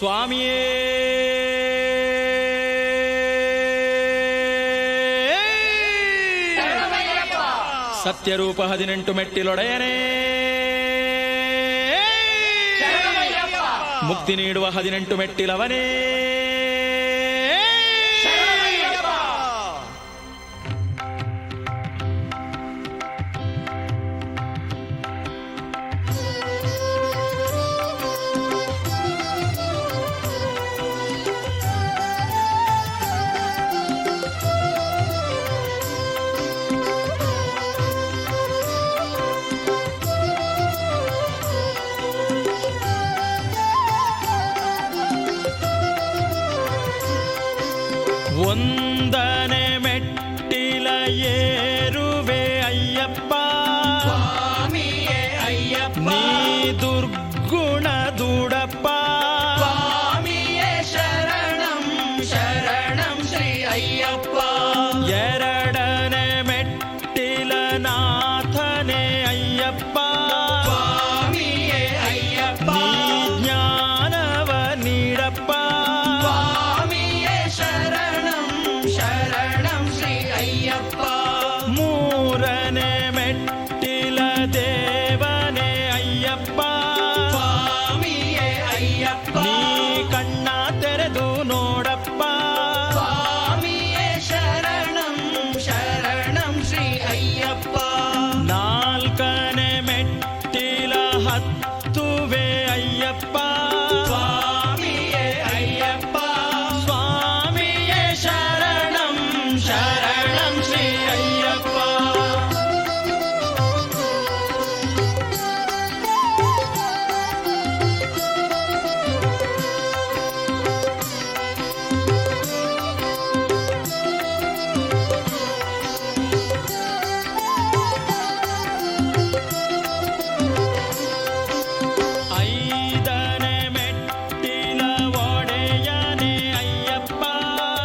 ಸ್ವಾಮಿಯೇ ಸತ್ಯರೂಪ 18 ಮೆಟ್ಟಿಲೊಡೆಯನೇ, ಮುಕ್ತಿ ನೀಡುವ 18 ಮೆಟ್ಟಿಲವನೇ. ಒಂದನೆ ಮೆಟ್ಟಿಲ ಏರುವೆ ಅಯ್ಯಪ್ಪ, ಸ್ವಾಮಿಯೇ ಅಯ್ಯಪ್ಪ. ನೀ ದುರ್ಗುಣ ದೂಡಪ್ಪ, ಸ್ವಾಮಿಯೇ ಶರಣಂ ಶರಣಂ ಶ್ರೀ ಅಯ್ಯಪ್ಪ. ಎರಡನೆ ಮೆಟ್ಟಿಲ ನಾಥನೆ ಅಯ್ಯಪ್ಪ, ಸ್ವಾಮಿಯೇ ಅಯ್ಯಪ್ಪ. ನೀ ಜ್ಞಾನವ ನೀಡಪ್ಪ, ಸ್ವಾಮಿಯೇ ಶರಣಂ ಶರಣಂ ಶ್ರೀ ಅಯ್ಯಪ್ಪ. ಮೂರನೆ ಮೆಟ್ಟಿಲ ದೇವನೇ ಅಯ್ಯಪ್ಪ, ಸ್ವಾಮಿಯೇ ಅಯ್ಯಪ್ಪ. ನೀ ಕಣ್ಣ ತೆರೆದು ನೋಡಪ್ಪ, ಸ್ವಾಮಿಯೇ ಶರಣಂ ಶರಣಂ ಶ್ರೀ ಅಯ್ಯಪ್ಪ. ನಾಲ್ಕನೆ ಮೆಟ್ಟಿಲ ಹತ್ತುವೆ ಅಯ್ಯಪ್ಪ, ಸ್ವಾಮಿಯೇ ಅಯ್ಯಪ್ಪ. ಸ್ವಾಮಿಯೇ ಶರಣಂ ಶರಣಂ ಶ್ರೀ ಅಯ್ಯಪ್ಪ. ಐದನೆ ಮೆಟ್ಟಿಲ ಒಡೆಯನೇ ಅಯ್ಯಪ್ಪ,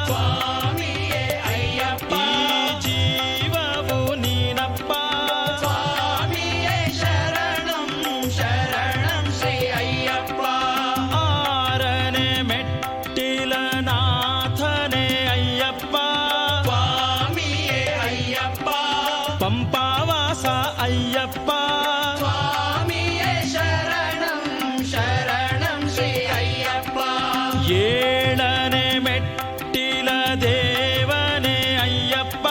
ಸ್ವಾಮಿಯೇ ಅಯ್ಯಪ್ಪ. ಈ ಜೀವವು ನೀನಪ್ಪ, ಸ್ವಾಮಿಯೇ ಶರಣಂ ಶರಣಂ ಶ್ರೀ ಅಯ್ಯಪ್ಪ. ಆರನೆ ಮೆಟ್ಟಿಲ ನಾಥನೆ ಅಯ್ಯಪ್ಪ, ಸ್ವಾಮಿಯೇ ಅಯ್ಯಪ್ಪ. ಪಂಪಾವಾಸ ಅಯ್ಯಪ್ಪ, ಸ್ವಾಮಿಯೇ ಶರಣಂ ಶರಣಂ ಶ್ರೀ ಅಯ್ಯಪ್ಪ. ಏಳನೆ ಮೆಟ್ಟಿಲ ದೇವನೇ ಅಯ್ಯಪ್ಪ,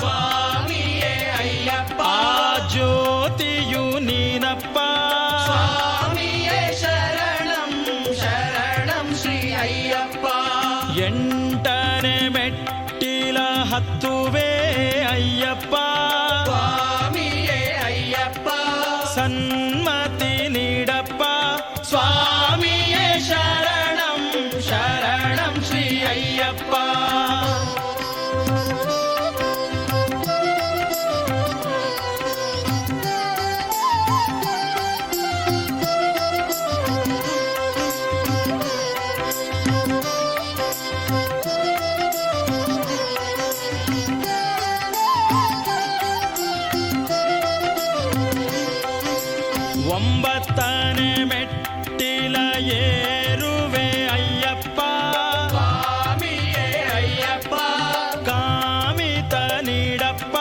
ಸ್ವಾಮಿಯೇ ಅಯ್ಯಪ್ಪ. ಆ ಜ್ಯೋತಿಯು ನೀನಪ್ಪ, ಸ್ವಾಮಿಯೇ ಶರಣಂ ಶರಣಂ ಶ್ರೀ ಅಯ್ಯಪ್ಪ. ಎಂಟನೆ ಮೆಟ್ಟಿಲ ಹತ್ತುವೆ ಅಯ್ಯಪ್ಪ, ಸ್ವಾಮಿಯೇ ಅಯ್ಯಪ್ಪ. ಸನ್ಮತಿ ನೀಡಪ್ಪ, ಸ್ವಾಮಿಯೇ ಶರಣಂ ಶರಣಂ ಶ್ರೀ ಅಯ್ಯಪ್ಪ. ಒಂಬತ್ತನೆ ಮೆಟ್ಟಿಲ ಏರುವೆ ಅಯ್ಯಪ್ಪ, ಸ್ವಾಮಿಯೇ ಅಯ್ಯಪ್ಪ. ಕಾಮಿತ ನೀಡಪ್ಪ,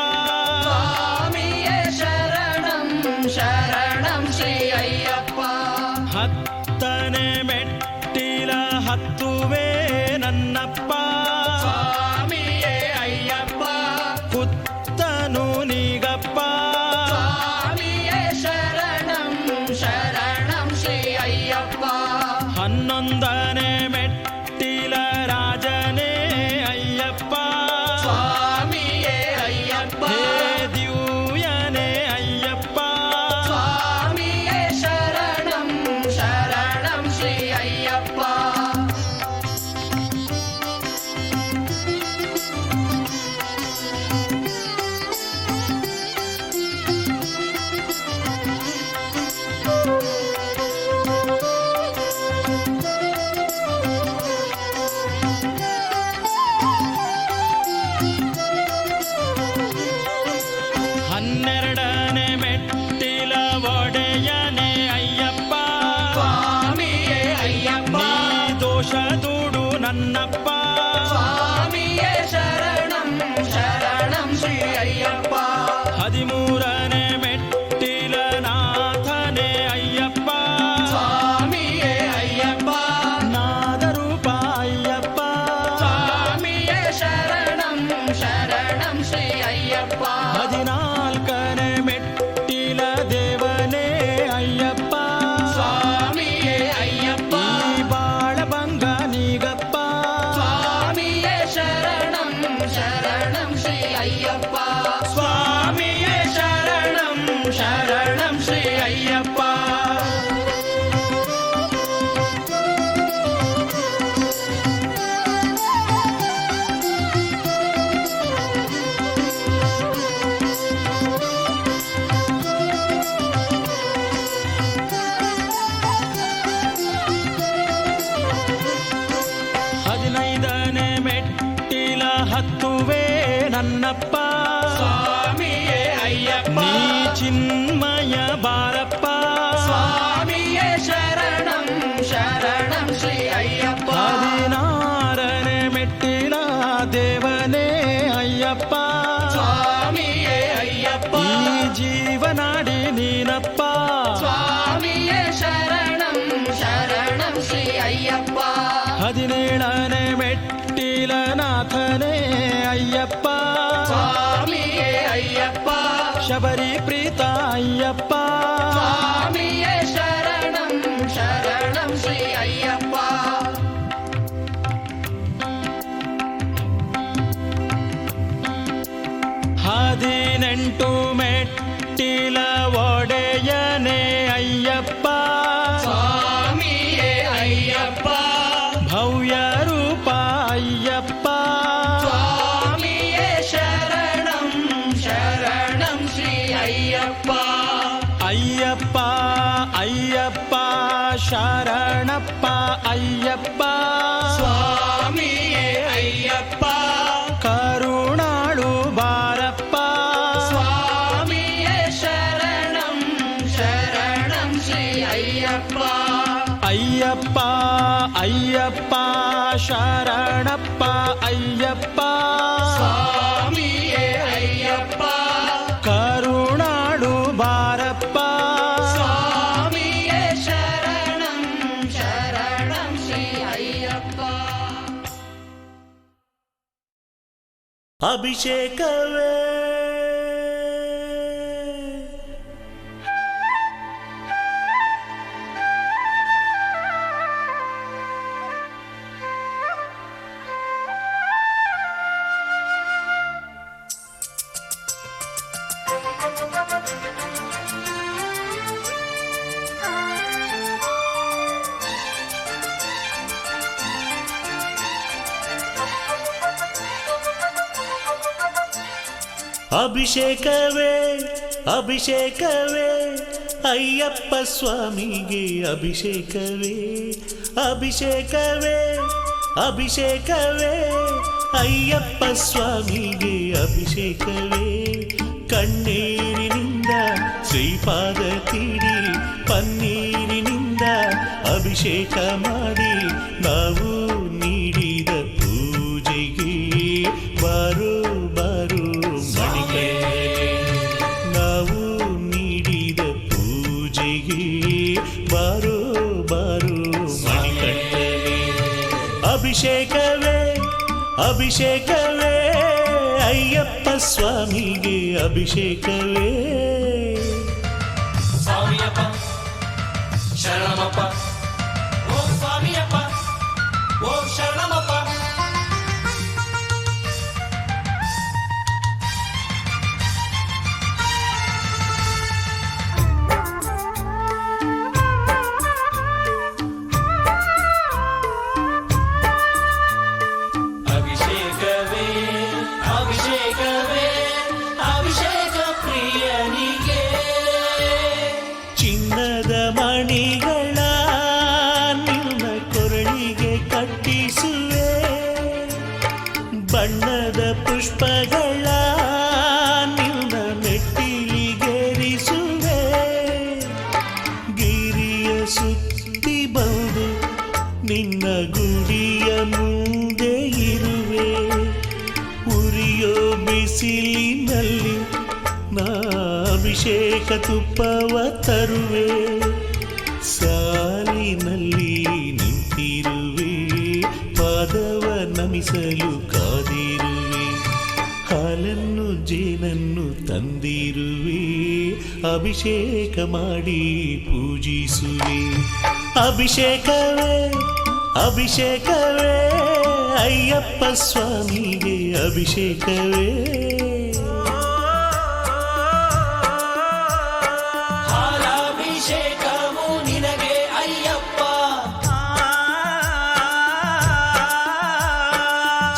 ಸ್ವಾಮಿಯೇ ಶರಣಂ ಶರಣಂ ಶ್ರೀ ಅಯ್ಯಪ್ಪ. ಹತ್ತನೆ ಮೆಟ್ಟಿಲ ಹತ್ತುವೆ ನನ್ನಪ್ಪ, ಸ್ವಾಮಿಯೇ ಅಯ್ಯಪ್ಪ. ಕುತ್ತನು ನೀಗಪ್ಪ, ಸ್ವಾಮಿಯೇ ಶರಣಂ ಶರಣಂ ಶ್ರೀ ಅಯ್ಯಪ್ಪ. ಹನ್ನೊಂದನೆ ಮೆಟ್ಟಿಲ ರಾಜನೇ ಅಯ್ಯಪ್ಪ, ಸ್ವಾಮಿಯೇ ಅಯ್ಯಪ್ಪ. ಹೇ ದಿವ್ಯನೇ ಅಯ್ಯಪ್ಪ, ಸ್ವಾಮಿಯೇ ಶರಣಂ ಶರಣಂ ಶ್ರೀ ಅಯ್ಯಪ್ಪ. ನನ್ನಪ್ಪ ಸ್ವಾಮಿಯೇ ಶರಣಂ ಶರಣಂ ಶ್ರೀ ಅಯ್ಯಪ್ಪ 13ನೇ ಮೆಟ್ಟಿಲ ನಾಥನೇ ಅಯ್ಯಪ್ಪ ಸ್ವಾಮಿಯೇ ಅಯ್ಯಪ್ಪ ನಾದರೂಪ ಅಯ್ಯಪ್ಪ ಸ್ವಾಮಿಯೇ ಶರಣಂ ಶರಣಂ ಶ್ರೀ ಅಯ್ಯಪ್ಪ 14ನೇ ಮೆಟ್ಟಿಲ ದೇವನೇ ಅಯ್ಯಪ್ಪ ಸ್ವಾಮಿಯೇ ಅಯ್ಯಪ್ಪ ಈ ಬಾಳಭಂಗ ನೀಗಪ್ಪ ಸ್ವಾಮಿಯೇ ಶರಣಂ ಶರಣಂ ಶ್ರೀ ಅಯ್ಯಪ್ಪ ಸ್ವಾಮಿಯೇ ಶರಣಂ ಶರಣಂ ಶ್ರೀ ಅಯ್ಯಪ್ಪ ಹದಿನೈದನೇ ಮೆಟ್ಟಿಲ ಹತ್ತುವೆ ನನ್ನಪ್ಪ ಸ್ವಾಮಿಯೇ ಅಯ್ಯಪ್ಪ ನೀ ಚಿನ್ಮಯ ಬಾರಪ್ಪ ಸ್ವಾಮಿಯೇ ಶರಣಂ ಶರಣಂ ಶ್ರೀ ಅಯ್ಯಪ್ಪ 16ನೇ ಮೆಟ್ಟಿಲ ದೇವನೇ ಅಯ್ಯಪ್ಪ ಸ್ವಾಮಿಯೇ ಅಯ್ಯಪ್ಪ ಈ ಜೀವನಾಡಿ ನೀನಪ್ಪ ಸ್ವಾಮಿಯೇ ಶರಣಂ ಶರಣಂ ಶ್ರೀ ಅಯ್ಯಪ್ಪ 17ನೇ ಮೆಟ್ಟಿಲ ನಾಥನೇ ಅಯ್ಯಪ್ಪ ಸ್ವಾಮಿಯೇ ಅಯ್ಯಪ್ಪ ಶಬರಿ ಪ್ರೀತ ಅಯ್ಯಪ್ಪ ಸ್ವಾಮಿಯೇ ಶರಣಂ ಶರಣಂ ಶ್ರೀ ಅಯ್ಯಪ್ಪ 18 ಮೆಟ್ಟಿಲ ಒಡೆಯನೇ ಅಯ್ಯಪ್ಪ ಸ್ವಾಮಿಯೇ ಅಯ್ಯಪ್ಪ ಭವ್ಯ ರೂಪ ಅಯ್ಯಪ್ಪ ಸ್ವಾಮಿಯೇ ಶರಣಂ ಶರಣಂ ಶ್ರೀ ಅಯ್ಯಪ್ಪ ಅಯ್ಯಪ್ಪ ಅಯ್ಯಪ್ಪ ಶರಣಪ್ಪ ಅಯ್ಯಪ್ಪ ಸ್ವಾಮಿಯೇ ಅಯ್ಯಪ್ಪ ಕರುಣಾಳು ಬಾರಪ್ಪ ಸ್ವಾಮಿಯೇ ಶರಣಂ ಶರಣಂ ಶ್ರೀ ಅಯ್ಯಪ್ಪ ಅಯ್ಯಪ್ಪ ಅಯ್ಯಪ್ಪ ಶರಣಪ್ಪ ಅಯ್ಯಪ್ಪ ಸ್ವಾಮಿಯೇ ಅಯ್ಯಪ್ಪ ಕರುಣಾಳು ಬಾರಪ್ಪ ಸ್ವಾಮಿಯೇ ಶರಣಂ ಶರಣಂ ಶ್ರೀ ಅಯ್ಯಪ್ಪ ಅಭಿಷೇಕವೇ ಅಭಿಷೇಕವೇ ಅಭಿಷೇಕವೇ ಅಯ್ಯಪ್ಪ ಸ್ವಾಮಿಗೆ ಅಭಿಷೇಕವೇ ಅಭಿಷೇಕವೇ ಅಭಿಷೇಕವೇ ಅಯ್ಯಪ್ಪ ಸ್ವಾಮಿಗೆ ಅಭಿಷೇಕವೇ ಕಣ್ಣೀರಿನಿಂದ ಶ್ರೀಪಾದ ತೀಡಿ ಪನ್ನೀರಿನಿಂದ ಅಭಿಷೇಕ ಮಾಡಿ ನಾವು ನೀಡಿದ ಪೂಜೆಗೆ ಬಾರೋ ಬಾರೋ ಮಣಿಕಂಠನೆ ನಾವು ನೀಡಿದ ಪೂಜೆಗೆ ಬಾರೋ ಬಾರೋ ಮಣಿಕಂಠನೆ ಅಭಿಷೇಕವೇ ಅಭಿಷೇಕವೇ ಅಯ್ಯಪ್ಪ ಸ್ವಾಮಿಗೆ ಅಭಿಷೇಕವೇ ಸ್ವಾಮಿಯಪ್ಪ ಶರಣಮಪ್ಪ ಓಂ ಸ್ವಾಮಿಯಪ್ಪ ಓಂ ಶರಣಮಪ್ಪ ಅಭಿಷೇಕವೇ ಅಭಿಷೇಕವೇ ಅಭಿಷೇಕ ಪ್ರಿಯನಿಗೆ ಚಿನ್ನದ ಮಣಿಗಳ ನಿನ್ನ ಕೊರಳಿಗೆ ಕಟ್ಟಿಸುವೆ ಬಣ್ಣದ ಪುಷ್ಪಗಳ ನಿನ್ನ ಮೆಟ್ಟಿಲಿಗೇರಿಸುವೆ ಗಿರಿಯ ಸುತ್ತಿ ಬಂದು ನಿನ್ನ ಗುಡಿಯ ಅಭಿಷೇಕ ತುಪ್ಪವ ತರುವೆ ಸಾಲಿನಲ್ಲಿ ನಿಂತಿರುವೆ ಪಾದವ ನಮಿಸಲು ಕಾದಿರುವೆ ಹಾಲನ್ನು ಜೇನನ್ನು ತಂದಿರುವೆ ಅಭಿಷೇಕ ಮಾಡಿ ಪೂಜಿಸುವೆ ಅಭಿಷೇಕವೇ ಅಭಿಷೇಕವೇ ಅಯ್ಯಪ್ಪ ಸ್ವಾಮಿಗೆ ಅಭಿಷೇಕವೇ ಹಾಲಾಭಿಷೇಕವು ನಿನಗೆ ಅಯ್ಯಪ್ಪ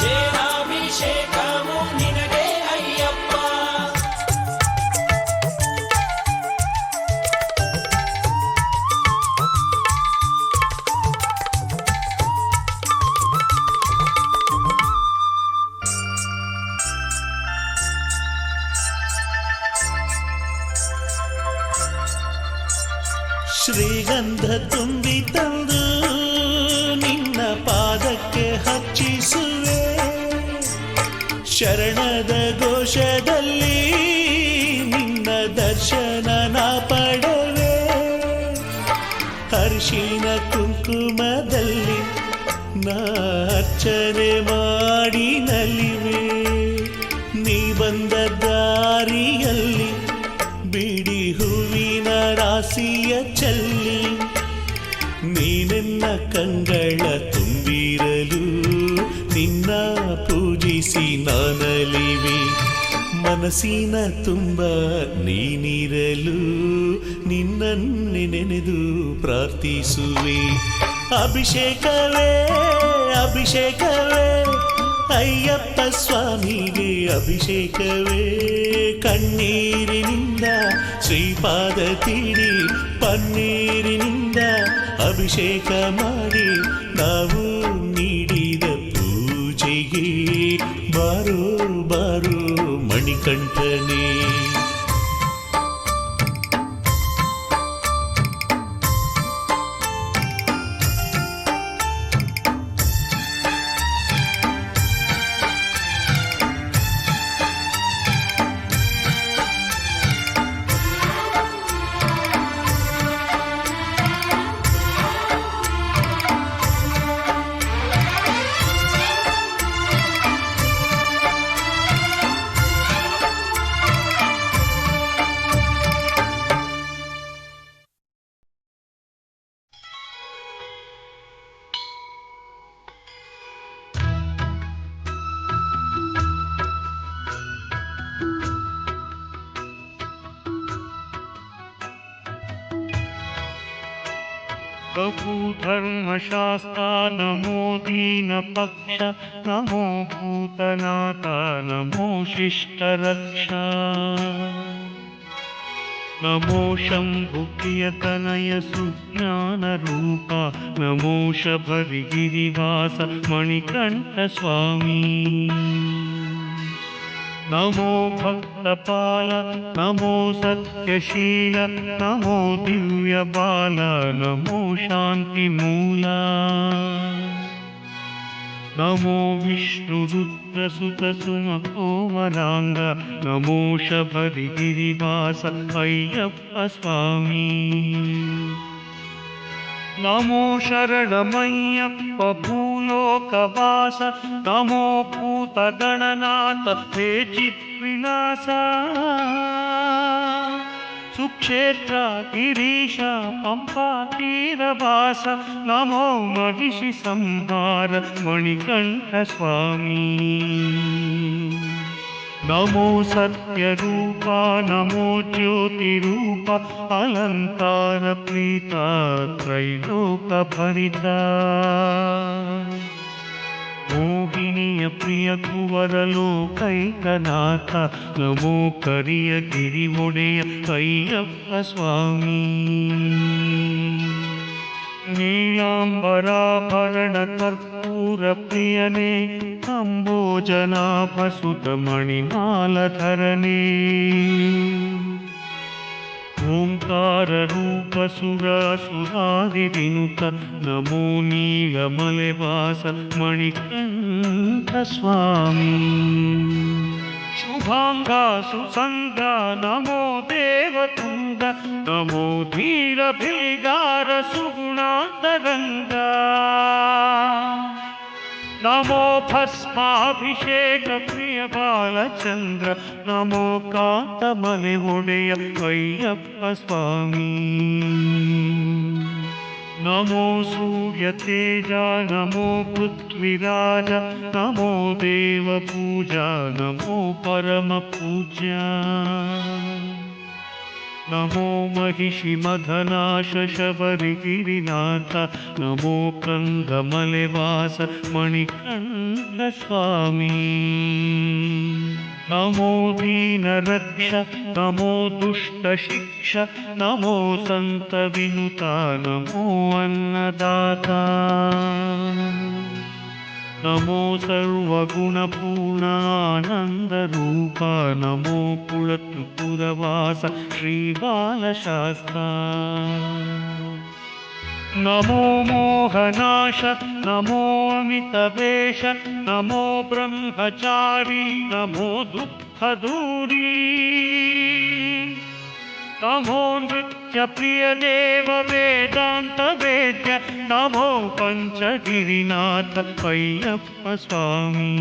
ಜೇನಾಭಿಷೇಕವು ನಿನಗೆ ಅಯ್ಯಪ್ಪ ಶ್ರೀಗಂಧ ತುಂಬಿ ತಂದು ನಿನ್ನ ಪಾದಕ್ಕೆ ಹಚ್ಚಿಸುವೆ ಶರಣದ ಘೋಷದಲ್ಲಿ ನಿನ್ನ ದರ್ಶನ ನಾ ಪಡವೆ ಅರಿಶಿನ ಕುಂಕುಮದಲ್ಲಿ ನಾ ಅರ್ಚನೆ ಮಾಡಿ ನಲಿವೆ ನೀ ಬಂದ ದಾರಿಯಲ್ಲಿ ಬಿಡಿ ಹೂವಿನ ರಾಶಿಯ ಚೆಲ್ಲಿ ನೀನೆನ್ನ ಕಂಗಳ ತುಂಬಿರಲು ನಿನ್ನ ಪೂಜಿಸಿ ನಾನಲಿವೆ ಮನಸ್ಸಿನ ತುಂಬ ನೀನಿರಲು ನಿನ್ನನ್ನೇ ನೆನೆದು ಪ್ರಾರ್ಥಿಸುವೆ ಅಭಿಷೇಕವೇ ಅಭಿಷೇಕವೇ ಅಯ್ಯಪ್ಪ ಸ್ವಾಮಿಗೆ ಅಭಿಷೇಕವೇ ಕಣ್ಣೀರಿನಿಂದ ಶ್ರೀಪಾದ ತೀಡಿ ಪನ್ನೀರಿನಿಂದ ಅಭಿಷೇಕ ಮಾಡಿ ನಾವು ನೀಡಿದ ಪೂಜೆಗೆ ಬಾರೋ ಬಾರೋ ಮಣಿಕಂಠನೇ प्रभु धर्मशास्त्र नमो दीनपक्ष नमो भूतनाथ नमो शिष्टरक्षा नमो शम्भुप्रियतनय सुज्ञानरूप नमो शबरिगिरिवास मणिकण्ठ स्वामी नमो भक्तपाल नमो सत्यशील नमो दिव्यबाल नमो शान्तिमूल नमो विष्णुरुद्रसुतसुमकोमलाङ्ग नमो शबरिगिरिवास अय्यप्प स्वामी नमो शरणमय्यप्प भूलोकवास नमो भूतगणनाथ हे चिद्विलास सुक्षेत्र गिरीश पंपा तीरवास नमो महिषि संहार मणिकण्ठ स्वामी नमो सत्यरूप नमो ज्योतिरूप अलंकार प्रीता त्रैलोक भरिता मोहिनीय प्रिय कुवर लोकैकनाथ नमो करिय गिरिवोडेय अय्यप्प स्वामी नीलांबराभरण कर्पूर प्रियने अंबोजनाभसुत मणिमालधरने ओंकार रूप सुरासुरादिविनुत नमो नीलमलेवास मणिकण्ठ स्वामी ಶುಭಾಂಗ ಸುಸಂಗ ನಮೋ ದೇವತುಂಗ ನಮೋ ಧೀರ ಭಿಲ್ಗಾರ ಸುಗುಣಾಂತರಂಗ ನಮೋ ಭಸ್ಮಾಭಿಷೇಕ ಪ್ರಿಯ ಬಾಲಚಂದ್ರ ನಮೋ ಕಾಂತಮಲೆ ಒಡೆಯ ಅಯ್ಯಪ್ಪ ಸ್ವಾಮಿ ನಮೋ ಸೂರ್ಯ ತೇಜ ನಮೋ ಪೃಥ್ವಿರಾಜ ನಮೋ ದೇವ ಪೂಜಾ ನಮೋ ಪರಮ ಪೂಜ್ಯ ನಮೋ ಮಹಿಷಿ ಮಧನಾಶ ಶಬರಿಗಿರಿನಾಥ ನಮೋ ಕಂದಮಲೆವಾಸ ಮಣಿಕಂಠ ಸ್ವಾಮಿ ನಮೋ ದೀನರಕ್ಷ ನಮೋ ದುಷ್ಟ ಶಿಕ್ಷ ನಮೋ ಸಂತ ವಿನುತ ನಮೋ ಅನ್ನದಾತ ನಮೋ ಸರ್ವಗುಣಪೂರ್ಣಾನಂದರೂಪ ನಮೋ ಪುರತ್ರಿಪುರವಾಸ ಶ್ರೀಬಾಲಶಾಸ್ತ್ರ ನಮೋ ಮೋಹನಾಶ ನಮೋ ಅಮಿತವೇಶ ನಮೋ ಬ್ರಹ್ಮಚಾರಿ ನಮೋ ದುಃಖದೂರಿ ನಮೋ ನೃತ್ಯ ಪ್ರಿಯ ದೇವ ವೇದಾಂತ ವೇದ್ಯ ನಮೋ ಪಂಚಗಿರಿನಾಥ ಅಯ್ಯಪ್ಪ ಸ್ವಾಮಿ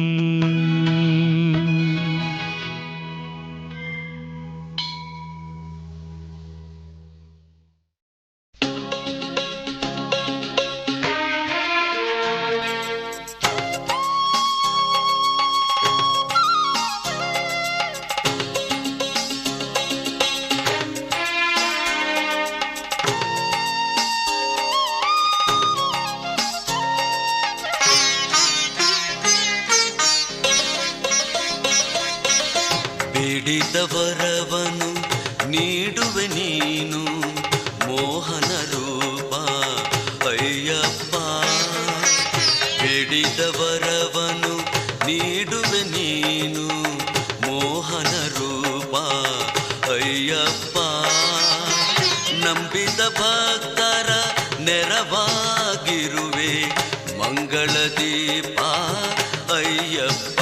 ಬೇಡಿದವರವನು ನೀಡುವೆ ನೀನು ಮೋಹನ ರೂಪ ಅಯ್ಯಪ್ಪ ಬೇಡಿದವರವನು ನೀಡುವೆ ನೀನು ಮೋಹನ ರೂಪ ಅಯ್ಯಪ್ಪ ನಂಬಿದ ಭಕ್ತರ ನೆರವಾಗಿರುವೆ ಮಂಗಳ ದೀಪ ಅಯ್ಯಪ್ಪ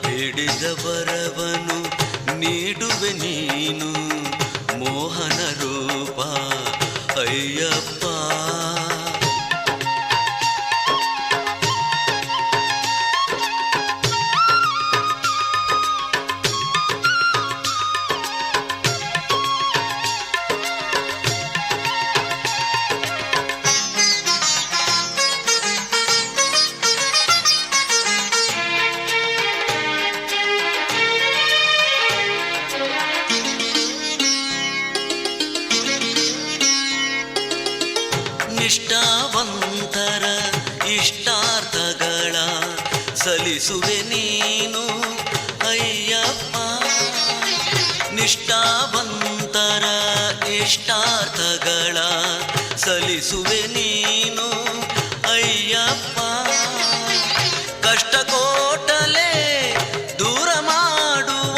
ಬೇಡಿದವರವನು ನೀಡುವೆ ನೀನು ಮೋಹನ ರೂಪ ಅಯ್ಯಪ್ಪ ನಿಷ್ಠಾವಂತರ ಇಷ್ಟಾರ್ಥಗಳ ಸಲ್ಲಿಸುವೆ ನೀನು ಅಯ್ಯಪ್ಪ ನಿಷ್ಠಾವಂತರ ಇಷ್ಟಾರ್ಥಗಳ ಸಲ್ಲಿಸುವೆ ನೀನು ಅಯ್ಯಪ್ಪ ಕಷ್ಟ ಕೋಟಲೆ ದೂರ ಮಾಡುವ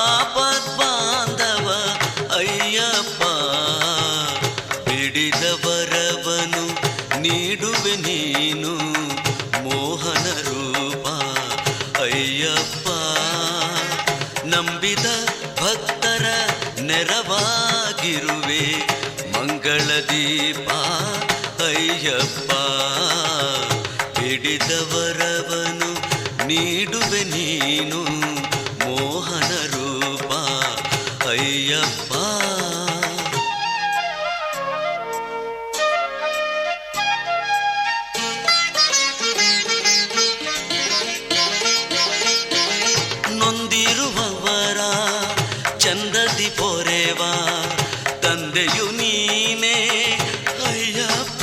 ಆಪದ್ ಬಾಂಧವ ಅಯ್ಯಪ್ಪ ಬಿಡಿದವರವನು ನೀಡುವೆ ನೀನು ಮೋಹನ ರೂಪ ಅಯ್ಯಪ್ಪ ನಂಬಿದ ಭಕ್ತರ ನೆರವಾಗಿರುವೆ ಮಂಗಳ ದೀಪ ಅಯ್ಯಪ್ಪ ಬಿಡಿದವರವನು ನೀಡುವೆ ನೀನು ಮೋಹನ ರೂಪ ಅಯ್ಯಪ್ಪ ನೊಂದಿರುವವರ ಚಂದದಿ ಪೊರೆವ ತಂದೆಯು ನೀನೇ ಅಯ್ಯಪ್ಪ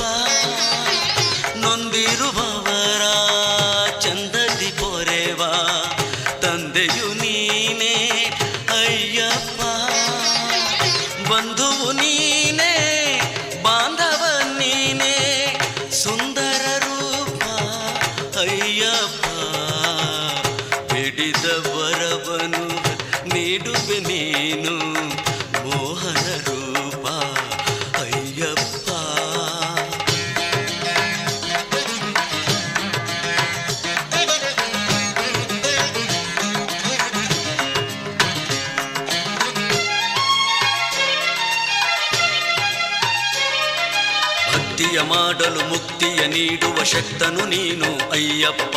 ನೊಂದಿರುವವರ ಚಂದದಿ ಪೊರೆವ ತಂದೆಯು ನೀನೇ ಅಯ್ಯಪ್ಪ ಬಂಧುವು ನೀನೇ ಬಾಂಧವ ನೀನೇ ಸುಂದರ ರೂಪ ಅಯ್ಯಪ್ಪ ಬೇಡಿದವರವನು ನೀಡುವೆ ನೀನು ಮೋಹನ ರೂಪ ಅಯ್ಯಪ್ಪ ಭಕ್ತಿಯ ಮಾಡಲು ಮುಕ್ತಿಯ ನೀಡುವ ಶಕ್ತನು ನೀನು ಅಯ್ಯಪ್ಪ.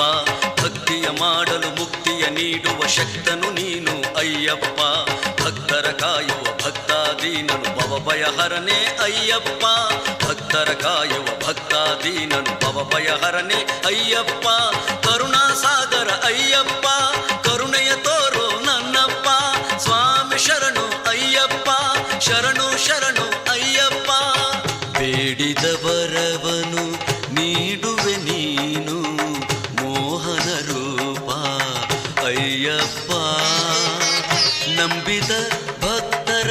ಭಕ್ತಿಯ ಮಾಡಲು ಮುಕ್ತಿಯ ನೀಡುವ ಶಕ್ತನು ನೀನು ಅಯ್ಯಪ್ಪ. ಭಕ್ತರ ಕಾಯುವ ಭಕ್ತಾದೀನನು ಭವಭಯಹರನೇ ಅಯ್ಯಪ್ಪ. ಭಕ್ತರ ಕಾಯುವ ಭಕ್ತಾದೀನನು ಭವಭಯಹರನೇ ಅಯ್ಯಪ್ಪ. ಕರುಣಾ ಸಾಗರ ಅಯ್ಯಪ್ಪ, ಕರುಣೆಯ ತೋರು ನನ್ನಪ್ಪ. ಸ್ವಾಮಿ ಶರಣು ಅಯ್ಯಪ್ಪ, ಶರಣು ಶರಣು ಅಯ್ಯಪ್ಪ. ಬೇಡಿದ ವರವನು ನೀಡುವೆ ನೀನು ಮೋಹನ ರೂಪ ಅಯ್ಯಪ್ಪ. ನಂಬಿದ ಭಕ್ತರ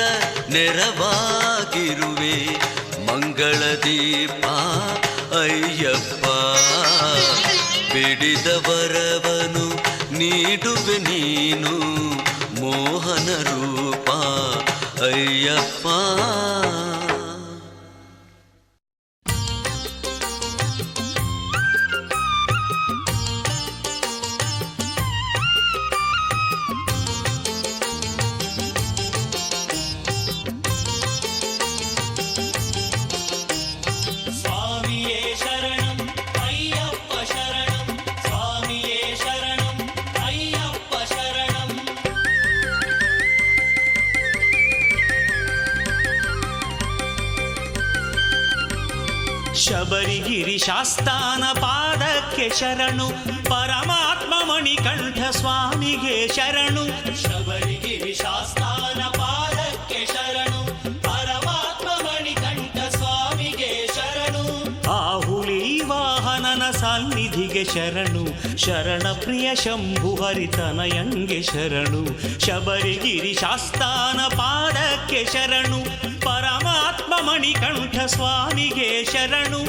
ನೆರವಾಗಿರುವೆ ಮಂಗಳ ದೀಪ ಅಯ್ಯಪ್ಪ. ಬೇಡಿದ ವರವನು ನೀಡುವೆ ನೀನು ಮೋಹನ ರೂಪ ಅಯ್ಯಪ್ಪ. ಶಬರಿಗಿರಿ ಶಾಸ್ತಾನ ಪಾದಕ್ಕೆ ಶರಣು, ಪರಮಾತ್ಮ ಮಣಿಕಂಠ ಸ್ವಾಮಿಗೆ ಶರಣು. ಶಬರಿಗಿರಿ ಶಾಸ್ತಾನ ಪಾದಕ್ಕೆ ಶರಣು, ಪರಮಾತ್ಮ ಮಣಿಕಂಠ ಸ್ವಾಮಿಗೆ ಶರಣು. ಆಹುಲಿ ವಾಹನನ ಸನ್ನಿಧಿಗೆ ಶರಣು, ಶರಣ ಪ್ರಿಯ ಶಂಭು ಹರಿತನಯಂಗೆ ಶರಣು. ಶಬರಿಗಿರಿ ಶಾಸ್ತಾನ ಪಾದಕ್ಕೆ ಶರಣು, ಪರಮಾತ್ಮ ಮಣಿಕಂಠ ಸ್ವಾಮಿಗೆ ಶರಣು.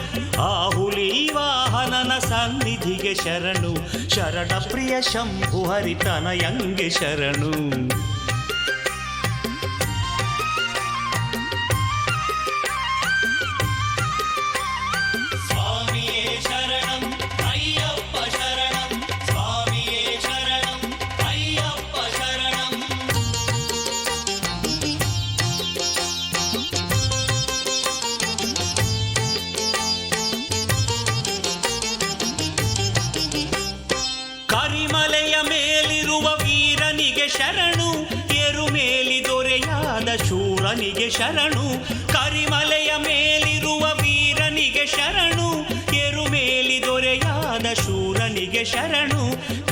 ಆಹುಲಿ ವಾಹನನ ಸನ್ನಿಧಿಗೆ ಶರಣು, ಶರಣ ಪ್ರಿಯ ಶಂಭು ಹರಿತನಯಂಗೆ ಶರಣು. ಸ್ವಾಮಿಯೇ ಶರಣಂ ಅಯ್ಯಪ್ಪ ಶರಣಂ, ಸ್ವಾಮಿಯೇ ಶರಣಂ ಅಯ್ಯಪ್ಪ ಶರಣಂ. ಕರಿಮಲೆಯ ಮೇಲಿರುವ ವೀರನಿಗೆ ಶರಣು, ಎರುಮೇಲಿ ದೊರೆಯಾದ ಶೂರನಿಗೆ ಶರಣು. ಕರಿಮಲೆಯ ಮೇಲಿರುವ ವೀರನಿಗೆ ಶರಣು, ಎರುಮೇಲಿ ದೊರೆಯಾದ ಶೂರನಿಗೆ ಶರಣು.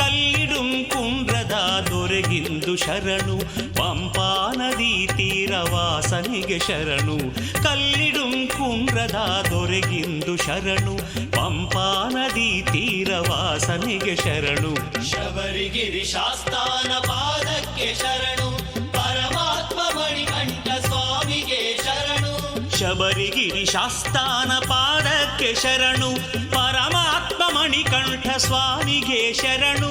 ಕಲ್ಲಿಡುಂ ಕುಂಡ್ರದ ದೊರೆಗಿಂದು ಶರಣು, ಪಂಪಾ ನದಿ ತೀರವಾಸನಿಗೆ ಶರಣು. ಕಲ್ಲಿಡುಂ ಕುಂಡ್ರದ ದೊರೆಗಿಂದು ಶರಣು, ಪಂಪಾ ನದಿ ತೀರವಾಸನಿಗೆ ಶರಣು. ಶಬರಿಗಿರಿ ಶಾಸ್ತಾನ ಪಾದಕ್ಕೆ ಶರಣು, ಪರಮಾತ್ಮ ಮಣಿಕಂಠ ಸ್ವಾಮಿಗೆ ಶರಣು. ಶಬರಿಗಿರಿ ಶಾಸ್ತಾನ ಪಾದಕ್ಕೆ ಶರಣು, ಪರಮಾತ್ಮ ಮಣಿಕಂಠ ಸ್ವಾಮಿಗೆ ಶರಣು.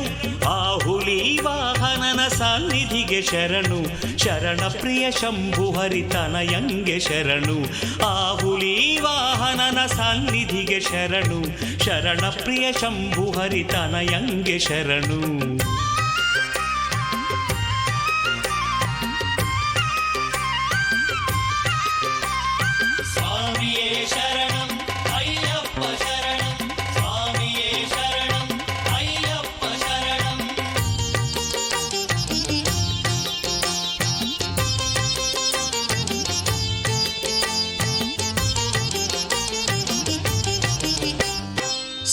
ಆಹುಲಿ ವಾಹನನ ಸನ್ನಿಧಿಗೆ ಶರಣು, ಶರಣ ಪ್ರಿಯ ಶಂಭು ಹರಿತನಯಂಗೆ ಶರಣು. ಆಹುಲಿ ವಾಹನನ ಸನ್ನಿಧಿಗೆ ಶರಣು, ಶರಣ ಪ್ರಿಯ ಶಂಭು ಹರಿತನಯಂಗೆ ಶರಣು. ಸ್ವಾಮಿಯೇ ಶರಣಂ ಅಯ್ಯಪ್ಪ ಶರಣಂ, ಸ್ವಾಮಿಯೇ ಶರಣಂ ಅಯ್ಯಪ್ಪ ಶರಣಂ.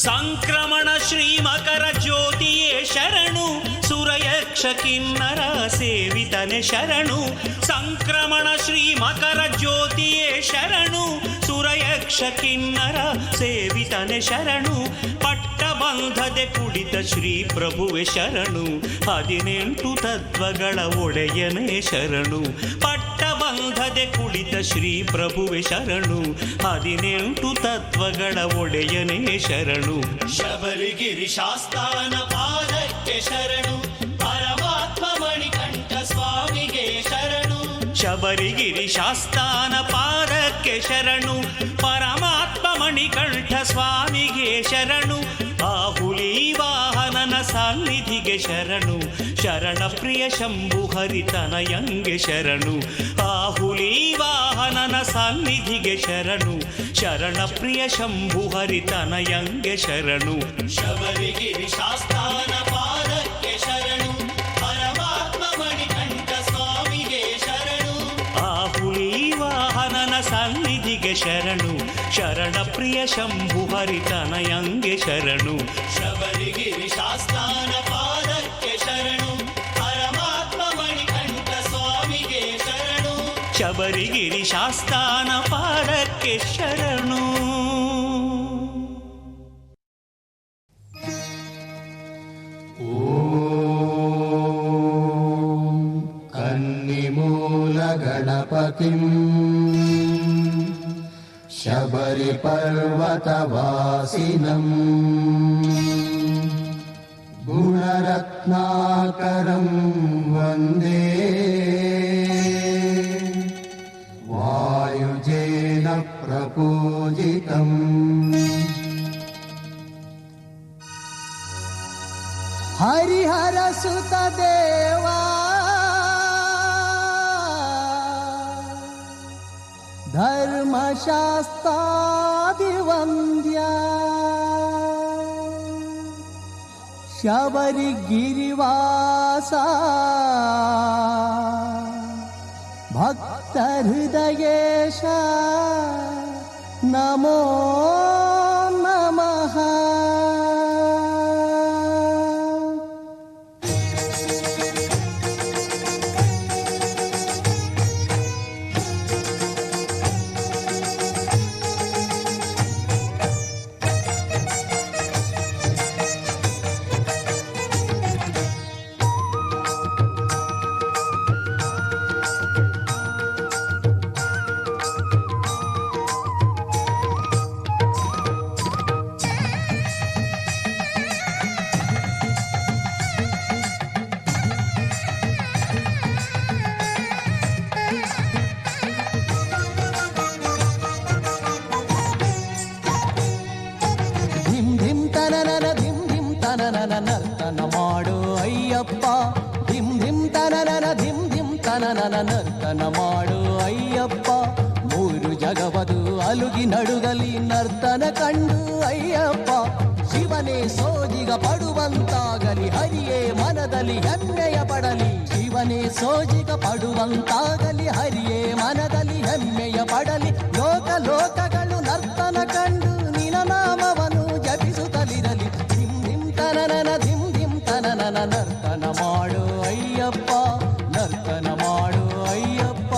ಸಂಕ್ರಮಣ ಶ್ರೀ ಮಕರ ಜ್ಯೋತಿಯೇ ಶರಣು, ಸುರಯಕ್ಷ ಕಿನ್ನರ ಸೇವಿತನೆ ಶರಣು. ಸಂಕ್ರಮಣ ಶ್ರೀ ಮಕರ ಜ್ಯೋತಿಯೇ ಶರಣು, ಸುರಯಕ್ಷ ಕಿನ್ನರ ಸೇವಿತನೆ ಶರಣು. ಪಟ್ಟಬಂಧದೆ ಕುಳಿತ ಶ್ರೀ ಪ್ರಭುವೆ ಶರಣು, 18 ತತ್ವಗಳ ಒಡೆಯನೇ ಶರಣು. ಪಟ್ಟಬಂಧದೆ ಕುಳಿತ ಶ್ರೀ ಪ್ರಭುವೆ ಶರಣು, 18 ತತ್ವಗಳ ಒಡೆಯನೇ ಶರಣು. ಶಬರಿಗಿರಿ ಶಾಸ್ತಾನ ಪಾದಕ್ಕೆ ಶರಣು, ಪರಮಾತ್ಮ ಮಣಿಕಂಠ ಸ್ವಾಮಿಗೆ ಶರಣು. ಶಬರಿಗಿರಿ ಶಾಸ್ತಾನ ಪಾದಕ್ಕೆ ಶರಣು, ಪರಮಾತ್ಮ ಮಣಿಕಂಠ ಸ್ವಾಮಿಗೆ ಶರಣು, ಆ ಹುಲಿ ವಾಹನನ ಸನ್ನಿಧಿಗೆ ಶರಣು, ಶರಣ ಪ್ರಿಯ ಶಂಭು ಹರಿತನಯಂಗೆ ಶರಣು, ಆ ಹುಲಿ ವಾಹನನ ಸನ್ನಿಧಿಗೆ ಶರಣು, ಶರಣ ಪ್ರಿಯ ಶಂಭು ಹರಿತನಯಂಗೆ ಶರಣು. ಶಬರಿಗಿರಿ ಶಾಸ್ತಾನ ಪಾದಕ್ಕೆ ಶರಣು, ಪರಮಾತ್ಮ ಮಣಿಕಂಠ ಸ್ವಾಮಿಗೆ ಶರಣು. ಆ ಹುಲಿ ವಾಹನನ ಸನ್ನಿಧಿಗೆ ಶರಣು, ಶರಣ ಪ್ರಿಯ ಶಂಭು ಹರಿತನಯಂಗೆ ಶರಣು. ಶಬರಿಗಿರಿ ಶಾಸ್ತಾನ ಪಾದಕ್ಕೆ ಶರಣು, ಪರಮಾತ್ಮ ಮಣಿಕಂಠ ಸ್ವಾಮಿಗೆ ಶರಣು. ಶಬರಿಗಿರಿ ಶಾಸ್ತಾನ ಪಾದಕ್ಕೆ ಶರಣು. कन्निमूलगणपतिम् शबरिपर्वतवासिनम् गुणरत्नाकरं वन्दे वायुजेन प्रपूजितम्. हरिहरसुत देवा धर्मशास्त्रादिवन्द्या शबरिगिरिवासा भक्तहृदयेश नमो नमः. ನರ್ತನ ಮಾಡು ಅಯ್ಯಪ್ಪ, ಧಿಮ್ ಧಿಮ್ ತನನನ ಧಿಮ್ ಧಿಮ್ ತನನನ ನರ್ತನ ಮಾಡು ಅಯ್ಯಪ್ಪ. ಮೂರು ಜಗವದು ಅಲುಗಿ ನಡುಗಲಿ ನರ್ತನ ಕಂಡು ಅಯ್ಯಪ್ಪ. ಶಿವನೇ ಸೋಜಿಗ ಪಡುವಂತಾಗಲಿ, ಹರಿಯೇ ಮನದಲ್ಲಿ ಹೆಮ್ಮೆಯ ಪಡಲಿ. ಶಿವನೇ ಸೋಜಿಗ ಪಡುವಂತಾಗಲಿ, ಹರಿಯೇ ಮನದಲ್ಲಿ ಹೆಮ್ಮೆಯ ಪಡಲಿ. ಲೋಕ ಲೋಕಗಳು ನರ್ತನ ಕಂಡು ನಿನ ನಾಮವನ್ನು ಜಪಿಸುತ್ತಲಿರಲಿ. ತನನನ ಧಿಮ್ ಧಿಮ್ ತನನನ ನರ್ತನ ಮಾಡು ಅಯ್ಯಪ್ಪ, ನರ್ತನ ಮಾಡು ಅಯ್ಯಪ್ಪ.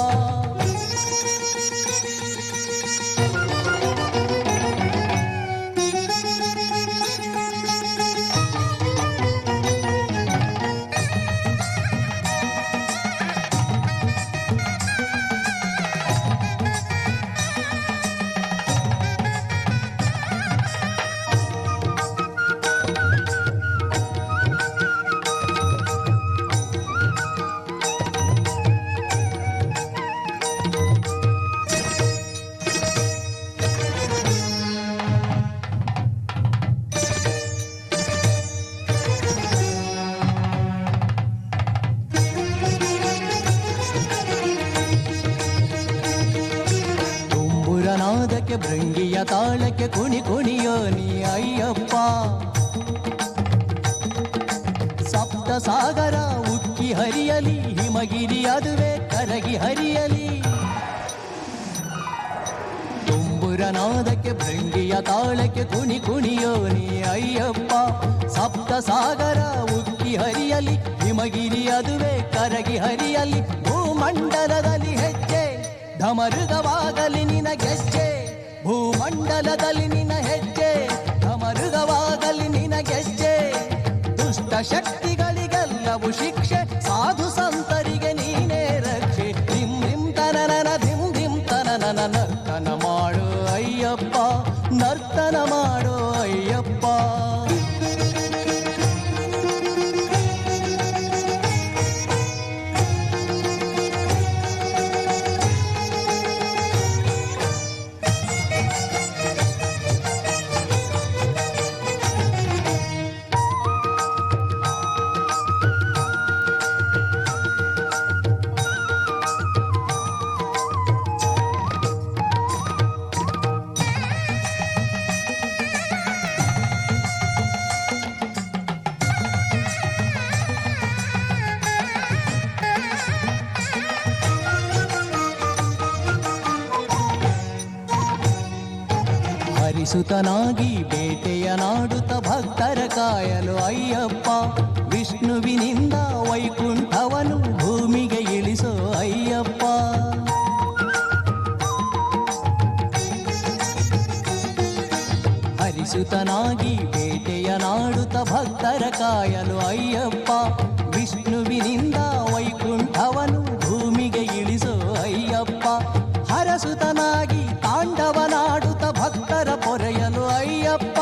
ನಾದಕ್ಕೆ ಭೃಂಗಿಯ ತಾಳಕ್ಕೆ ಕುಣಿ ಕುಣಿಯೋ ನೀ ಅಯ್ಯಪ್ಪ. ಸಪ್ತ ಸಾಗರ ಉಕ್ಕಿ ಹರಿಯಲಿ, ಹಿಮಗಿರಿ ಅದುವೆ ಕರಗಿ ಹರಿಯಲಿ. ತುಂಬುರ ನಾದಕ್ಕೆ ಭೃಂಗಿಯ ತಾಳಕ್ಕೆ ಕುಣಿ ಕುಣಿಯೋ ನೀ ಅಯ್ಯಪ್ಪ. ಸಪ್ತ ಸಾಗರ ಉಕ್ಕಿ ಹರಿಯಲಿ, ಹಿಮಗಿರಿ ಅದುವೆ ಕರಗಿ ಹರಿಯಲಿ. ಭೂಮಂಡಲದಲ್ಲಿ ಹೆಜ್ಜೆ ಢಮರುಗವಾಗಲಿ ನಿನ ಗೆಜ್ಜೆ, ಭೂಮಂಡಲದಲ್ಲಿ ನಿನ ಹೆಜ್ಜೆ ಢಮರುಗವಾಗಲಿ ನಿನ ಗೆಜ್ಜೆ. ದುಷ್ಟ ಶಕ್ತಿಗಳಿಗೆಲ್ಲವೂ ಶಿಕ್ಷೆ, ಸಾಧು ಸಂತರಿಗೆ ನೀನೇ ರಕ್ಷೆ. ಧಿಮ್ ಧಿಮ್ ತನನನ ಧಿಮ್ ಧಿಮ್ ತನನನ ನರ್ತನ ಮಾಡು ಅಯ್ಯಪ್ಪ, ನರ್ತನ ಮಾಡು ಅಯ್ಯಪ್ಪ. ಹರಿಸುತನಾಗಿ ಬೇಟೆಯ ನಾಡುತ್ತ ಭಕ್ತರ ಕಾಯಲು ಅಯ್ಯಪ್ಪ ವಿಷ್ಣುವಿನಿಂದ ವೈಕುಂಠವನು ಭೂಮಿಗೆ ಇಳಿಸೋ ಅಯ್ಯಪ್ಪ ಹರಿಸುತನಾಗಿ ಬೇಟೆಯ ನಾಡುತ್ತ ಭಕ್ತರ ಕಾಯಲು ಅಯ್ಯಪ್ಪ ವಿಷ್ಣುವಿನಿಂದ ವೈಕುಂಠವನು ಭೂಮಿಗೆ ಇಳಿಸೋ ಅಯ್ಯಪ್ಪ ಹರಸುತನಾಗಿ ತಾಂಡವನಾಡುತ್ತ ಭಕ್ತರ ಪೊರೆಯಲು ಅಯ್ಯಪ್ಪ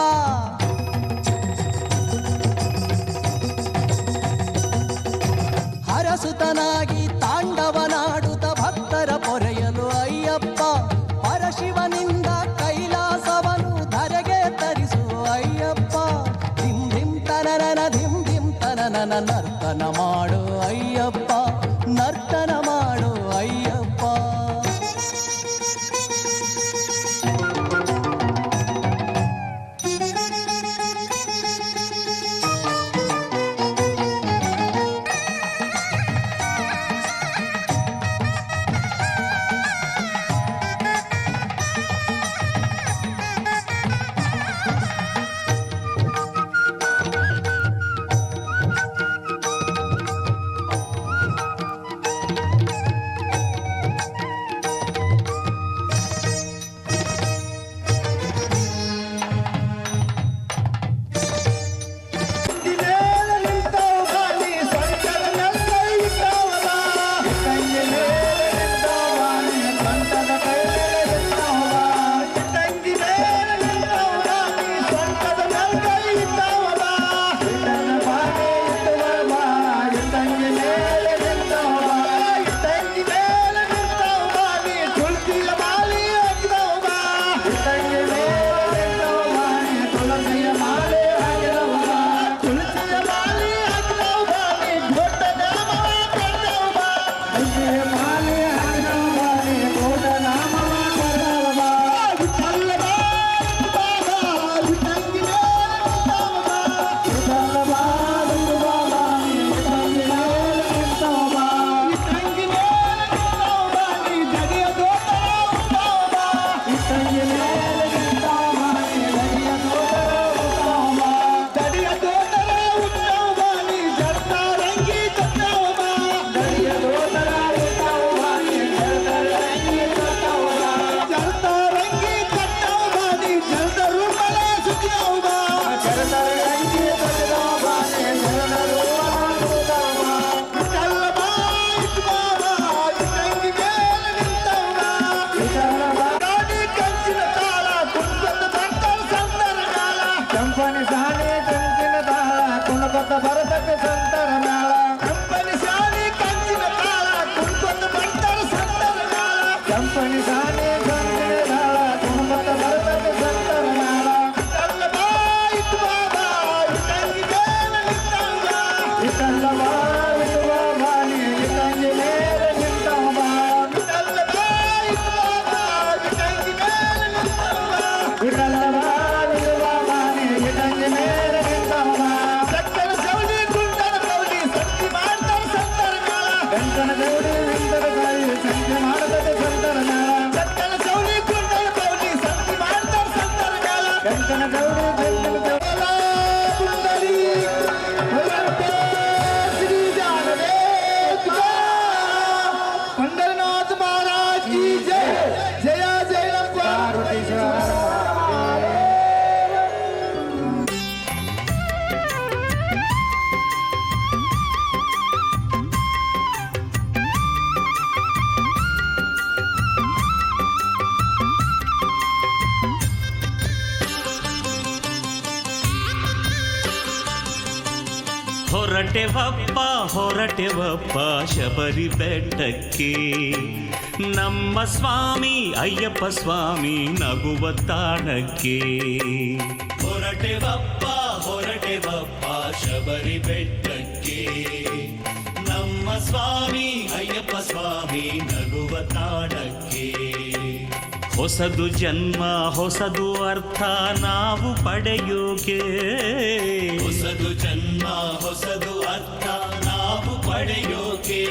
ಹರಸುತನಾಗಿ ತಾಂಡವನಾಡುತ್ತ ಭಕ್ತರ ಪೊರೆಯಲು ಅಯ್ಯಪ್ಪ ಪರಶಿವನಿಂದ ಕೈಲಾಸವನು ಧರೆಗೆ ತರಿಸುವ ಅಯ್ಯಪ್ಪ ಧಿಂ ಧಿಂ ತನನನ ಧಿಂ ಧಿಂ ತನನನ ನರ್ತನ ಮಾಡು ಅಯ್ಯಪ್ಪ ನರ್ತನ ಮಾಡು ಅಯ್ಯಪ್ಪ ಹೊರಟೆವಪ್ಪ ಶಬರಿ ಬೆಟ್ಟಕ್ಕೆ ನಮ್ಮ ಸ್ವಾಮಿ ಅಯ್ಯಪ್ಪ ಸ್ವಾಮಿ ನಗುವ ತಾಣಕ್ಕೆ ಹೊರಟೆವಪ್ಪ ಶಬರಿ ಬೆಟ್ಟಕ್ಕೆ ನಮ್ಮ ಸ್ವಾಮಿ ಅಯ್ಯಪ್ಪ ಸ್ವಾಮಿ ನಗುವ ತಾಣಕ್ಕೆ ಹೊಸದು ಜನ್ಮ ಹೊಸದು ಅರ್ಥ ನಾವು ಪಡೆಯೋಕೆ ಹೊಸದು ಜನ್ಮ ಹೊಸದು ಅರ್ಥ ನಾವು ಪಡೆಯೋಕೆ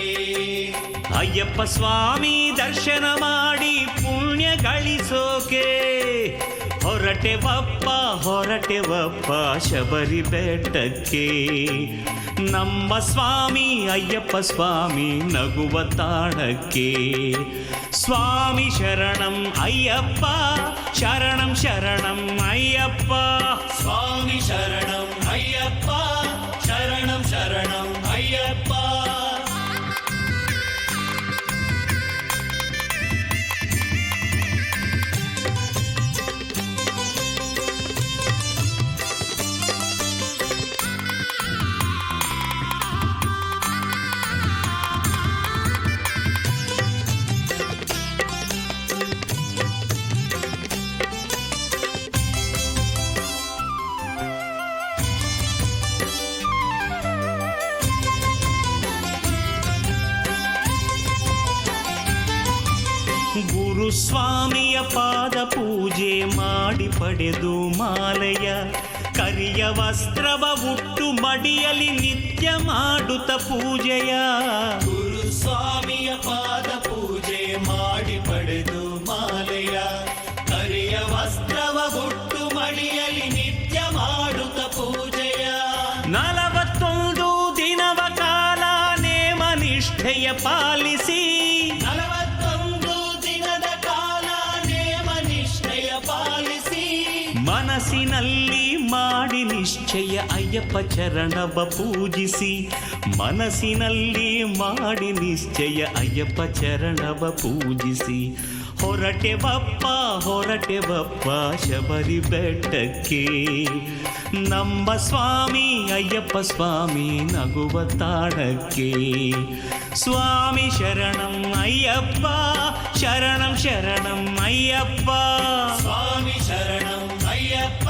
ಅಯ್ಯಪ್ಪ ಸ್ವಾಮಿ ದರ್ಶನ ಮಾಡಿ ಪುಣ್ಯ ಗಳಿಸೋಕೆ ಹೊರ ಹೊರಟೆವಪ್ಪ ಶಬರಿ ಬೆಟ್ಟಕ್ಕೆ. ನಮ್ಮ ಸ್ವಾಮಿ ಅಯ್ಯಪ್ಪ ಸ್ವಾಮಿ ನಗುವ ತಾಣಕ್ಕೆ. ಸ್ವಾಮಿ ಶರಣಂ ಅಯ್ಯಪ್ಪ, ಶರಣಂ ಶರಣಂ ಅಯ್ಯಪ್ಪ. ಸ್ವಾಮಿ ಶರಣಂ ಅಯ್ಯಪ್ಪ, ಶರಣಂ ಶರಣಂ ಅಯ್ಯಪ್ಪ. ಗುರುಸ್ವಾಮಿಯ ಪಾದ ಪೂಜೆ ಮಾಡಿ ಪಡೆದು ಮಾಲೆಯ, ಕರಿಯ ವಸ್ತ್ರವ ಉಟ್ಟು ಮಡಿಯಲಿ ನಿತ್ಯ ಮಾಡುತ್ತ ಪೂಜೆಯ. ಗುರುಸ್ವಾಮಿಯ ಪಾದ ಪೂಜೆ ಮಾಡಿ ಪಡೆದು ಮಾಲೆಯ, ಕರಿಯ ವಸ್ತ್ರವ ಉಟ್ಟು ಮಡಿಯಲಿ ನಿತ್ಯ ಮಾಡುತ್ತ ಪೂಜೆಯ. 41 ದಿನವ ಕಾಲ ನೇಮ ನಿಷ್ಠೆಯ ಪಾಲಿಸಿ, 41 ದಿನದ ಕಾಲ ನೇಮ ನಿಷ್ಠೆಯ ಪಾಲಿಸಿ, ಮನಸ್ಸಿನಲ್ಲಿ ಮಾಡಿ ನಿಶ್ಚಯ ಅಯ್ಯಪ್ಪ ಚರಣವ ಪೂಜಿಸಿ. ಮನಸ್ಸಿನಲ್ಲಿ ಮಾಡಿ ನಿಶ್ಚಯ ಅಯ್ಯಪ್ಪ ಚರಣವ ಪೂಜಿಸಿ. ಹೊರಟೆವಪ್ಪ ಶಬರಿ ಬೆಟ್ಟಕ್ಕೆ. ನಮ್ಮ ಸ್ವಾಮಿ ಅಯ್ಯಪ್ಪ ಸ್ವಾಮಿ ನಗುವ ತಾಣಕ್ಕೆ. ಸ್ವಾಮಿ ಶರಣಂ ಅಯ್ಯಪ್ಪ, ಶರಣಂ ಶರಣಂ ಅಯ್ಯಪ್ಪ. ಸ್ವಾಮಿ ಶರಣಂ ಅಯ್ಯಪ್ಪ,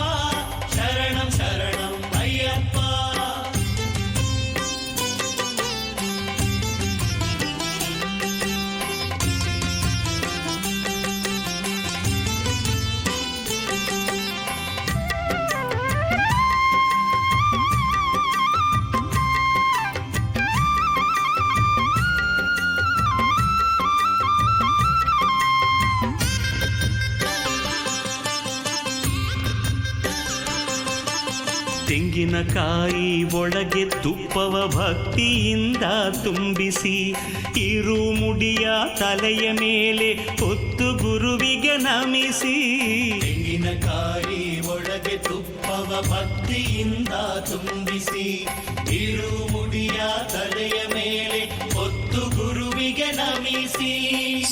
ಶರಣಂ ಶರಣಂ ಅಯ್ಯಪ್ಪ. ತೆಂಗಿನಕಾಯಿ ಒಳಗೆ ತುಪ್ಪವ ಭಕ್ತಿಯಿಂದ ತುಂಬಿಸಿ, ಇರು ಮುಡಿಯ ತಲೆಯ ಮೇಲೆ ಹೊತ್ತು ಗುರುವಿಗೆ ನಮಿಸಿ. ತೆಂಗಿನಕಾಯಿ ಒಳಗೆ ತುಪ್ಪವ ಭಕ್ತಿಯಿಂದ ತುಂಬಿಸಿ, ಇರು ಮುಡಿಯ ತಲೆಯ ಮೇಲೆ ಹೊತ್ತು ಗುರುವಿಗೆ ನಮಿಸಿ.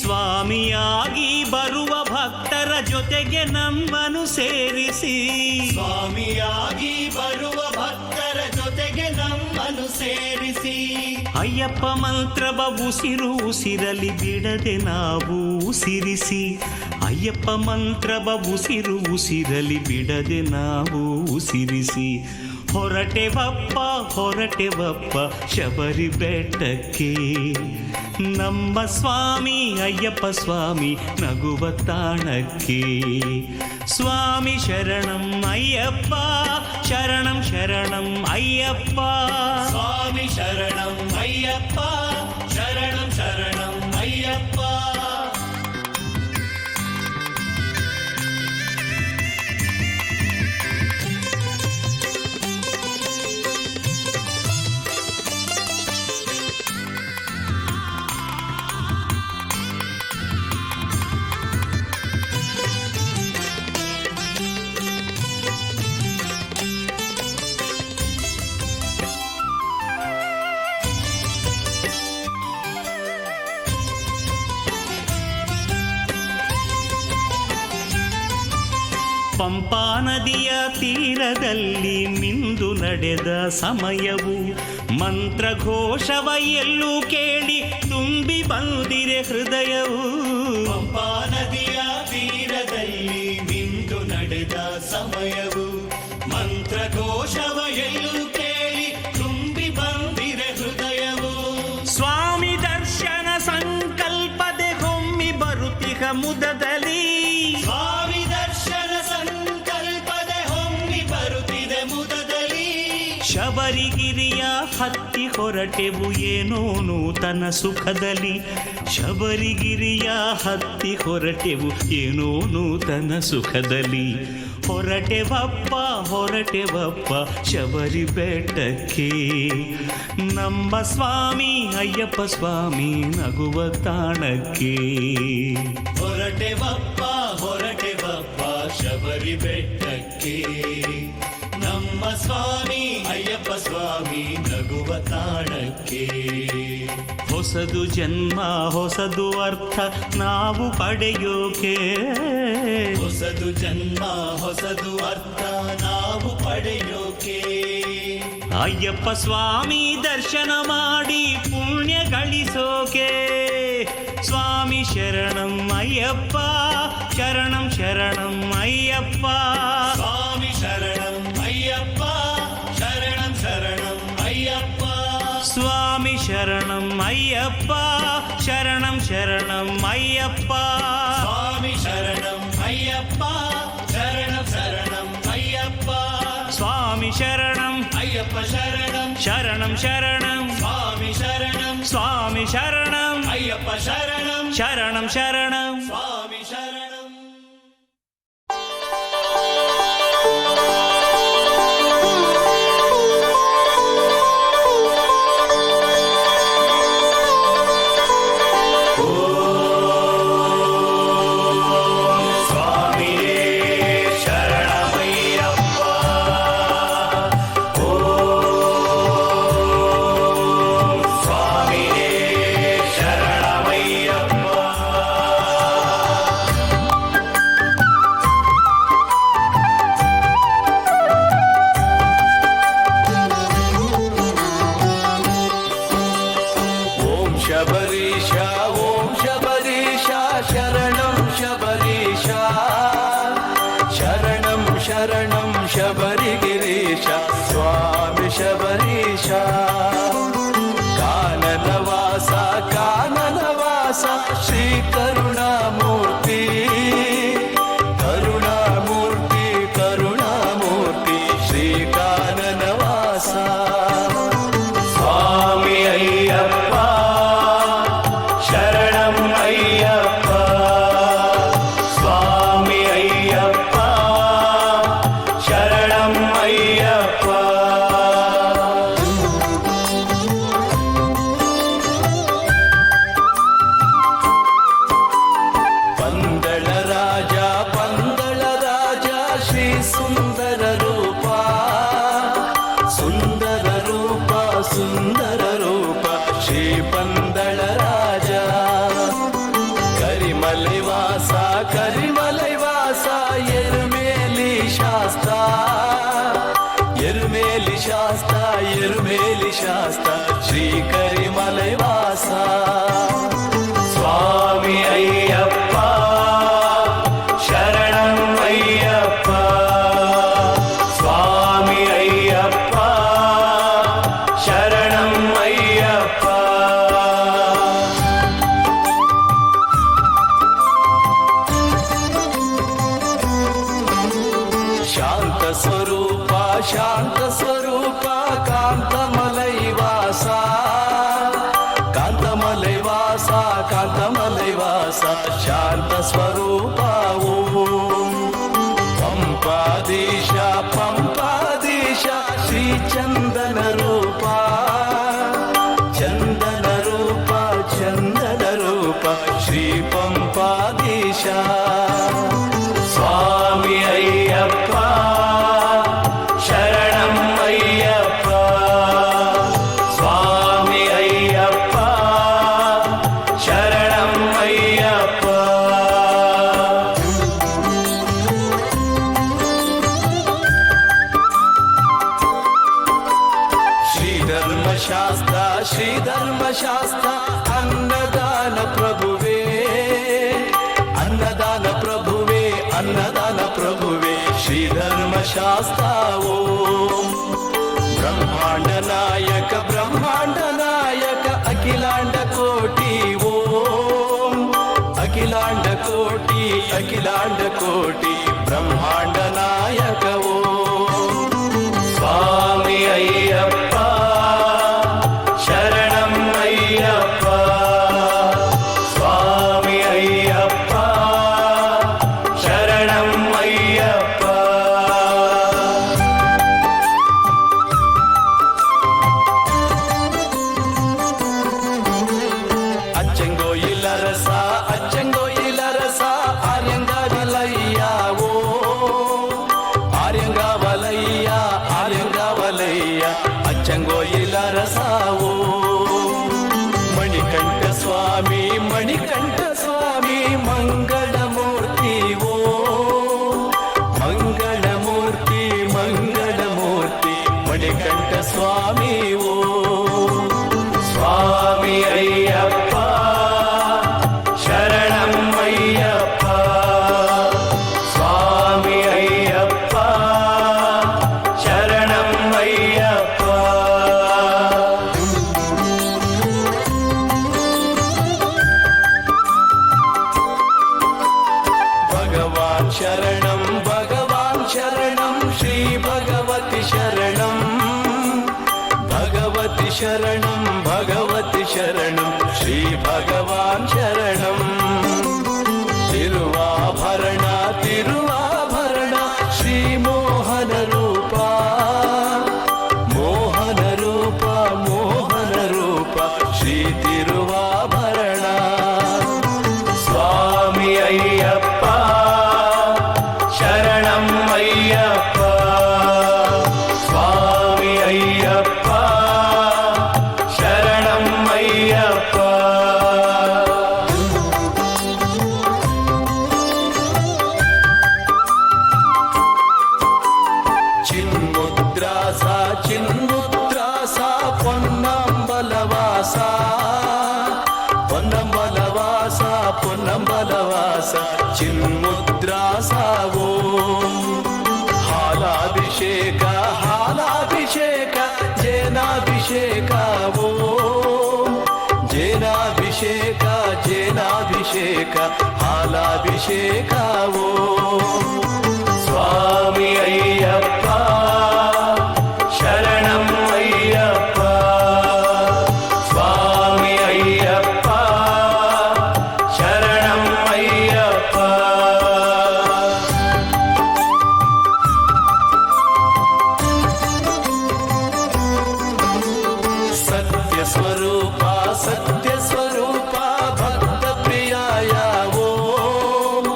ಸ್ವಾಮಿಯಾಗಿ ಬರುವ ಭಕ್ತರ ಜೊತೆಗೆ ನಮ್ಮನ್ನು ಸೇರಿಸಿ. ಸ್ವಾಮಿಯಾಗಿ ಬರುವ ಭಕ್ತರ ಜೊತೆಗೆ ನಮ್ಮನ್ನು ಸೇರಿಸಿ. ಅಯ್ಯಪ್ಪ ಮಂತ್ರವ ಉಸಿರು ಉಸಿರಲಿ ಬಿಡದೆ ನಾವು ಉಸಿರಿಸಿ. ಅಯ್ಯಪ್ಪ ಮಂತ್ರವ ಉಸಿರು ಉಸಿರಲಿ ಬಿಡದೆ ನಾವು ಉಸಿರಿಸಿ. ಹೊರಟೆವಪ್ಪ ಶಬರಿ ಬೆಟ್ಟಕ್ಕೆ. ನಮ್ಮ ಸ್ವಾಮಿ ಅಯ್ಯಪ್ಪ ಸ್ವಾಮಿ ನಗುವ ತಾಣಕ್ಕೆ. ಸ್ವಾಮಿ ಶರಣಂ ಅಯ್ಯಪ್ಪ, ಶರಣಂ ಶರಣಂ ಅಯ್ಯಪ್ಪ. ಸ್ವಾಮಿ ಶರಣಂ ಅಯ್ಯಪ್ಪ, ಶರಣಂ ಶರಣಂ ಅಯ್ಯಪ್ಪ. ಪಂಪಾ ನದಿಯ ತೀರದಲ್ಲಿ ಮಿಂದು ನಡೆದ ಸಮಯವು, ಮಂತ್ರಘೋಷವ ಎಲ್ಲೂ ಕೇಳಿ ತುಂಬಿ ಬಂದಿರೆ ಹೃದಯವು. ಪಂಪಾ ನದಿಯ ತೀರದಲ್ಲಿ ಮಿಂದು ನಡೆದ ಸಮಯವು, ಮಂತ್ರಘೋಷವ ಎಲ್ಲೂ ಕೇಳಿ ತುಂಬಿ ಬಂದಿರೆ ಹೃದಯವು. ಸ್ವಾಮಿ ದರ್ಶನ ಸಂಕಲ್ಪದೆ ಹೊಮ್ಮಿ ಬರುತ್ತಿಹ ಮುದದಲ್ಲಿ. ಸ್ವಾಮಿ ದರ್ಶನ ಸಂಕಲ್ಪದೆ ಹೊಮ್ಮಿ ಬರುತ್ತಿದೆ ಮುದದಲ್ಲಿ. ಶಬರಿ ಶಬರಿಗಿರಿಯ ಹತ್ತಿ ಹೊರಟೆವು ಏನೋ ನೂತನ ಸುಖದಲ್ಲಿ. ಶಬರಿಗಿರಿಯ ಹತ್ತಿ ಹೊರಟೆವು ಏನೋ ನೂತನ ಸುಖದಲ್ಲಿ. ಹೊರಟೆವಪ್ಪ ಹೊರಟೆವಪ್ಪ ಶಬರಿ ಬೆಟ್ಟಕ್ಕೆ. ನಮ್ಮ ಸ್ವಾಮಿ ಅಯ್ಯಪ್ಪ ಸ್ವಾಮಿ ನಗುವ ತಾಣಕ್ಕೆ. ಹೊರಟೆವಪ್ಪ ಹೊರಟೆವಪ್ಪ ಶಬರಿ ಬೆಟ್ಟಕ್ಕೆ. ನಮ್ಮ ಸ್ವಾಮಿ ಅಯ್ಯಪ್ಪ ಸ್ವಾಮಿ ನಗುವ ತಾಣಕ್ಕೆ. ಹೊಸದು ಜನ್ಮ ಹೊಸದು ಅರ್ಥ ನಾವು ಪಡೆಯೋಕೆ. ಹೊಸದು ಜನ್ಮ ಹೊಸದು ಅರ್ಥ ನಾವು ಪಡೆಯೋಕೆ. ಅಯ್ಯಪ್ಪ ಸ್ವಾಮಿ ದರ್ಶನ ಮಾಡಿ ಪುಣ್ಯ ಗಳಿಸೋಕೆ. ಸ್ವಾಮಿ ಶರಣಂ ಅಯ್ಯಪ್ಪ ಶರಣಂ ಶರಣಂ ಅಯ್ಯಪ್ಪ. ಸ್ವಾಮಿ ಶರಣಂ ಅಯ್ಯಪ್ಪ ಶರಣಂ ಶರಣಂ ಅಯ್ಯಪ್ಪ. ಸ್ವಾಮಿ ಶರಣಂ ಅಯ್ಯಪ್ಪ ಶರಣಂ ಶರಣಂ ಅಯ್ಯಪ್ಪ. ಸ್ವಾಮಿ ಶರಣಂ ಅಯ್ಯಪ್ಪ ಶರಣಂ ಶರಣಂ ಅಯ್ಯಪ್ಪ. ಸ್ವಾಮಿ ಶರಣಂ ಅಯ್ಯಪ್ಪ ಶರಣಂ ಶರಣಂ ಶರಣಂ ಸ್ವಾಮಿ ಶರಣಂ. ಸ್ವಾಮಿ ಶರಣಂ ಅಯ್ಯಪ್ಪ ಶರಣಂ ಶರಣಂ ಶರಣಂ. ಸ್ವಾಮಿ ಶರಣಂ. ಶಬರೀಶ ಓಂ ಶಬರೀಶ ಶರಣಂ ಶಬರೀಶ ಶರಣಂ ಶರಣಂ ಶಬರಿಗಿರೀಶ ಸ್ವಾಮಿ ಶಬರೀಶ. ಕಾನನವಾಸ ಕಾನನವಾಸ ಶ್ರೀ ಕರುಣಾಮೂರ್ತಿ ಕರುಣಾಮೂರ್ತಿ ಕರುಣಾಮೂರ್ತಿ ಶ್ರೀ ಕಾನನವಾಸ. ಸ್ವಾಮಿ ಅಯ್ಯಪ್ಪ ಶರಣಂ ಅಯ್ಯಪ್ಪ. ಸ್ವಾಮಿ ಅಯ್ಯಪ್ಪ ಶರಣಂ ಅಯ್ಯಪ್ಪ. ಪಂದಳ ರಾಜ ಪಂದಳ ರಾಜ ಶ್ರೀ ಸುಂದರ ರೂಪ ಸುಂದರ ರೂಪ ಸುಂದರ ರೂಪ ಶ್ರೀ ಪಂದಳ ರಾಜ. ಕರಿಮಲೈ ವಾಸ ಕರಿಮಲೈ ವಾಸ ಎರುಮೇಲಿ ಶಾಸ್ತ ಎರುಮೇಲಿ ಶಾಸ್ತ ಎರುಮೇಲಿ ಶಾಸ್ತ ಶ್ರೀ ಕರಿಮಲೈ ವಾಸ. ಸ್ವಾಮಿ ಅಯ್ಯಪ್ಪ ಶರಣಂ ಅಯ್ಯಪ್ಪ. ಸ್ವಾಮಿ ಅಯ್ಯಪ್ಪ ಶರಣಂ ಅಯ್ಯಪ್ಪ. ಶಾಂತ ಸ್ವರೂಪ ಶಾಂತ ಸ್ವರೂಪ ಕಾಂತಮಲೈ ವಾಸ ಕಾಂತಮಲೈ ವಾಸ ಕಾಂತಮಲೈ ವಾಸ ಶಾಂತ ಸ್ವರೂಪ ಓಂ. ಪಂಪಾದೀಶ ಪಂಪಾದೀಶ ಶ್ರೀ ಚಂದನ ರೂಪ ಚಂದನ ರೂಪ ಚಂದನ ರೂಪ ಶ್ರೀ ಪಂಪಾದೀಶ. ಸ್ವಾಮಿ ಅಯ್ಯಪ್ಪ ಶರಣಂ ಅಯ್ಯಪ್ಪ. ಸ್ವಾಮಿ ಅಯ್ಯಪ್ಪ ಶರಣಂ ಅಯ್ಯಪ್ಪ. ಶ್ರೀಧರ್ಮಶಾಸ್ತ್ರ ಶ್ರೀಧರ್ಮಶಾಸ್ತ್ರ ಅನ್ನದಾನ ಪ್ರಭುವೇ ಅನ್ನದಾನ ಪ್ರಭುವೇ ಅನ್ನದಾನ ಪ್ರಭುವೇ ಶ್ರೀಧರ್ಮಶಾಸ್ತ್ರ ಓಂ. ಬ್ರಹ್ಮಾಂಡ ನಾಯಕ ಬ್ರಹ್ಮಾಂಡ ನಾಯಕ ಅಖಿಲಾಂಡ ಕೋಟಿ ಓಂ. ಅಖಿಲಾಂಡ ಕೋಟಿ ಅಖಿಲಾಂಡ ಕೋಟಿ ಬ್ರಹ್ಮಾಂಡ ನಾಯಕ ಓಂ. ಸ್ವಾಮಿ ಅಯ್ಯಪ್ಪ शरणं भगवान् शरणं श्री भगवति शरणं भगवति शरणं भगवति शरणं श्री भगवान् शरणं तिरुवाभरण तिरुवाभरण श्री मोहन रूपा मोहन रूपा मोहन रूपा श्री तिरुवाभरण स्वामी अय्यप्प शरणं अय्यप्प स्वामी अय्यप्प शरणं अय्यप्प चिन्मुद्रासा పొన్నంబలవాసా పొన్నంబలవాసా పొన్నంబలవాసా చిన్ముద్రాసా ఓం హాలాభిషేక హాలాభిషేక జేనాభిషేక ఓం జేనాభిషేక జేనాభిషేక హాలాభిషేక ఓం స్వామి అయ్యప్ప शरणं अय्यप्प स्वामी अय्यप्प शरणं अय्यप्प सत्यस्वरूपा सत्यस्वरूपा भक्तप्रियाय ओम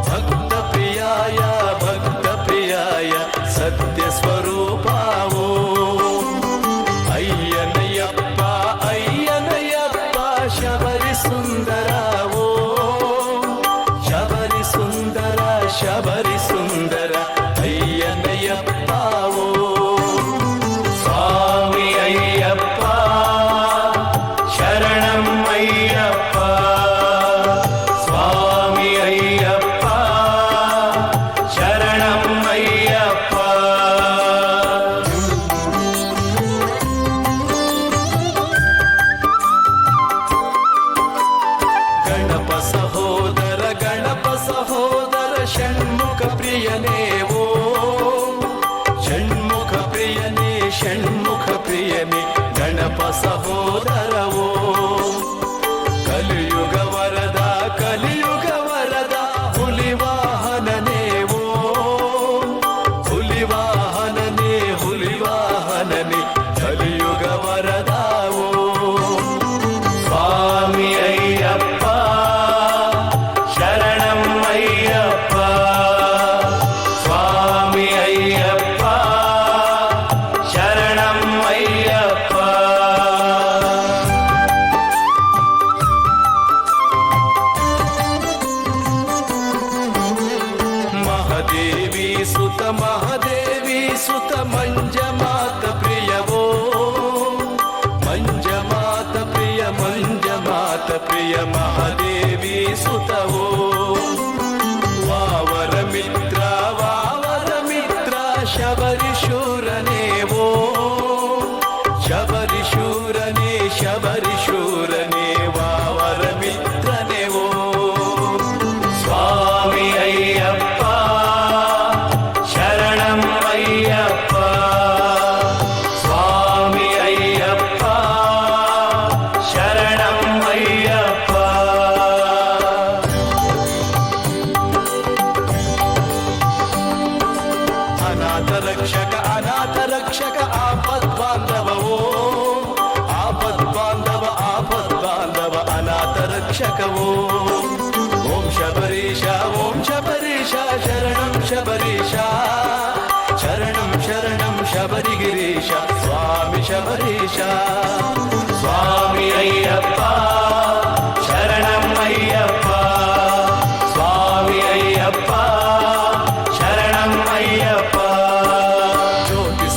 भक्तप्रियाय भक्तप्रियाय सत्यस्वरूपा शबरी सुंदर शबरी सुंदर अय्यनयप्प स्वामी अय्यप्प शरणं अय्यप्प स्वामी अय्यप्प शरणं अय्यप्प गणप सहोदर षण्मुख प्रियने वो षण्मुख प्रियने षण्मुख प्रियने गणप सहोदर वो कलियुग वरदा हुलिवाहनने वो हुलिवाहनने हुलिवाहनने कलियुग वरदा वो स्वामी अय्यप्प शरणं अय्यप्प स्वामी अय्यप्प शरणं अय्यप्प महादेवी सुत मंजमात प्रियवो मंजमात प्रिय महादेवी सुतवो वावर मित्र शबरी शूरने वो शबरी शूरने वावर मित्रने वो स्वामी अय्यप्प शरणं अय्यप्प स्वामी अय्यप्प शरणं अय्यप्प अनाथ रक्षक आपद बांधव अनाथ रक्षक ओम शबरीशा शरणं शबरीशा शरणं शबरिगिरीशा स्वामी शबरीशा स्वामी अय्यप्प शरणं अय्यप्प स्वामी अय्यप्प शरणं अय्यप्प ज्योति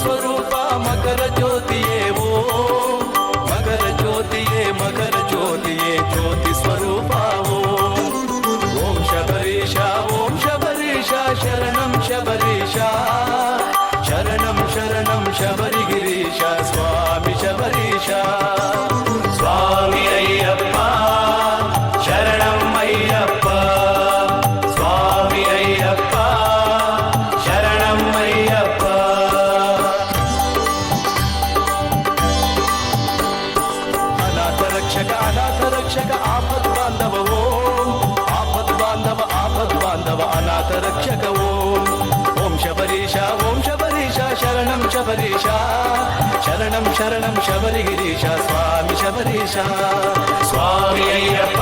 स्वरूपा मकर ज्योतिये वो मकर ज्योतिये ज्योति स्वरूपा वो ओम शबरीशा शरणं शबरीशा शरणं शबरिगिरीशा स्वामी शबरीशा ರಕ್ಷಕ ಓಂ ಓಂ ಶಬರೀಶ ಶರಣಂ ಶಬರೀಶ ಶರಣಂ ಶರಣಂ ಶಬರಿಗಿರೀಶ ಸ್ವಾಮಿ ಶಬರೀಶ ಸ್ವಾಮಿ ಅಯ್ಯಪ್ಪ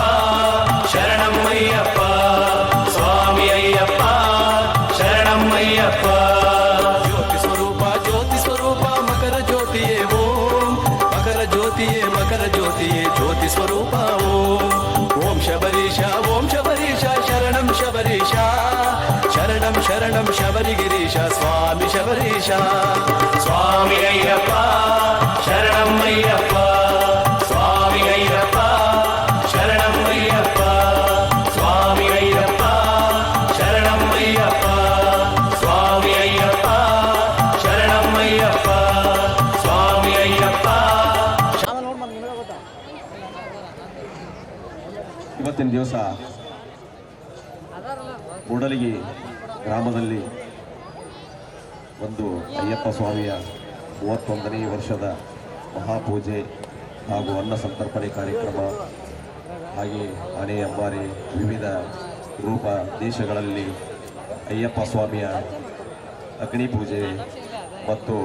ಶರಣಂ ಅಯ್ಯಪ್ಪ ಸ್ವಾಮಿ ಅಯ್ಯಪ್ಪ ಶರಣಂ ಅಯ್ಯಪ್ಪ ಜ್ಯೋತಿ ಸ್ವರೂಪ ಮಕರ ಜ್ಯೋತಿಯೇ ಓಂ ಮಕರ ಜ್ಯೋತಿಯೇ ಜ್ಯೋತಿ ಸ್ವರೂಪ ಓಂ ಓಂ ಶಬರೀಶ ಶರಣಂ ಶಬರೀಶ ಶರಣಂ ಶರಣಂ ಶಬರಿಗಿರೀಶ ಸ್ವಾಮಿ ಶಬರೀಶ ಸ್ವಾಮಿ ಅಯ್ಯಪ್ಪ ಶರಣಂ ಅಯ್ಯಪ್ಪ ಸ್ವಾಮಿ ಅಯ್ಯಪ್ಪ ಶರಣಂ ಅಯ್ಯಪ್ಪ ಸ್ವಾಮಿ ಅಯ್ಯಪ್ಪ ಶರಣಂ ಅಯ್ಯಪ್ಪ ಸ್ವಾಮಿ ಅಯ್ಯಪ್ಪ ಶರಣಂ ಅಯ್ಯಪ್ಪ ಸ್ವಾಮಿ ಅಯ್ಯಪ್ಪ. ಇವತ್ತಿನ ದಿವಸ ಕೂಡಲಿಗಿ ಗ್ರಾಮದಲ್ಲಿ ಒಂದು ಅಯ್ಯಪ್ಪ ಸ್ವಾಮಿಯ 31ನೇ ವರ್ಷದ ಮಹಾಪೂಜೆ ಹಾಗೂ ಅನ್ನ ಸಂತರ್ಪಣೆ ಕಾರ್ಯಕ್ರಮ, ಹಾಗೆ ಆನೆ ಅಂಬಾರಿ ವಿವಿಧ ರೂಪ ದೇಶಗಳಲ್ಲಿ ಅಯ್ಯಪ್ಪ ಸ್ವಾಮಿಯ ಅಗ್ನಿ ಪೂಜೆ ಮತ್ತು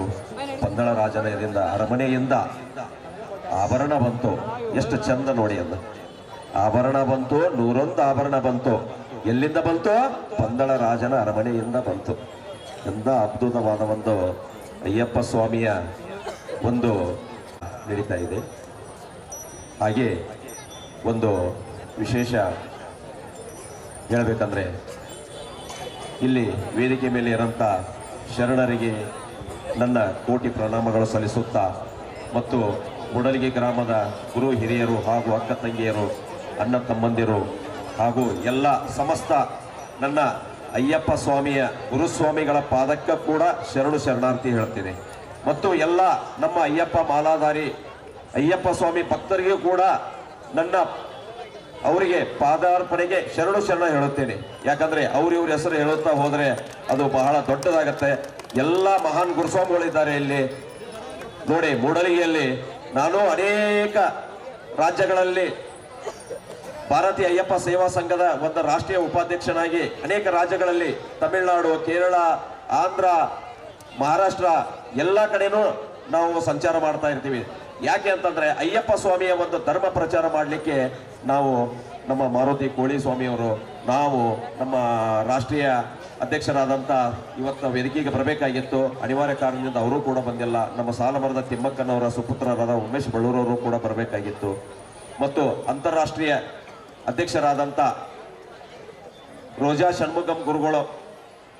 ಪಂದಳ ರಾಜನದಿಂದ ಅರಮನೆಯಿಂದ ಆಭರಣ ಬಂತು. ಎಷ್ಟು ಚಂದ ನೋಡಿ ಅಲ್ಲ, ಆಭರಣ ಬಂತು, 101 ಆಭರಣ ಬಂತು. ಎಲ್ಲಿಂದ ಬಂತು? ಪಂದಳ ರಾಜನ ಅರಮನೆಯಿಂದ ಬಂತು. ಎಂಥ ಅದ್ಭುತವಾದ ಒಂದು ಅಯ್ಯಪ್ಪ ಸ್ವಾಮಿಯ ಒಂದು ನಡೀತಾ ಇದೆ. ಹಾಗೆ ಒಂದು ವಿಶೇಷ ಹೇಳಬೇಕಂದ್ರೆ, ಇಲ್ಲಿ ವೇದಿಕೆ ಮೇಲೆ ಇರೋಂಥ ಶರಣರಿಗೆ ನನ್ನ ಕೋಟಿ ಪ್ರಣಾಮಗಳು ಸಲ್ಲಿಸುತ್ತಾ, ಮತ್ತು ಮೂಡಲಗಿ ಗ್ರಾಮದ ಗುರು ಹಿರಿಯರು ಹಾಗೂ ಅಕ್ಕ ತಂಗಿಯರು, ಅಣ್ಣ ತಮ್ಮಂದಿರು ಹಾಗೂ ಎಲ್ಲ ಸಮಸ್ತ ನನ್ನ ಅಯ್ಯಪ್ಪ ಸ್ವಾಮಿಯ ಗುರುಸ್ವಾಮಿಗಳ ಪಾದಕ್ಕೆ ಕೂಡ ಶರಣಾರ್ಥಿ ಹೇಳ್ತೀನಿ. ಮತ್ತು ಎಲ್ಲ ನಮ್ಮ ಅಯ್ಯಪ್ಪ ಮಾಲಾಧಾರಿ ಅಯ್ಯಪ್ಪ ಸ್ವಾಮಿ ಭಕ್ತರಿಗೂ ಕೂಡ ನನ್ನ ಅವರಿಗೆ ಪಾದಾರ್ಪಣೆಗೆ ಶರಣ ಹೇಳುತ್ತೇನೆ. ಯಾಕಂದರೆ ಇವ್ರ ಹೆಸರು ಹೇಳುತ್ತಾ ಹೋದರೆ ಅದು ಬಹಳ ದೊಡ್ಡದಾಗತ್ತೆ. ಎಲ್ಲ ಮಹಾನ್ ಗುರುಸ್ವಾಮಿಗಳಿದ್ದಾರೆ ಇಲ್ಲಿ ನೋಡಿ. ಮೂಡಲಿಗೆಯಲ್ಲಿ ನಾನು ಅನೇಕ ರಾಜ್ಯಗಳಲ್ಲಿ ಭಾರತೀಯ ಅಯ್ಯಪ್ಪ ಸೇವಾ ಸಂಘದ ಒಂದು ರಾಷ್ಟ್ರೀಯ ಉಪಾಧ್ಯಕ್ಷನಾಗಿ ಅನೇಕ ರಾಜ್ಯಗಳಲ್ಲಿ ತಮಿಳುನಾಡು, ಕೇರಳ, ಆಂಧ್ರ, ಮಹಾರಾಷ್ಟ್ರ ಎಲ್ಲ ಕಡೆನೂ ನಾವು ಸಂಚಾರ ಮಾಡ್ತಾ ಇರ್ತೀವಿ. ಯಾಕೆ ಅಂತಂದರೆ ಅಯ್ಯಪ್ಪ ಸ್ವಾಮಿಯ ಒಂದು ಧರ್ಮ ಪ್ರಚಾರ ಮಾಡಲಿಕ್ಕೆ ನಾವು ನಮ್ಮ ಮಾರುತಿ ಕೋಳಿ ಸ್ವಾಮಿಯವರು, ನಾವು ನಮ್ಮ ರಾಷ್ಟ್ರೀಯ ಅಧ್ಯಕ್ಷರಾದಂಥ ಇವತ್ತು ವೇದಿಕೆಗೆ ಬರಬೇಕಾಗಿತ್ತು. ಅನಿವಾರ್ಯ ಕಾರಣದಿಂದ ಅವರು ಕೂಡ ಬಂದಿಲ್ಲ. ನಮ್ಮ ಸಾಲಮರದ ತಿಮ್ಮಕ್ಕನವರ ಸುಪುತ್ರರಾದ ಉಮೇಶ್ ಬಳ್ಳೂರವರು ಕೂಡ ಬರಬೇಕಾಗಿತ್ತು. ಮತ್ತು ಅಂತಾರಾಷ್ಟ್ರೀಯ ಅಧ್ಯಕ್ಷರಾದಂಥ ರೋಜಾ ಷಣ್ಮುಗಂ ಗುರುಗಳು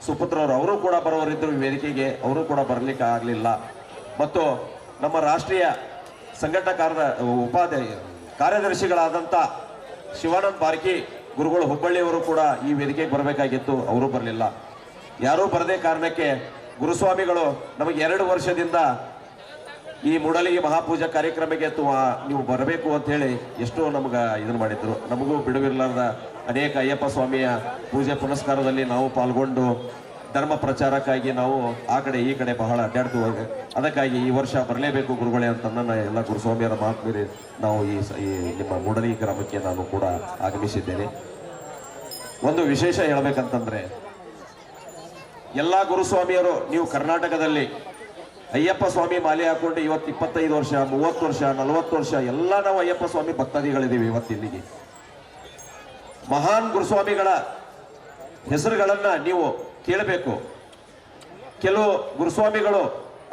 ಸುಪುತ್ರವರು ಅವರು ಕೂಡ ಬರೋರಿದ್ದರು ವೇದಿಕೆಗೆ, ಅವರು ಕೂಡ ಬರಲಿಕ್ಕೆ ಆಗಲಿಲ್ಲ. ಮತ್ತು ನಮ್ಮ ರಾಷ್ಟ್ರೀಯ ಸಂಘಟನಾ ಕಾರ್ಯದರ್ಶಿಗಳಾದಂಥ ಶಿವಾನಂದ್ ಬಾರ್ಕಿ ಗುರುಗಳು ಹುಬ್ಬಳ್ಳಿಯವರು ಕೂಡ ಈ ವೇದಿಕೆಗೆ ಬರಬೇಕಾಗಿತ್ತು, ಅವರು ಬರಲಿಲ್ಲ. ಯಾರೂ ಬರದೇ ಕಾರಣಕ್ಕೆ ಗುರುಸ್ವಾಮಿಗಳು ನಮಗೆ 2 ವರ್ಷದಿಂದ ಈ ಮೂಡಲಿಗೆ ಮಹಾಪೂಜಾ ಕಾರ್ಯಕ್ರಮಕ್ಕೆ ನೀವು ಬರಬೇಕು ಅಂತ ಹೇಳಿ ಎಷ್ಟೋ ನಮ್ಗೆ ಇದನ್ನು ಮಾಡಿದ್ರು. ನಮಗೂ ಬಿಡುವಿರಲಾರ್ದ ಅನೇಕ ಅಯ್ಯಪ್ಪ ಸ್ವಾಮಿಯ ಪೂಜೆ ಪುನಸ್ಕಾರದಲ್ಲಿ ನಾವು ಪಾಲ್ಗೊಂಡು ಧರ್ಮ ಪ್ರಚಾರಕ್ಕಾಗಿ ನಾವು ಆ ಕಡೆ ಈ ಕಡೆ ಬಹಳ ಅಡ್ಡಾಡ್ತೀವಿ. ಅದಕ್ಕಾಗಿ ಈ ವರ್ಷ ಬರಲೇಬೇಕು ಗುರುಗಳೇ ಅಂತ ನನ್ನ ಎಲ್ಲ ಗುರುಸ್ವಾಮಿಯರ ಮಾತು ಮೀರಿ ನಾವು ಈ ನಿಮ್ಮ ಮೂಡಲಿಗೆ ಗ್ರಾಮಕ್ಕೆ ನಾನು ಕೂಡ ಆಗಮಿಸಿದ್ದೇನೆ. ಒಂದು ವಿಶೇಷ ಹೇಳಬೇಕಂತಂದ್ರೆ, ಎಲ್ಲ ಗುರುಸ್ವಾಮಿಯರು ನೀವು ಕರ್ನಾಟಕದಲ್ಲಿ ಅಯ್ಯಪ್ಪ ಸ್ವಾಮಿ ಮಾಲೆ ಹಾಕೊಂಡು ಇವತ್ತು 25 ವರ್ಷ, 30 ವರ್ಷ, 40 ವರ್ಷ ಎಲ್ಲ ನಾವು ಅಯ್ಯಪ್ಪ ಸ್ವಾಮಿ ಭಕ್ತಾದಿಗಳಿದ್ದೀವಿ. ಇವತ್ತಿಲ್ಲಿಗೆ ಮಹಾನ್ ಗುರುಸ್ವಾಮಿಗಳ ಹೆಸರುಗಳನ್ನ ನೀವು ಕೇಳಬೇಕು. ಕೆಲವು ಗುರುಸ್ವಾಮಿಗಳು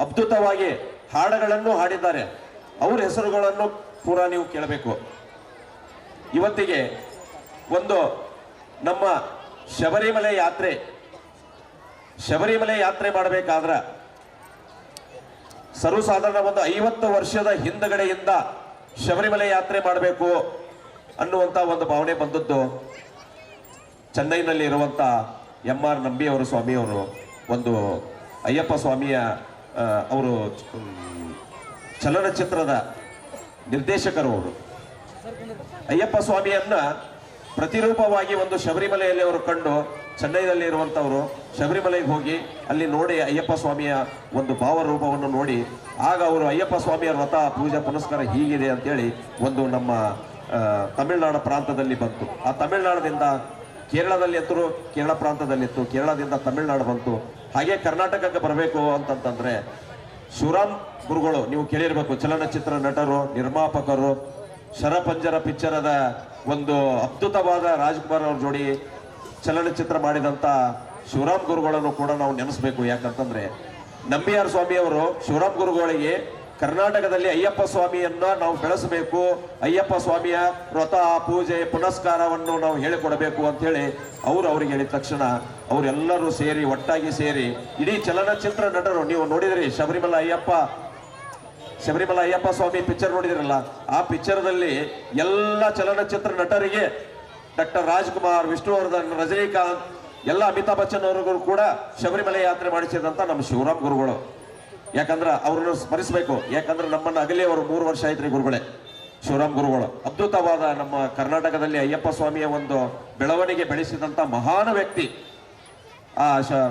ಅದ್ಭುತವಾಗಿ ಹಾಡುಗಳನ್ನು ಹಾಡಿದ್ದಾರೆ, ಅವ್ರ ಹೆಸರುಗಳನ್ನು ಪೂರ ನೀವು ಕೇಳಬೇಕು. ಇವತ್ತಿಗೆ ಒಂದು ನಮ್ಮ ಶಬರಿಮಲೆ ಯಾತ್ರೆ ಮಾಡಬೇಕಾದ್ರೆ ಸರ್ವಸಾಧಾರಣ ಒಂದು 50 ವರ್ಷದ ಹಿಂದಗಡೆಯಿಂದ ಶಬರಿಮಲೆ ಯಾತ್ರೆ ಮಾಡಬೇಕು ಅನ್ನುವಂಥ ಒಂದು ಭಾವನೆ ಬಂದದ್ದು ಚೆನ್ನೈನಲ್ಲಿ ಇರುವಂಥ MR ನಂಬಿಯವರು ಸ್ವಾಮಿಯವರು, ಒಂದು ಅಯ್ಯಪ್ಪ ಸ್ವಾಮಿಯ ಅವರು ಚಲನಚಿತ್ರದ ನಿರ್ದೇಶಕರು. ಅವರು ಅಯ್ಯಪ್ಪ ಸ್ವಾಮಿಯನ್ನ ಪ್ರತಿರೂಪವಾಗಿ ಒಂದು ಶಬರಿಮಲೆಯಲ್ಲಿ ಅವರು ಕಂಡು ಚೆನ್ನೈನಲ್ಲಿ ಇರುವಂಥವರು ಶಬರಿಮಲೆಗೆ ಹೋಗಿ ಅಲ್ಲಿ ನೋಡಿ ಅಯ್ಯಪ್ಪ ಸ್ವಾಮಿಯ ಒಂದು ಭಾವರೂಪವನ್ನು ನೋಡಿ, ಆಗ ಅವರು ಅಯ್ಯಪ್ಪ ಸ್ವಾಮಿಯ ವ್ರತ ಪೂಜಾ ಪುನಸ್ಕಾರ ಹೀಗಿದೆ ಅಂತೇಳಿ ಒಂದು ನಮ್ಮ ತಮಿಳುನಾಡು ಪ್ರಾಂತದಲ್ಲಿ ಬಂತು. ಆ ತಮಿಳುನಾಡಿನಿಂದ ಕೇರಳದಲ್ಲಿ ಎತ್ತರು, ಕೇರಳ ಪ್ರಾಂತದಲ್ಲಿತ್ತು, ಕೇರಳದಿಂದ ತಮಿಳುನಾಡು ಬಂತು, ಹಾಗೆ ಕರ್ನಾಟಕಕ್ಕೆ ಬರಬೇಕು ಅಂತಂತಂದ್ರೆ ಶಿವರಾಮ್ ಗುರುಗಳು ನೀವು ಕೇಳಿರ್ಬೇಕು. ಚಲನಚಿತ್ರ ನಟರು, ನಿರ್ಮಾಪಕರು, ಶರಪಂಜರ ಪಿಕ್ಚರದ ಒಂದು ಅದ್ಭುತವಾದ ರಾಜ್ಕುಮಾರ್ ಅವ್ರ ಜೋಡಿ ಚಲನಚಿತ್ರ ಮಾಡಿದಂಥ ಶಿವರಾಮ್ ಗುರುಗಳನ್ನು ಕೂಡ ನಾವು ನೆನೆಸ್ಬೇಕು. ಯಾಕಂತಂದ್ರೆ ನಂಬಿಯಾರ್ ಸ್ವಾಮಿ ಅವರು ಶಿವರಾಮ್ ಗುರುಗಳಿಗೆ ಕರ್ನಾಟಕದಲ್ಲಿ ಅಯ್ಯಪ್ಪ ಸ್ವಾಮಿಯನ್ನ ನಾವು ಬೆಳೆಸಬೇಕು, ಅಯ್ಯಪ್ಪ ಸ್ವಾಮಿಯ ವ್ರತ, ಪೂಜೆ, ಪುನಸ್ಕಾರವನ್ನು ನಾವು ಹೇಳಿಕೊಡಬೇಕು ಅಂತ ಹೇಳಿ ಅವರಿಗೆ ಹೇಳಿದ ತಕ್ಷಣ ಅವರೆಲ್ಲರೂ ಸೇರಿ ಒಟ್ಟಾಗಿ ಸೇರಿ ಇಡೀ ಚಲನಚಿತ್ರ ನಟರು ನೀವು ನೋಡಿದ್ರಿ, ಶಬರಿಮಲ ಅಯ್ಯಪ್ಪ ಸ್ವಾಮಿ ಪಿಕ್ಚರ್ ನೋಡಿದಿರಲ್ಲ, ಆ ಪಿಕ್ಚರ್ದಲ್ಲಿ ಎಲ್ಲ ಚಲನಚಿತ್ರ ನಟರಿಗೆ ಡಾಕ್ಟರ್ ರಾಜ್ಕುಮಾರ್, ವಿಷ್ಣುವರ್ಧನ್, ರಜನಿಕಾಂತ್, ಎಲ್ಲ ಅಮಿತಾಬ್ ಬಚ್ಚನ್ ಅವರಿಗೂ ಕೂಡ ಶಬರಿಮಲೆ ಯಾತ್ರೆ ಮಾಡಿಸಿದಂತ ನಮ್ಮ ಶಿವರಾಮ್ ಗುರುಗಳು. ಯಾಕಂದ್ರೆ ಅವ್ರನ್ನು ಸ್ಮರಿಸಬೇಕು. ಯಾಕಂದ್ರೆ ನಮ್ಮನ್ನ ಅಗಲಿ ಅವರು 3 ವರ್ಷ ಆಯ್ತ್ರಿ ಗುರುಗಳೇ. ಶಿವರಾಮ್ ಗುರುಗಳು ಅದ್ಭುತವಾದ ನಮ್ಮ ಕರ್ನಾಟಕದಲ್ಲಿ ಅಯ್ಯಪ್ಪ ಸ್ವಾಮಿಯ ಒಂದು ಬೆಳವಣಿಗೆ ಬೆಳೆಸಿದಂತ ಮಹಾನ್ ವ್ಯಕ್ತಿ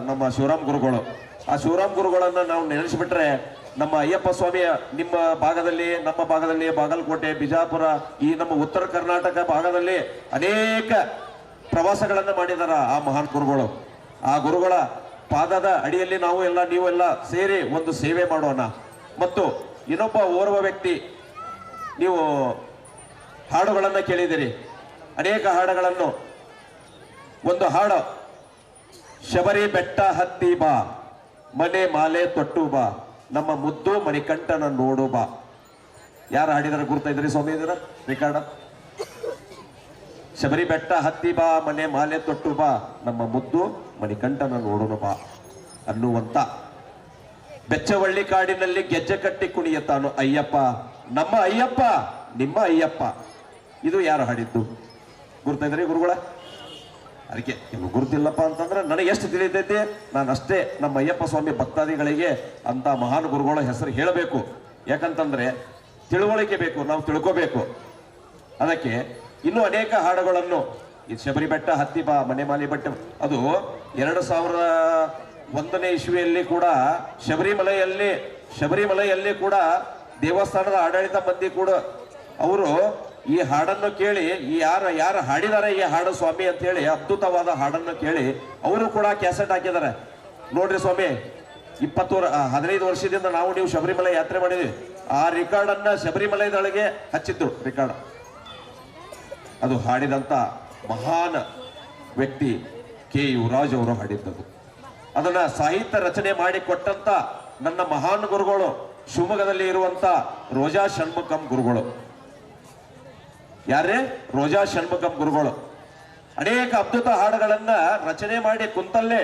ನಮ್ಮ ಶಿವರಾಮ್ ಗುರುಗಳು. ಆ ಶಿವರಾಮ್ ಗುರುಗಳನ್ನ ನಾವು ನೆನೆಸಿಬಿಟ್ರೆ ನಮ್ಮ ಅಯ್ಯಪ್ಪ ಸ್ವಾಮಿಯ ನಿಮ್ಮ ಭಾಗದಲ್ಲಿ, ನಮ್ಮ ಭಾಗದಲ್ಲಿ, ಬಾಗಲಕೋಟೆ, ಬಿಜಾಪುರ, ಈ ನಮ್ಮ ಉತ್ತರ ಕರ್ನಾಟಕ ಭಾಗದಲ್ಲಿ ಅನೇಕ ಪ್ರವಾಸಗಳನ್ನ ಮಾಡಿದಾರ ಆ ಮಹಾನ್ ಗುರುಗಳು. ಆ ಗುರುಗಳ ಪಾದದ ಅಡಿಯಲ್ಲಿ ನಾವು ಎಲ್ಲ ನೀವೆಲ್ಲ ಸೇರಿ ಒಂದು ಸೇವೆ ಮಾಡೋಣ. ಮತ್ತು ಇನ್ನೊಬ್ಬ ಓರ್ವ ವ್ಯಕ್ತಿ, ನೀವು ಹಾಡುಗಳನ್ನು ಕೇಳಿದಿರಿ, ಅನೇಕ ಹಾಡುಗಳನ್ನು. ಒಂದು ಹಾಡು, ಶಬರಿ ಬೆಟ್ಟ ಹತ್ತಿ ಬಾ, ಮನೆ ಮಾಲೆ ತೊಟ್ಟು ಬಾ, ನಮ್ಮ ಮುದ್ದು ಮಣಿಕಂಠನ ನೋಡು ಬಾ. ಯಾರು ಹಾಡಿದಾರೆ ಗುರ್ತಾ ಇದ್ರಿ ಸ್ವಾಮಿ? ಇದರ ರೆಕಾರ್ಡ್. ಶಬರಿ ಬೆಟ್ಟ ಹತ್ತಿ ಬಾ, ಮನೆ ಮಾಲೆ ತೊಟ್ಟು ಬಾ, ನಮ್ಮ ಮುದ್ದು ಮಣಿಕಂಠನ ನೋಡುನು ಬಾ ಅನ್ನುವಂತ ಬೆಚ್ಚವಳ್ಳಿ ಕಾಡಿನಲ್ಲಿ ಗೆಜ್ಜೆ ಕಟ್ಟಿ ಕುಣಿಯತಾನು ಅಯ್ಯಪ್ಪ, ನಮ್ಮ ಅಯ್ಯಪ್ಪ, ನಿಮ್ಮ ಅಯ್ಯಪ್ಪ. ಇದು ಯಾರು ಹಾಡಿದ್ದು ಗುರ್ತಾ ಇದ್ರಿ ಗುರುಗಳ? ಅದಕ್ಕೆ ಕೆಲವು ಗುರುತಿಲ್ಲಪ್ಪ ಅಂತಂದ್ರೆ ನನಗೆ ಎಷ್ಟು ತಿಳಿದೈತೆ ನಾನು ಅಷ್ಟೇ ನಮ್ಮ ಅಯ್ಯಪ್ಪ ಸ್ವಾಮಿ ಭಕ್ತಾದಿಗಳಿಗೆ ಅಂತ ಮಹಾನ್ ಗುರುಗಳ ಹೆಸರು ಹೇಳಬೇಕು. ಯಾಕಂತಂದ್ರೆ ತಿಳುವಳಿಕೆ ಬೇಕು, ನಾವು ತಿಳ್ಕೋಬೇಕು. ಅದಕ್ಕೆ ಇನ್ನೂ ಅನೇಕ ಹಾಡುಗಳನ್ನು, ಈ ಶಬರಿ ಬೆಟ್ಟ ಹತ್ತಿ ಬಾ, ಮನೆ ಮಾಲಿ ಬೆಟ್ಟ, ಅದು 2001ನೇ ಇಸ್ವಿಯಲ್ಲಿ ಕೂಡ ಶಬರಿಮಲೆಯಲ್ಲಿ ಕೂಡ ದೇವಸ್ಥಾನದ ಆಡಳಿತ ಮಂದಿ ಕೂಡ ಅವರು ಈ ಹಾಡನ್ನು ಕೇಳಿ, ಈ ಯಾರು ಹಾಡಿದಾರೆ ಈ ಹಾಡು ಸ್ವಾಮಿ ಅಂತ ಹೇಳಿ ಅದ್ಭುತವಾದ ಹಾಡನ್ನು ಕೇಳಿ ಅವರು ಕೂಡ ಕ್ಯಾಸೆಟ್ ಹಾಕಿದ್ದಾರೆ. ನೋಡ್ರಿ ಸ್ವಾಮಿ, 15 ವರ್ಷದಿಂದ ನೀವು ಶಬರಿಮಲೆ ಯಾತ್ರೆ ಮಾಡಿದ್ವಿ. ಆ ರೆಕಾರ್ಡ್ ಅನ್ನ ಶಬರಿಮಲೆದೊಳಗೆ ಹಚ್ಚಿದ್ರು ರೆಕಾರ್ಡ್. ಅದು ಹಾಡಿದಂತ ಮಹಾನ್ ವ್ಯಕ್ತಿ ಕೆ ಯುವರಾಜ್ ಅವರು ಹಾಡಿದ್ದದು. ಅದನ್ನ ಸಾಹಿತ್ಯ ರಚನೆ ಮಾಡಿ ಕೊಟ್ಟಂತ ನನ್ನ ಮಹಾನ್ ಗುರುಗಳು ಶಿವಮೊಗ್ಗದಲ್ಲಿ ಇರುವಂತ ರೋಜಾ ಷಣ್ಮುಖಂ ಗುರುಗಳು. ಯಾರೇ? ರೋಜಾ ಷಣ್ಮುಖಂ ಗುರುಗಳು ಅನೇಕ ಅದ್ಭುತ ಹಾಡುಗಳನ್ನ ರಚನೆ ಮಾಡಿ ಕುಂತಲ್ಲೇ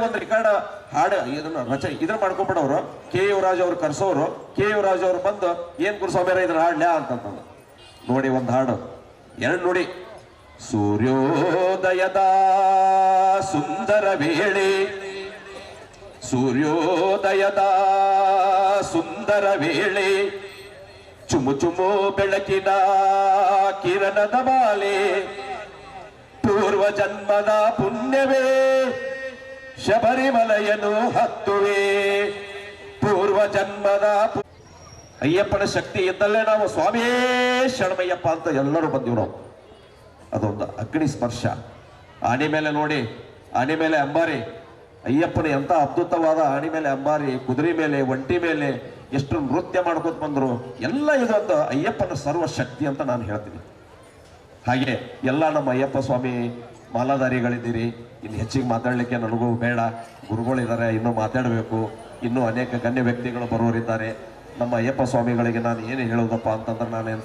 ಒಂದು ರೆಕಾರ್ಡ್ ಹಾಡು ಇದನ್ನ ಮಾಡ್ಕೊಂಡ್ಬಿಡೋರು. ಕೆ ಯುವರಾಜ್ ಅವರು ಕರ್ಸೋರು, ಕೆ ಯುವರಾಜ್ ಅವರು ಬಂದು ಏನ್ ಗುರುಸ್ವಾಮಿಯರ ಇದ್ರ ಹಾಡ್ಲ್ಯಾ ಅಂತಂದ ನೋಡಿ ಒಂದು ಹಾಡು, ಎರಡು ನೋಡಿ. ಸೂರ್ಯೋದಯದ ಸುಂದರ ವೇಳೆ, ಸೂರ್ಯೋದಯದ ಸುಂದರ ವೇಳೆ, ಚುಮು ಚುಮು ಬೆಳಕಿನ ಕಿರಣದ ಮಾಲೆ, ಪೂರ್ವ ಜನ್ಮದ ಪುಣ್ಯವೇ ಶಬರಿಮಲೆಯನ್ನು ಹತ್ತುವೆ, ಪೂರ್ವ ಜನ್ಮದ ಅಯ್ಯಪ್ಪನ ಶಕ್ತಿ ಇದ್ದಲ್ಲೇ ನಾವು ಸ್ವಾಮಿಯೇ ಶರಣಮಯ್ಯಪ್ಪ ಅಂತ ಎಲ್ಲರೂ ಬಂದಿವ್ ನಾವು. ಅದೊಂದು ಅಗ್ನಿ ಸ್ಪರ್ಶ. ಆನೆ ಮೇಲೆ ನೋಡಿ, ಆನೆ ಮೇಲೆ ಅಂಬಾರಿ, ಅಯ್ಯಪ್ಪನ ಎಂತ ಅದ್ಭುತವಾದ ಆನೆ ಮೇಲೆ ಅಂಬಾರಿ, ಕುದುರೆ ಮೇಲೆ, ಒಂಟಿ ಮೇಲೆ ಎಷ್ಟು ನೃತ್ಯ ಮಾಡ್ಕೊತ ಬಂದ್ರು. ಎಲ್ಲ ಇದೊಂದು ಅಯ್ಯಪ್ಪನ ಸರ್ವ ಶಕ್ತಿ ಅಂತ ನಾನು ಹೇಳ್ತೀನಿ. ಹಾಗೆ ಎಲ್ಲ ನಮ್ಮ ಅಯ್ಯಪ್ಪ ಸ್ವಾಮಿ ಮಾಲಾಧಾರಿಗಳಿದ್ದೀರಿ. ಇನ್ನು ಹೆಚ್ಚಿಗೆ ಮಾತಾಡಲಿಕ್ಕೆ ನನಗೂ ಬೇಡ, ಗುರುಗಳಿದ್ದಾರೆ, ಇನ್ನೂ ಮಾತಾಡಬೇಕು. ಇನ್ನೂ ಅನೇಕ ಗಣ್ಯ ವ್ಯಕ್ತಿಗಳು ಬರೋರಿದ್ದಾರೆ. ನಮ್ಮ ಅಯ್ಯಪ್ಪ ಸ್ವಾಮಿಗಳಿಗೆ ನಾನು ಏನು ಹೇಳೋದಪ್ಪ ಅಂತಂದ್ರೆ, ನಾನೇನು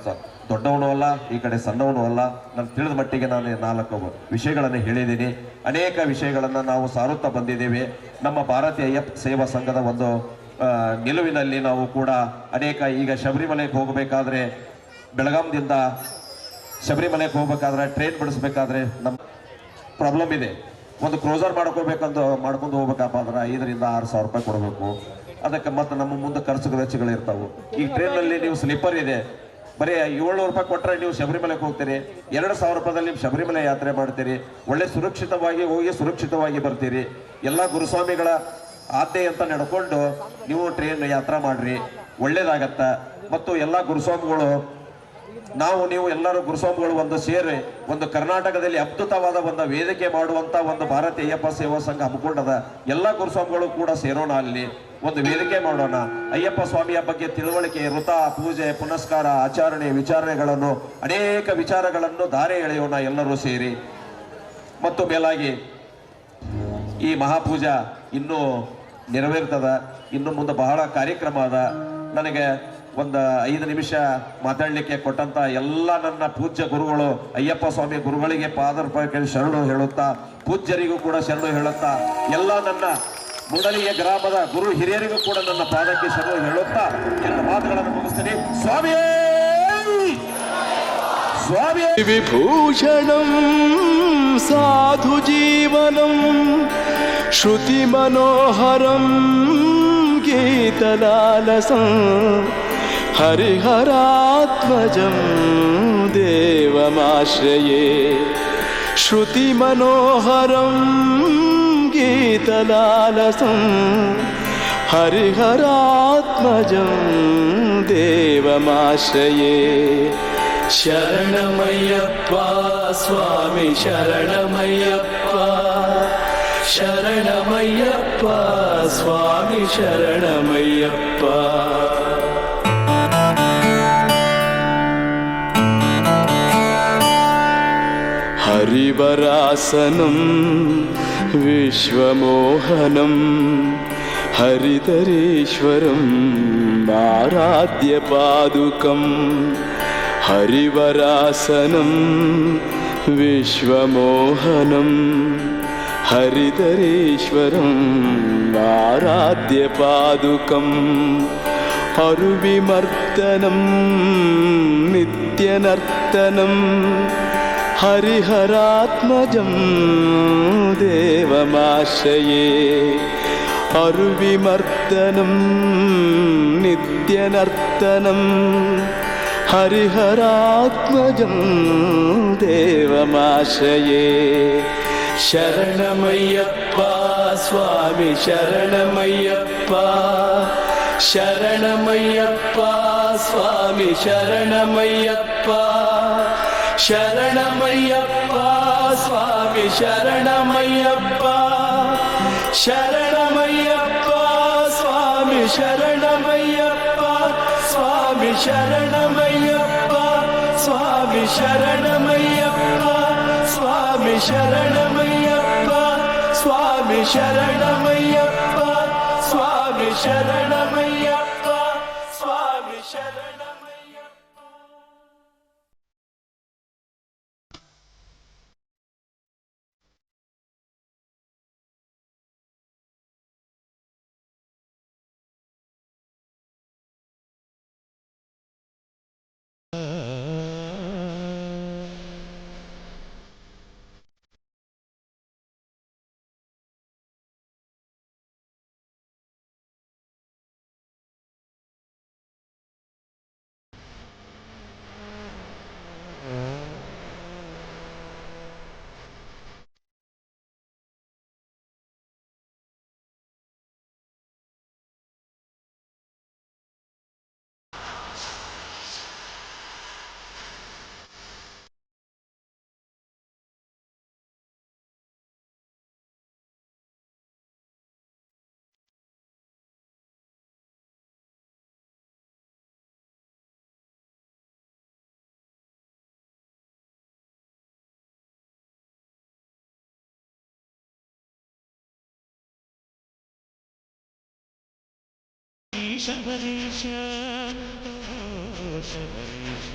ದೊಡ್ಡವನು ಅಲ್ಲ, ಈ ಕಡೆ ಸಣ್ಣವನು ಅಲ್ಲ. ನಾನು ತಿಳಿದ ಮಟ್ಟಿಗೆ ನಾನು 4 ವಿಷಯಗಳನ್ನು ಹೇಳಿದ್ದೀನಿ. ಅನೇಕ ವಿಷಯಗಳನ್ನು ನಾವು ಸಾರುತ್ತಾ ಬಂದಿದ್ದೇವೆ. ನಮ್ಮ ಭಾರತೀಯ ಅಯ್ಯಪ್ಪ ಸೇವಾ ಸಂಘದ ಒಂದು ನಿಲುವಿನಲ್ಲಿ ನಾವು ಕೂಡ ಅನೇಕ, ಈಗ ಶಬರಿಮಲೆಗೆ ಹೋಗಬೇಕಾದ್ರೆ, ಬೆಳಗಾಂದಿಂದ ಶಬರಿಮಲೆಗೆ ಹೋಗ್ಬೇಕಾದ್ರೆ ಟ್ರೈನ್ ಬಿಡಿಸ್ಬೇಕಾದ್ರೆ ನಮ್ಮ ಪ್ರಾಬ್ಲಮ್ ಇದೆ. ಒಂದು ಕ್ರೋಸರ್ ಮಾಡ್ಕೊಂಡು ಹೋಗ್ಬೇಕಪ್ಪ ಅಂದ್ರೆ 5,000 ರಿಂದ 6,000 ರೂಪಾಯಿ ಕೊಡಬೇಕು. ಅದಕ್ಕೆ ಮತ್ತೆ ನಮ್ಮ ಮುಂದೆ ಖರ್ಚು ವೆಚ್ಚಗಳು ಇರ್ತಾವೆ. ಈ ಟ್ರೈನಲ್ಲಿ ನೀವು ಸ್ಲೀಪರ್ ಇದೆ, ಬರೀ 700 ರೂಪಾಯಿ ಕೊಟ್ಟರೆ ನೀವು ಶಬರಿಮಲೆಗೆ ಹೋಗ್ತೀರಿ. 2,000 ರೂಪಾಯಿದಲ್ಲಿ ನೀವು ಶಬರಿಮಲೆ ಯಾತ್ರೆ ಮಾಡ್ತೀರಿ. ಒಳ್ಳೆ ಸುರಕ್ಷಿತವಾಗಿ ಹೋಗಿ ಸುರಕ್ಷಿತವಾಗಿ ಬರ್ತೀರಿ. ಎಲ್ಲ ಗುರುಸ್ವಾಮಿಗಳ ಆಜ್ಞೆ ಅಂತ ನಡ್ಕೊಂಡು ನೀವು ಟ್ರೈನ್ ಯಾತ್ರಾ ಮಾಡ್ರಿ, ಒಳ್ಳೇದಾಗತ್ತ. ಮತ್ತು ಎಲ್ಲ ಗುರುಸ್ವಾಮಿಗಳು ನಾವು ನೀವು ಎಲ್ಲರೂ ಗುರುಸ್ವಾಮಿಗಳು ಒಂದು ಸೇರಿ ಒಂದು ಕರ್ನಾಟಕದಲ್ಲಿ ಅದ್ಭುತವಾದ ಒಂದು ವೇದಿಕೆ ಮಾಡುವಂತ ಒಂದು ಭಾರತೀಯ ಅಯ್ಯಪ್ಪ ಸೇವಾ ಸಂಘ ಹಮ್ಮಿಕೊಂಡದ ಎಲ್ಲ ಗುರುಸ್ವಾಮಿಗಳು ಕೂಡ ಸೇರೋಣ, ಅಲ್ಲಿ ಒಂದು ವೇದಿಕೆ ಮಾಡೋಣ. ಅಯ್ಯಪ್ಪ ಸ್ವಾಮಿಯ ಬಗ್ಗೆ ತಿಳುವಳಿಕೆ, ವೃತ, ಪೂಜೆ, ಪುನಸ್ಕಾರ, ಆಚರಣೆ, ವಿಚಾರಣೆಗಳನ್ನು ಅನೇಕ ವಿಚಾರಗಳನ್ನು ದಾರೆ ಎಳೆಯೋಣ ಎಲ್ಲರೂ ಸೇರಿ. ಮತ್ತು ಮೇಲಾಗಿ ಈ ಮಹಾಪೂಜಾ ಇನ್ನೂ ನೆರವೇರ್ತದ, ಇನ್ನು ಮುಂದೆ ಬಹಳ ಕಾರ್ಯಕ್ರಮ ಅದ. ನನಗೆ ಒಂದು 5 ನಿಮಿಷ ಮಾತಾಡಲಿಕ್ಕೆ ಕೊಟ್ಟಂತ ಎಲ್ಲ ನನ್ನ ಪೂಜ್ಯ ಗುರುಗಳು, ಅಯ್ಯಪ್ಪ ಸ್ವಾಮಿ ಗುರುಗಳಿಗೆ ಪಾದರ್ಪಣೆ ಶರಣು ಹೇಳುತ್ತಾ, ಪೂಜ್ಯರಿಗೂ ಕೂಡ ಶರಣು ಹೇಳುತ್ತಾ, ಎಲ್ಲ ನನ್ನ ಮುಡಲಿಯ ಗ್ರಾಮದ ಗುರು ಹಿರಿಯರಿಗೂ ಕೂಡ ನನ್ನ ಪಾದಕ್ಕೆ ಶರಣು ಹೇಳುತ್ತಾ ಎಲ್ಲ ಮಾತುಗಳನ್ನು ಮುಗಿಸ್ತೀನಿ. ಸ್ವಾಮಿಯೇ ಸ್ವಾಮಿಯೇ. ವಿಭೂಷಣಂ ಸಾಧು ಜೀವನಂ ಶ್ರುತಿ ಮನೋಹರಂ ಗೀತಲಾಲಸಂ ಹರಿಹರಾತ್ಮಜಂ ದೇವಮಾಶ್ರಯೇ. ಶ್ರುತಿ ಮನೋಹರಂ ಗೀತಲಾಲಸಂ ಹರಿಹರಾತ್ಮಜಂ ದೇವಮಾಶ್ರಯೇ. ಶರಣಮಯ್ಯಪ್ಪ ಸ್ವಾಮಿ ಶರಣಮಯ್ಯಪ್ಪ, ಶರಣಮಯ್ಯಪ್ಪ ಸ್ವಾಮಿ ಶರಣಮಯ್ಯಪ್ಪ. ಹರಿವರಾಸನಂ ವಿಶ್ವಮೋಹನಂ ಹರಿಧರೇಶ್ವರಂ ಆರಾಧ್ಯ ಪಾದುಕಂ. ಹರಿವರಾಸನಂ ವಿಶ್ವಮೋಹನಂ ಹರಿಧರೇಶ್ವರಂ ಆರಾಧ್ಯ ಪಾದುಕಂ. ಅರುವಿಮರ್ದನಂ ನಿತ್ಯನರ್ತನಂ ಹರಿಹರಾತ್ಮಜಂ ದೇವಮಾಶ್ರಯೇ. ಅರುವಿಮರ್ದನಂ ನಿತ್ಯನರ್ತನಂ ಹರಿಹರಾತ್ಮಜಂ ದೇವಮಾಶ್ರಯೇ. ಶರಣಮಯ್ಯಪ್ಪ ಸ್ವಾಮಿ ಶರಣಮಯ್ಯಪ್ಪ, ಶರಣಮಯ್ಯಪ್ಪ ಸ್ವಾಮಿ ಶರಣಮಯ್ಯಪ್ಪ, ಶರಣಮಯ್ಯಪ್ಪ ಸ್ವಾಮಿ ಶರಣಮಯ್ಯಪ್ಪ, ಶರಣಮಯ್ಯಪ್ಪ ಸ್ವಾಮಿ ಶರಣಮಯ್ಯಪ್ಪ, ಸ್ವಾಮಿ ಶರಣಮಯ್ಯಪ್ಪ, ಸ್ವಾಮಿ ಶರಣಮಯ್ಯಪ್ಪ, ಸ್ವಾಮಿ ಶರಣಮಯ್ಯಪ್ಪ, ಸ್ವಾಮಿ ಶರಣಮಯ್ಯಪ್ಪ, ಸ್ವಾಮಿ ಶರಣಮಯ್ಯಪ್ಪ, ಸ್ವಾಮಿ ಶರಣಮಯ್ಯಪ್ಪ. ಶಬರೀಶ ಶಬರೀಶ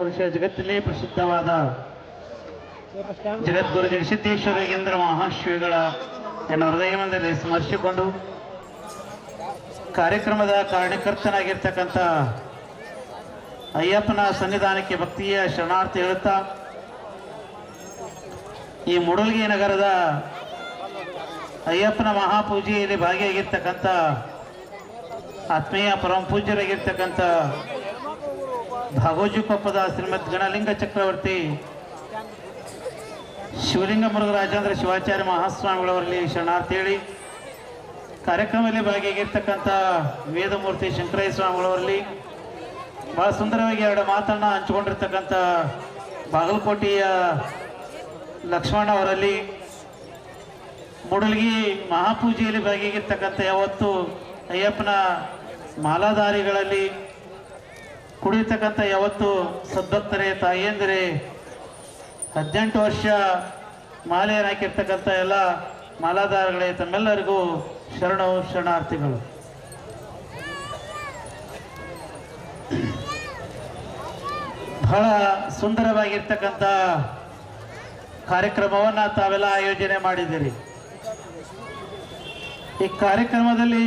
ಪುರುಷ ಜಗತ್ತಿನಲ್ಲಿ ಪ್ರಸಿದ್ಧವಾದ ಜಗದ್ಗುರು ಜಗಸಿದ್ದೇಶ್ವರ ಯೋಗೇಂದ್ರ ಮಹಾಶ್ರೀಗಳ ಎನ್ನ ಹೃದಯದಲ್ಲಿ ಸ್ಮರಿಸಿಕೊಂಡು ಕಾರ್ಯಕ್ರಮದ ಕಾರಣಕರ್ತನಾಗಿರ್ತಕ್ಕಂಥ ಅಯ್ಯಪ್ಪನ ಸನ್ನಿಧಾನಕ್ಕೆ ಭಕ್ತಿಯ ಶರಣಾರ್ಥಿ ಹೇಳುತ್ತಾ ಈ ಮೂಡಲಗಿ ನಗರದ ಅಯ್ಯಪ್ಪನ ಮಹಾಪೂಜೆಯಲ್ಲಿ ಭಾಗಿಯಾಗಿರ್ತಕ್ಕಂಥ ಆತ್ಮೀಯ ಪರಮ ಪೂಜ್ಯರಾಗಿರ್ತಕ್ಕಂಥ ಭಾಗೋಜಿಕೊಪ್ಪದ ಶ್ರೀಮದ್ ಗಣಲಿಂಗ ಚಕ್ರವರ್ತಿ ಶಿವಲಿಂಗ ಮುರುಘರಾಜೇಂದ್ರ ಶಿವಾಚಾರ್ಯ ಮಹಾಸ್ವಾಮಿಗಳವರಲ್ಲಿ ಶರಣಾರ್ಥಿ ಹೇಳಿ ಕಾರ್ಯಕ್ರಮದಲ್ಲಿ ಭಾಗಿಯಾಗಿರ್ತಕ್ಕಂಥ ವೇದಮೂರ್ತಿ ಶಂಕರಯ್ಯ ಸ್ವಾಮಿಗಳವರಲ್ಲಿ ಬಹಳ ಸುಂದರವಾಗಿ ಎರಡು ಮಾತನ್ನು ಹಂಚಿಕೊಂಡಿರ್ತಕ್ಕಂಥ ಬಾಗಲಕೋಟೆಯ ಲಕ್ಷ್ಮಣ ಅವರಲ್ಲಿ ಮೂಡಲಗಿ ಮಹಾಪೂಜೆಯಲ್ಲಿ ಭಾಗಿಯಾಗಿರ್ತಕ್ಕಂಥ ಯಾವತ್ತು ಅಯ್ಯಪ್ಪನ ಮಾಲಾಧಾರಿಗಳಲ್ಲಿ ಕುಡಿಯತಕ್ಕಂಥ ಯಾವತ್ತು ಸದ್ಭಕ್ತರೇ ತಾಯಿಯಂದರೆ 18 ವರ್ಷ ಮಾಲೆಯನ್ನು ಹಾಕಿರ್ತಕ್ಕಂಥ ಎಲ್ಲ ಮಾಲಾಧಾರಗಳೇ ತಮ್ಮೆಲ್ಲರಿಗೂ ಶರಣಾರ್ಥಿಗಳು. ಬಹಳ ಸುಂದರವಾಗಿರ್ತಕ್ಕಂಥ ಕಾರ್ಯಕ್ರಮವನ್ನು ತಾವೆಲ್ಲ ಆಯೋಜನೆ ಮಾಡಿದ್ದೀರಿ. ಈ ಕಾರ್ಯಕ್ರಮದಲ್ಲಿ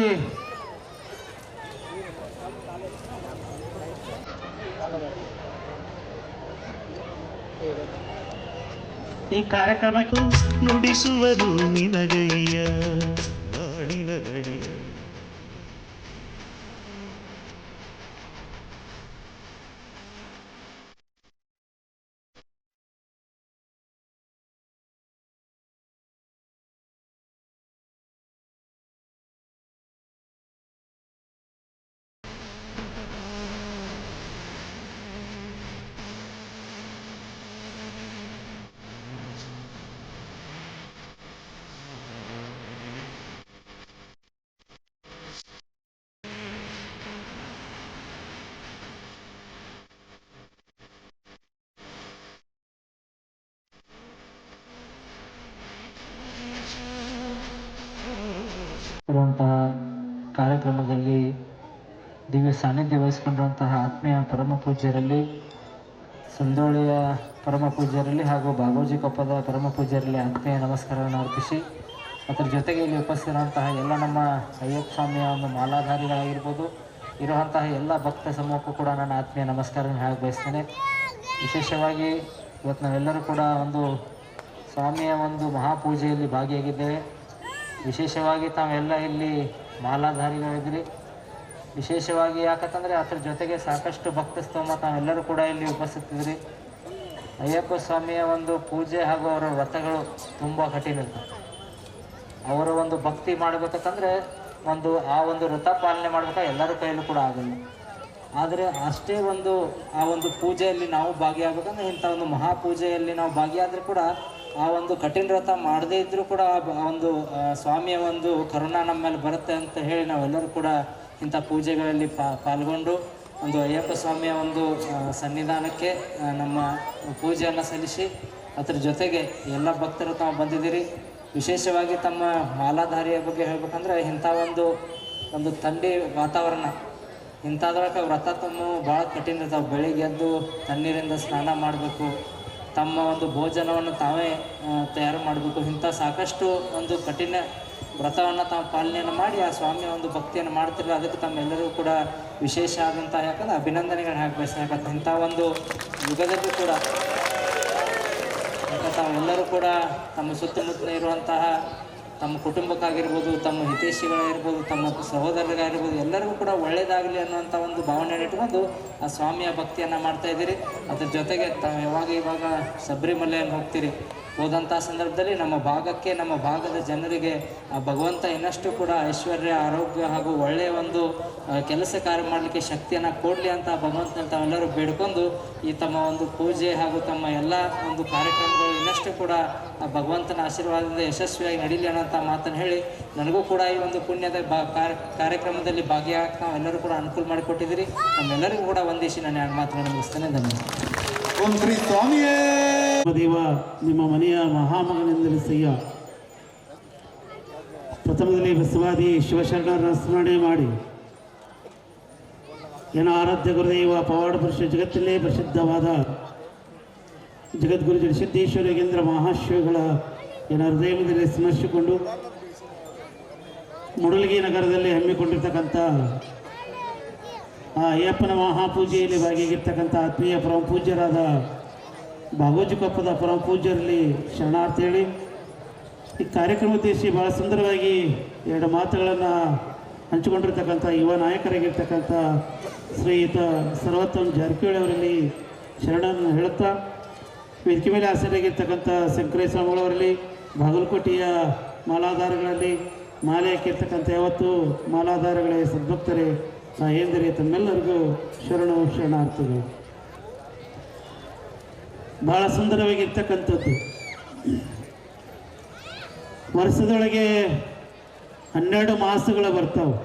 ನುಡಿಸುವರು ನಿನಗಯ್ಯ ನಾಡಿನಗಯ್ಯ. ಇರುವಂತಹ ಕಾರ್ಯಕ್ರಮದಲ್ಲಿ ದಿವ್ಯ ಸಾನ್ನಿಧ್ಯ ವಹಿಸಿಕೊಂಡಿರುವಂತಹ ಆತ್ಮೀಯ ಪರಮ ಪೂಜ್ಯರಲ್ಲಿ, ಸಂದೋಳಿಯ ಪರಮ ಪೂಜ್ಯರಲ್ಲಿ ಹಾಗೂ ಬಾಗೋಜಿ ಕೊಪ್ಪದ ಪರಮ ಪೂಜ್ಯರಲ್ಲಿ ಆತ್ಮೀಯ ನಮಸ್ಕಾರವನ್ನು ಅರ್ಪಿಸಿ, ಅದರ ಜೊತೆಗೆ ಇಲ್ಲಿ ಉಪಸ್ಥಿತಿರುವಂತಹ ಎಲ್ಲ ನಮ್ಮ ಅಯ್ಯಪ್ಪ ಸ್ವಾಮಿಯ ಒಂದು ಮಾಲಾಧಾರಿಗಳಾಗಿರ್ಬೋದು, ಇರುವಂತಹ ಎಲ್ಲ ಭಕ್ತ ಸಮೂಹಕ್ಕೂ ಕೂಡ ನನ್ನ ಆತ್ಮೀಯ ನಮಸ್ಕಾರವನ್ನು ಹೇಳಕ್ಕೆ ಬಯಸ್ತೇನೆ. ವಿಶೇಷವಾಗಿ ಇವತ್ತು ನಾವೆಲ್ಲರೂ ಕೂಡ ಒಂದು ಸ್ವಾಮಿಯ ಒಂದು ಮಹಾಪೂಜೆಯಲ್ಲಿ ಭಾಗಿಯಾಗಿದ್ದೇವೆ. ವಿಶೇಷವಾಗಿ ತಾವೆಲ್ಲ ಇಲ್ಲಿ ಮಾಲಾಧಾರಿಗಳಿದ್ರಿ. ವಿಶೇಷವಾಗಿ ಯಾಕಂತಂದರೆ ಅದರ ಜೊತೆಗೆ ಸಾಕಷ್ಟು ಭಕ್ತ ಸ್ತೋಮ ತಾವೆಲ್ಲರೂ ಕೂಡ ಇಲ್ಲಿ ಉಪಸ್ಥಿತಿದ್ರಿ. ಅಯ್ಯಪ್ಪ ಸ್ವಾಮಿಯ ಒಂದು ಪೂಜೆ ಹಾಗೂ ಅವರ ವ್ರತಗಳು ತುಂಬ ಕಠಿಣ ಇರ್ತವೆ. ಅವರ ಒಂದು ಭಕ್ತಿ ಮಾಡಬೇಕಂತಂದರೆ ಆ ಒಂದು ವ್ರತ ಪಾಲನೆ ಮಾಡ್ಬೇಕಾದ್ರೆ ಎಲ್ಲರ ಕೈಯಲ್ಲೂ ಕೂಡ ಆಗಲ್ಲ. ಆದರೆ ಅಷ್ಟೇ ಆ ಒಂದು ಪೂಜೆಯಲ್ಲಿ ನಾವು ಭಾಗಿಯಾಗಬೇಕಂದ್ರೆ ಇಂಥ ಒಂದು ಮಹಾಪೂಜೆಯಲ್ಲಿ ನಾವು ಭಾಗಿಯಾದರೂ ಕೂಡ ಆ ಒಂದು ಕಠಿಣ ವ್ರತ ಮಾಡದೇ ಇದ್ದರೂ ಕೂಡ ಒಂದು ಸ್ವಾಮಿಯ ಒಂದು ಕರುಣಾ ನಮ್ಮ ಮೇಲೆ ಬರುತ್ತೆ ಅಂತ ಹೇಳಿ ನಾವೆಲ್ಲರೂ ಕೂಡ ಇಂಥ ಪೂಜೆಗಳಲ್ಲಿ ಪಾಲ್ಗೊಂಡು ಒಂದು ಅಯ್ಯಪ್ಪ ಸ್ವಾಮಿಯ ಒಂದು ಸನ್ನಿಧಾನಕ್ಕೆ ನಮ್ಮ ಪೂಜೆಯನ್ನು ಸಲ್ಲಿಸಿ, ಅದರ ಜೊತೆಗೆ ಎಲ್ಲ ಭಕ್ತರು ತಾವು ಬಂದಿದ್ದೀರಿ. ವಿಶೇಷವಾಗಿ ತಮ್ಮ ಮಾಲಾಧಾರಿಯ ಬಗ್ಗೆ ಹೇಳ್ಬೇಕಂದ್ರೆ ಇಂಥ ಒಂದು ಥಂಡಿ ವಾತಾವರಣ, ಇಂಥದ್ರೊಳಗೆ ವ್ರತ ತಮ್ಮ ಭಾಳ ಕಠಿಣ ಇರ್ತಾವೆ. ಬೆಳಿಗ್ಗೆ ಎದ್ದು ತಣ್ಣೀರಿಂದ ಸ್ನಾನ ಮಾಡಬೇಕು, ತಮ್ಮ ಒಂದು ಭೋಜನವನ್ನು ತಾವೇ ತಯಾರು ಮಾಡಬೇಕು. ಇಂಥ ಸಾಕಷ್ಟು ಒಂದು ಕಠಿಣ ವ್ರತವನ್ನು ತಾವು ಪಾಲನೆಯನ್ನು ಮಾಡಿ ಆ ಸ್ವಾಮಿಯ ಒಂದು ಭಕ್ತಿಯನ್ನು ಮಾಡ್ತಿರಲ್ಲ. ಅದಕ್ಕೆ ತಮ್ಮೆಲ್ಲರಿಗೂ ಕೂಡ ವಿಶೇಷ ಆದಂಥ ಯಾಕಂದ್ರೆ ಅಭಿನಂದನೆಗಳನ್ನ ಹಾಕಬೇಕು. ಯಾಕಂದ್ರೆ ಇಂಥ ಒಂದು ಯುಗದಲ್ಲೂ ಕೂಡ ತಾವೆಲ್ಲರೂ ಕೂಡ ತಮ್ಮ ಸುತ್ತಮುತ್ತಲೇ ಇರುವಂತಹ ತಮ್ಮ ಕುಟುಂಬಕ್ಕಾಗಿರ್ಬೋದು, ತಮ್ಮ ಹಿತೈಷಿಗಳಾಗಿರ್ಬೋದು, ತಮ್ಮ ಸಹೋದರರಿಗಾಗಿರ್ಬೋದು, ಎಲ್ಲರಿಗೂ ಕೂಡ ಒಳ್ಳೆಯದಾಗಲಿ ಅನ್ನುವಂಥ ಒಂದು ಭಾವನೆಯನ್ನು ಇಟ್ಕೊಂಡು ಆ ಸ್ವಾಮಿಯ ಭಕ್ತಿಯನ್ನು ಮಾಡ್ತಾಯಿದ್ದೀರಿ. ಅದ್ರ ಜೊತೆಗೆ ತಾವು ಇವಾಗ ಶಬರಿಮಲೆಯನ್ನು ಹೋಗ್ತೀರಿ. ಹೋದಂಥ ಸಂದರ್ಭದಲ್ಲಿ ನಮ್ಮ ಭಾಗದ ಜನರಿಗೆ ಆ ಭಗವಂತ ಇನ್ನಷ್ಟು ಕೂಡ ಐಶ್ವರ್ಯ, ಆರೋಗ್ಯ ಹಾಗೂ ಒಳ್ಳೆಯ ಒಂದು ಕೆಲಸ ಕಾರ್ಯ ಮಾಡಲಿಕ್ಕೆ ಶಕ್ತಿಯನ್ನು ಕೊಡಲಿ ಅಂತ ಭಗವಂತನ ತಾವೆಲ್ಲರೂ ಬೇಡ್ಕೊಂಡು ಈ ತಮ್ಮ ಒಂದು ಪೂಜೆ ಹಾಗೂ ತಮ್ಮ ಎಲ್ಲ ಒಂದು ಕಾರ್ಯಕ್ರಮಗಳು ಇನ್ನಷ್ಟು ಕೂಡ ಆ ಭಗವಂತನ ಆಶೀರ್ವಾದದಿಂದ ಯಶಸ್ವಿಯಾಗಿ ನಡೀಲಿ ಅನ್ನೋಂಥ ಮಾತನ್ನು ಹೇಳಿ, ನನಗೂ ಕೂಡ ಈ ಒಂದು ಪುಣ್ಯದ ಕಾರ್ಯಕ್ರಮದಲ್ಲಿ ಭಾಗಿಯಾಗಿ ನಾವೆಲ್ಲರೂ ಕೂಡ ಅನುಕೂಲ ಮಾಡಿಕೊಟ್ಟಿದ್ದೀರಿ. ನಮ್ಮೆಲ್ಲರಿಗೂ ಕೂಡ ವಂದಿಸಿ ನಾನು ಎರಡು ಮಾತುಗಳನ್ನು ಮುಗಿಸ್ತೇನೆ. ಧನ್ಯವಾದ. ಓಂ ಶ್ರೀ ಸ್ವಾಮಿಯೇ. ದೇವ ನಿಮ್ಮ ಮನೆಯ ಮಹಾಮಗನೆಂದರೆ ಸಯ್ಯ. ಪ್ರಥಮದಲ್ಲಿ ಬಸವಾದಿ ಶಿವಶರಣರ ಸ್ಮರಣೆ ಮಾಡಿ ಏನೋ ಆರಾಧ್ಯ ಗುರುದೇವ ಪವಾಡ ಪುರುಷ ಜಗತ್ತಲ್ಲೇ ಪ್ರಸಿದ್ಧವಾದ ಜಗದ್ಗುರು ಜಡಸಿದ್ದೇಶ್ವರ ಯೋಗೇಂದ್ರ ಮಹಾಶ್ರೀಗಳ ಏನ ಹೃದಯದಲ್ಲಿ ಸ್ಮರಿಸಿಕೊಂಡು ಮುಡಲಗಿ ನಗರದಲ್ಲಿ ಹಮ್ಮಿಕೊಂಡಿರ್ತಕ್ಕಂಥ ಆ ಅಯ್ಯಪ್ಪನ ಮಹಾಪೂಜೆಯಲ್ಲಿ ಭಾಗಿಯಾಗಿರ್ತಕ್ಕಂಥ ಆತ್ಮೀಯ ಪರಮ ಪೂಜ್ಯರಾದ ಬಾಗೋಜಿ ಕೊಪ್ಪದ ಪರಮ ಪೂಜ್ಯರಲ್ಲಿ ಶರಣಾರ್ಥಿ ಹೇಳಿ ಈ ಕಾರ್ಯಕ್ರಮ ಉದ್ದೇಶಿ ಭಾಳ ಸುಂದರವಾಗಿ ಎರಡು ಮಾತುಗಳನ್ನು ಹಂಚಿಕೊಂಡಿರ್ತಕ್ಕಂಥ ಯುವ ನಾಯಕರಾಗಿರ್ತಕ್ಕಂಥ ಶ್ರೀಯುತ ಸರ್ವೋತ್ತಮ್ ಜಾರಕಿಹೊಳಿ ಅವರಲ್ಲಿ ಶರಣನ್ನು ಹೇಳುತ್ತಾ ವೇದಿಕೆ ಮೇಲೆ ಆಸರಾಗಿರ್ತಕ್ಕಂಥ ಶಂಕರೇಶ್ವರಮಗಳವರಲ್ಲಿ ಬಾಗಲಕೋಟೆಯ ಮಾಲಾಧಾರಗಳಲ್ಲಿ ಮಾಲೆ ಹಾಕಿರ್ತಕ್ಕಂಥ ಯಾವತ್ತು ಮಾಲಾಧಾರಗಳೇ ಸದ್ಭಕ್ತರೇ ತಾಯಂದಿರೇ ತಮ್ಮೆಲ್ಲರಿಗೂ ಶರಣಾರ್ಥಿಗಳು. ಭಾಳ ಸುಂದರವಾಗಿರ್ತಕ್ಕಂಥದ್ದು ವರ್ಷದೊಳಗೆ 12 ಮಾಸಗಳು ಬರ್ತಾವೆ.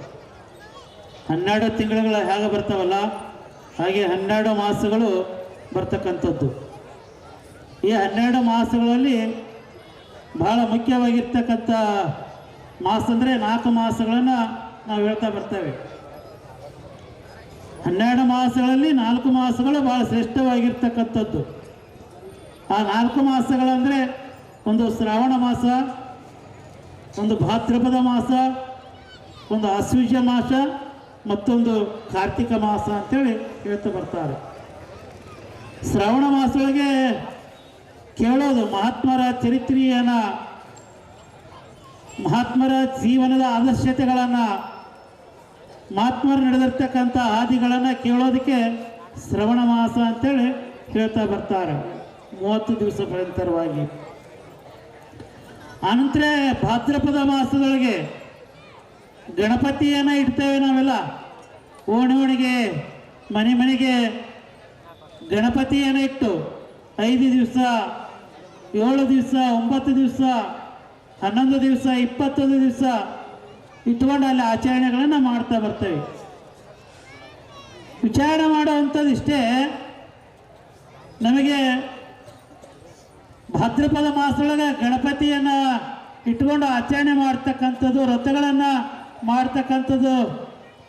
12 ತಿಂಗಳುಗಳು ಹೇಗೆ ಬರ್ತಾವಲ್ಲ ಹಾಗೆ 12 ಮಾಸಗಳು ಬರ್ತಕ್ಕಂಥದ್ದು. ಈ 12 ಮಾಸಗಳಲ್ಲಿ ಭಾಳ ಮುಖ್ಯವಾಗಿರ್ತಕ್ಕಂಥ ಮಾಸ ಅಂದರೆ 4 ಮಾಸಗಳನ್ನು ನಾವು ಹೇಳ್ತಾ ಬರ್ತೇವೆ. 12 ಮಾಸಗಳಲ್ಲಿ 4 ಮಾಸಗಳು ಭಾಳ ಶ್ರೇಷ್ಠವಾಗಿರ್ತಕ್ಕಂಥದ್ದು. ಆ 4 ಮಾಸಗಳಂದರೆ ಒಂದು ಶ್ರಾವಣ ಮಾಸ, ಒಂದು ಭಾದ್ರಪದ ಮಾಸ, ಒಂದು ಆಶ್ವೀಜ ಮಾಸ, ಮತ್ತೊಂದು ಕಾರ್ತಿಕ ಮಾಸ ಅಂತೇಳಿ ಹೇಳ್ತಾ ಬರ್ತಾರೆ. ಶ್ರಾವಣ ಮಾಸದೊಳಗೆ ಕೇಳೋದು ಮಹಾತ್ಮರ ಚರಿತ್ರೆಯನ್ನು, ಮಹಾತ್ಮರ ಜೀವನದ ಆದರ್ಶತೆಗಳನ್ನು, ಮಹಾತ್ಮರು ನಡೆದಿರ್ತಕ್ಕಂಥ ಹಾದಿಗಳನ್ನು ಕೇಳೋದಕ್ಕೆ ಶ್ರವಣ ಮಾಸ ಅಂತೇಳಿ ಹೇಳ್ತಾ ಬರ್ತಾರೆ 30 ದಿವಸ ಪರ್ಯಂತರವಾಗಿ. ಆನಂತರ ಭಾದ್ರಪದ ಮಾಸದೊಳಗೆ ಗಣಪತಿಯನ್ನು ಇಡ್ತೇವೆ ನಾವೆಲ್ಲ. ಓಣಿಗೆ ಮನೆಗೆ ಗಣಪತಿಯನ್ನು ಇಟ್ಟು 5 ದಿವಸ, 7 ದಿವಸ, 9 ದಿವಸ, 11 ದಿವಸ, 21 ದಿವಸ ಇಟ್ಕೊಂಡು ಅಲ್ಲಿ ಆಚರಣೆಗಳನ್ನು ಮಾಡ್ತಾ ಬರ್ತೇವೆ. ವಿಚಾರಣೆ ಮಾಡುವಂಥದ್ದು ಇಷ್ಟೇ, ನಮಗೆ ಭಾದ್ರಪದ ಮಾಸದೊಳಗೆ ಗಣಪತಿಯನ್ನು ಇಟ್ಕೊಂಡು ಆಚರಣೆ ಮಾಡ್ತಕ್ಕಂಥದ್ದು, ವ್ರತಗಳನ್ನು ಮಾಡ್ತಕ್ಕಂಥದ್ದು,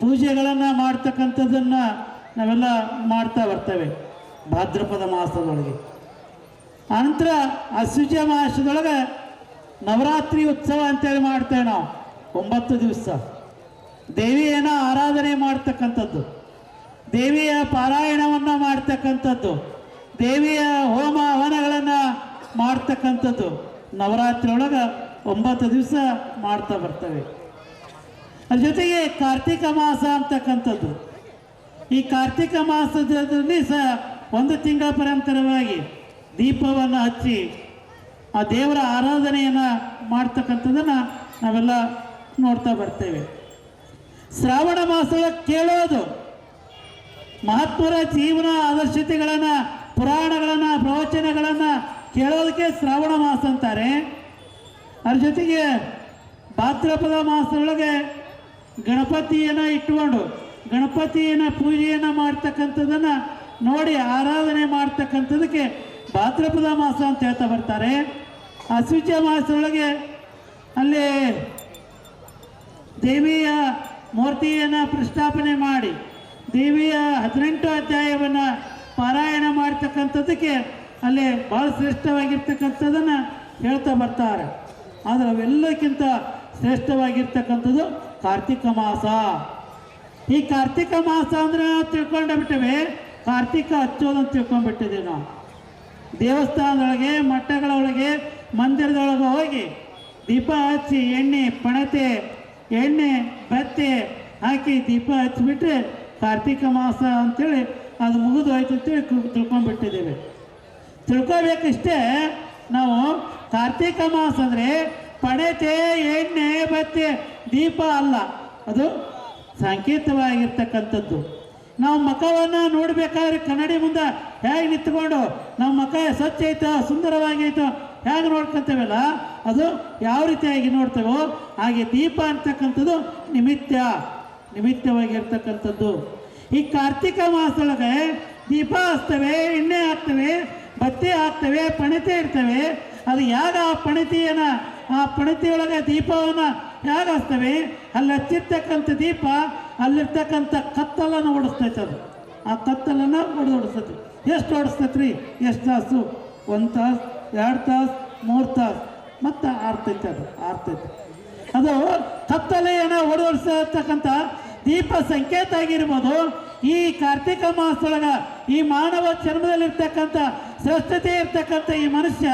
ಪೂಜೆಗಳನ್ನು ಮಾಡ್ತಕ್ಕಂಥದ್ದನ್ನು ನಾವೆಲ್ಲ ಮಾಡ್ತಾ ಬರ್ತೇವೆ ಭಾದ್ರಪದ ಮಾಸದೊಳಗೆ. ಆನಂತರ ಆಶ್ವೀಜ ಮಾಸದೊಳಗೆ ನವರಾತ್ರಿ ಉತ್ಸವ ಅಂತೇಳಿ ಮಾಡ್ತೇವೆ ನಾವು. 9 ದಿವಸ ದೇವಿಯನ್ನು ಆರಾಧನೆ ಮಾಡ್ತಕ್ಕಂಥದ್ದು, ದೇವಿಯ ಪಾರಾಯಣವನ್ನು ಮಾಡ್ತಕ್ಕಂಥದ್ದು, ದೇವಿಯ ಹೋಮ ಹವನಗಳನ್ನು ಮಾಡ್ತಕ್ಕಂಥದ್ದು ನವರಾತ್ರಿ ಒಳಗೆ 9 ದಿವಸ ಮಾಡ್ತಾ ಬರ್ತೇವೆ. ಅದ್ರ ಜೊತೆಗೆ ಕಾರ್ತಿಕ ಮಾಸ ಅಂತಕ್ಕಂಥದ್ದು. ಈ ಕಾರ್ತಿಕ ಮಾಸದಲ್ಲಿ ಸಹ 1 ತಿಂಗಳ ಪರಂಪರವಾಗಿ ದೀಪವನ್ನು ಹಚ್ಚಿ ಆ ದೇವರ ಆರಾಧನೆಯನ್ನು ಮಾಡ್ತಕ್ಕಂಥದ್ದನ್ನು ನಾವೆಲ್ಲ ನೋಡ್ತಾ ಬರ್ತೇವೆ. ಶ್ರಾವಣ ಮಾಸದೊಳಗೆ ಕೇಳೋದು ಮಹಾತ್ಮರ ಜೀವನ ಆದರ್ಶತೆಗಳನ್ನು, ಪುರಾಣಗಳನ್ನು, ಪ್ರವಚನಗಳನ್ನು ಕೇಳೋದಕ್ಕೆ ಶ್ರಾವಣ ಮಾಸ ಅಂತಾರೆ. ಅದ್ರ ಜೊತೆಗೆ ಭಾದ್ರಪದ ಮಾಸದೊಳಗೆ ಗಣಪತಿಯನ್ನು ಇಟ್ಟುಕೊಂಡು ಗಣಪತಿಯನ್ನು ಪೂಜೆಯನ್ನು ಮಾಡ್ತಕ್ಕಂಥದ್ದನ್ನು ನೋಡಿ ಆರಾಧನೆ ಮಾಡ್ತಕ್ಕಂಥದ್ದಕ್ಕೆ ಭಾದ್ರಪದ ಮಾಸ ಅಂತ ಹೇಳ್ತಾ ಬರ್ತಾರೆ. ಆಶ್ವೀಜ ಮಾಸದೊಳಗೆ ಅಲ್ಲಿ ದೇವಿಯ ಮೂರ್ತಿಯನ್ನು ಪ್ರತಿಷ್ಠಾಪನೆ ಮಾಡಿ ದೇವಿಯ 18 ಅಧ್ಯಾಯವನ್ನು ಪಾರಾಯಣ ಮಾಡ್ತಕ್ಕಂಥದ್ದಕ್ಕೆ ಅಲ್ಲಿ ಭಾಳ ಶ್ರೇಷ್ಠವಾಗಿರ್ತಕ್ಕಂಥದ್ದನ್ನು ಹೇಳ್ತಾ ಬರ್ತಾರೆ. ಆದರೆ ಅವೆಲ್ಲಕ್ಕಿಂತ ಶ್ರೇಷ್ಠವಾಗಿರ್ತಕ್ಕಂಥದ್ದು ಕಾರ್ತಿಕ ಮಾಸ. ಈ ಕಾರ್ತಿಕ ಮಾಸ ಅಂದರೆ ನಾವು ತಿಳ್ಕೊಂಡೇ ಬಿಟ್ಟೇವೆ, ಕಾರ್ತಿಕ ಹಚ್ಚೋದಂತ ತಿಳ್ಕೊಂಡ್ಬಿಟ್ಟಿದ್ದೀವಿ ನಾವು. ದೇವಸ್ಥಾನದೊಳಗೆ, ಮಠಗಳೊಳಗೆ, ಮಂದಿರದೊಳಗೆ ಹೋಗಿ ದೀಪ ಹಚ್ಚಿ ಎಣ್ಣೆ ಪಣತೆ, ಎಣ್ಣೆ ಬತ್ತೆ ಹಾಕಿ ದೀಪ ಹಚ್ಚಿಬಿಟ್ರೆ ಕಾರ್ತಿಕ ಮಾಸ ಅಂಥೇಳಿ ಅದು ಮುಗಿದು ಹೋಯ್ತು ಅಂತೇಳಿ ತಿಳ್ಕೊಂಡ್ಬಿಟ್ಟಿದ್ದೇವೆ. ತಿಳ್ಕೊಬೇಕಷ್ಟೇ ನಾವು. ಕಾರ್ತಿಕ ಮಾಸ ಅಂದರೆ ಪಣತೆ, ಎಣ್ಣೆ ಬತ್ತೆ, ದೀಪ ಅಲ್ಲ, ಅದು ಸಂಕೇತವಾಗಿರ್ತಕ್ಕಂಥದ್ದು. ನಾವು ಮುಖವನ್ನು ನೋಡಬೇಕಾದ್ರೆ ಕನ್ನಡಿ ಮುಂದೆ ಹೇಗೆ ನಿಂತ್ಕೊಂಡು ನಮ್ಮ ಮುಖ ಸ್ವಚ್ಛ ಐತೋ ಸುಂದರವಾಗೈತೋ ಹೇಗೆ ನೋಡ್ಕೊತೇವಲ್ಲ, ಅದು ಯಾವ ರೀತಿಯಾಗಿ ನೋಡ್ತೇವೋ ಹಾಗೆ ದೀಪ ಅಂತಕ್ಕಂಥದ್ದು ನಿಮಿತ್ತವಾಗಿರ್ತಕ್ಕಂಥದ್ದು. ಈ ಕಾರ್ತಿಕ ಮಾಸದೊಳಗೆ ದೀಪ ಹಚ್ತೇವೆ, ಎಣ್ಣೆ ಹಾಕ್ತೇವೆ, ಬತ್ತಿ ಹಾಕ್ತೇವೆ, ಪಣತೆ ಇರ್ತವೆ. ಅದು ಯಾಗ ಆ ಪಣತಿಯೊಳಗೆ ದೀಪವನ್ನು ಹೇಗೆ ಹಚ್ತೇವೆ, ಅಲ್ಲಿ ಹಚ್ಚಿರ್ತಕ್ಕಂಥ ದೀಪ ಅಲ್ಲಿರ್ತಕ್ಕಂಥ ಕತ್ತಲನ್ನು ಓಡಿಸ್ತೈತೆ ಅದು. ಆ ಕತ್ತಲನ್ನು ಓಡಿಸ್ತೈತಿ. ಎಷ್ಟು ಓಡಿಸ್ತೈತೆ ರೀ? ಎಷ್ಟು ತಾಸು? 1 ತಾಸು, 2 ತಾಸು, 3 ತಾಸು, ಮತ್ತು ಆರ್ತೈತೆ. ಅದು ಆರ್ತೈತೆ. ಅದು ಕತ್ತಲೆಯನ್ನು ಓಡಿಸ್ತಕ್ಕಂಥ ದೀಪ ಸಂಕೇತ ಆಗಿರ್ಬೋದು. ಈ ಕಾರ್ತಿಕ ಮಾಸದೊಳಗೆ ಈ ಮಾನವ ಜನ್ಮದಲ್ಲಿರ್ತಕ್ಕಂಥ ಶ್ರೇಷ್ಠತೆ ಇರ್ತಕ್ಕಂಥ ಈ ಮನುಷ್ಯ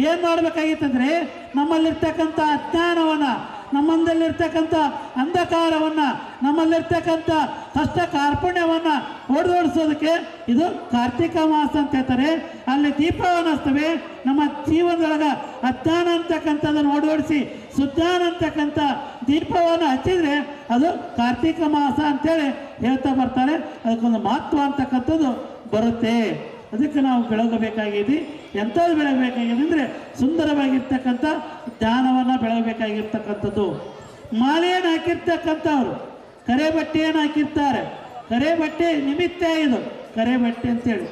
ಏನು ಮಾಡಬೇಕಾಗಿತ್ತಂದರೆ ನಮ್ಮಲ್ಲಿರ್ತಕ್ಕಂಥ ಅಜ್ಞಾನವನ್ನು, ನಮ್ಮಲ್ಲಿರ್ತಕ್ಕಂಥ ಅಂಧಕಾರವನ್ನು, ನಮ್ಮಲ್ಲಿರ್ತಕ್ಕಂಥ ಕಷ್ಟ ಕಾರ್ಪಣ್ಯವನ್ನು ಓಡಿಸೋದಕ್ಕೆ ಇದು ಕಾರ್ತಿಕ ಮಾಸ ಅಂತ ಹೇಳ್ತಾರೆ. ಅಲ್ಲಿ ದೀಪವನ್ನು ಹಚ್ತವೆ. ನಮ್ಮ ಜೀವನದೊಳಗೆ ಅಜ್ಞಾನ ಅಂತಕ್ಕಂಥದ್ದನ್ನು ಓಡಿಸಿ ಸುಜ್ಞಾನ ಅಂತಕ್ಕಂಥ ದೀಪವನ್ನು ಹಚ್ಚಿದರೆ ಅದು ಕಾರ್ತಿಕ ಮಾಸ ಅಂತೇಳಿ ಹೇಳ್ತಾ ಬರ್ತಾರೆ. ಅದಕ್ಕೊಂದು ಮಹತ್ವ ಅಂತಕ್ಕಂಥದ್ದು ಬರುತ್ತೆ. ಅದಕ್ಕೆ ನಾವು ಬೆಳಗಬೇಕಾಗಿದೆ. ಎಂಥದ್ದು ಬೆಳಗಬೇಕಾಗಿದೆ ಅಂದರೆ ಸುಂದರವಾಗಿರ್ತಕ್ಕಂಥ ಜ್ಞಾನವನ್ನು ಬೆಳಗಬೇಕಾಗಿರ್ತಕ್ಕಂಥದ್ದು. ಮಾಲೆಯನ್ನು ಹಾಕಿರ್ತಕ್ಕಂಥವ್ರು ಕರೆ ಬಟ್ಟೆಯನ್ನು ಹಾಕಿರ್ತಾರೆ. ಕರೆ ಬಟ್ಟೆ ನಿಮಿತ್ತ ಇದು ಕರೆ ಬಟ್ಟೆ ಅಂತೇಳಿ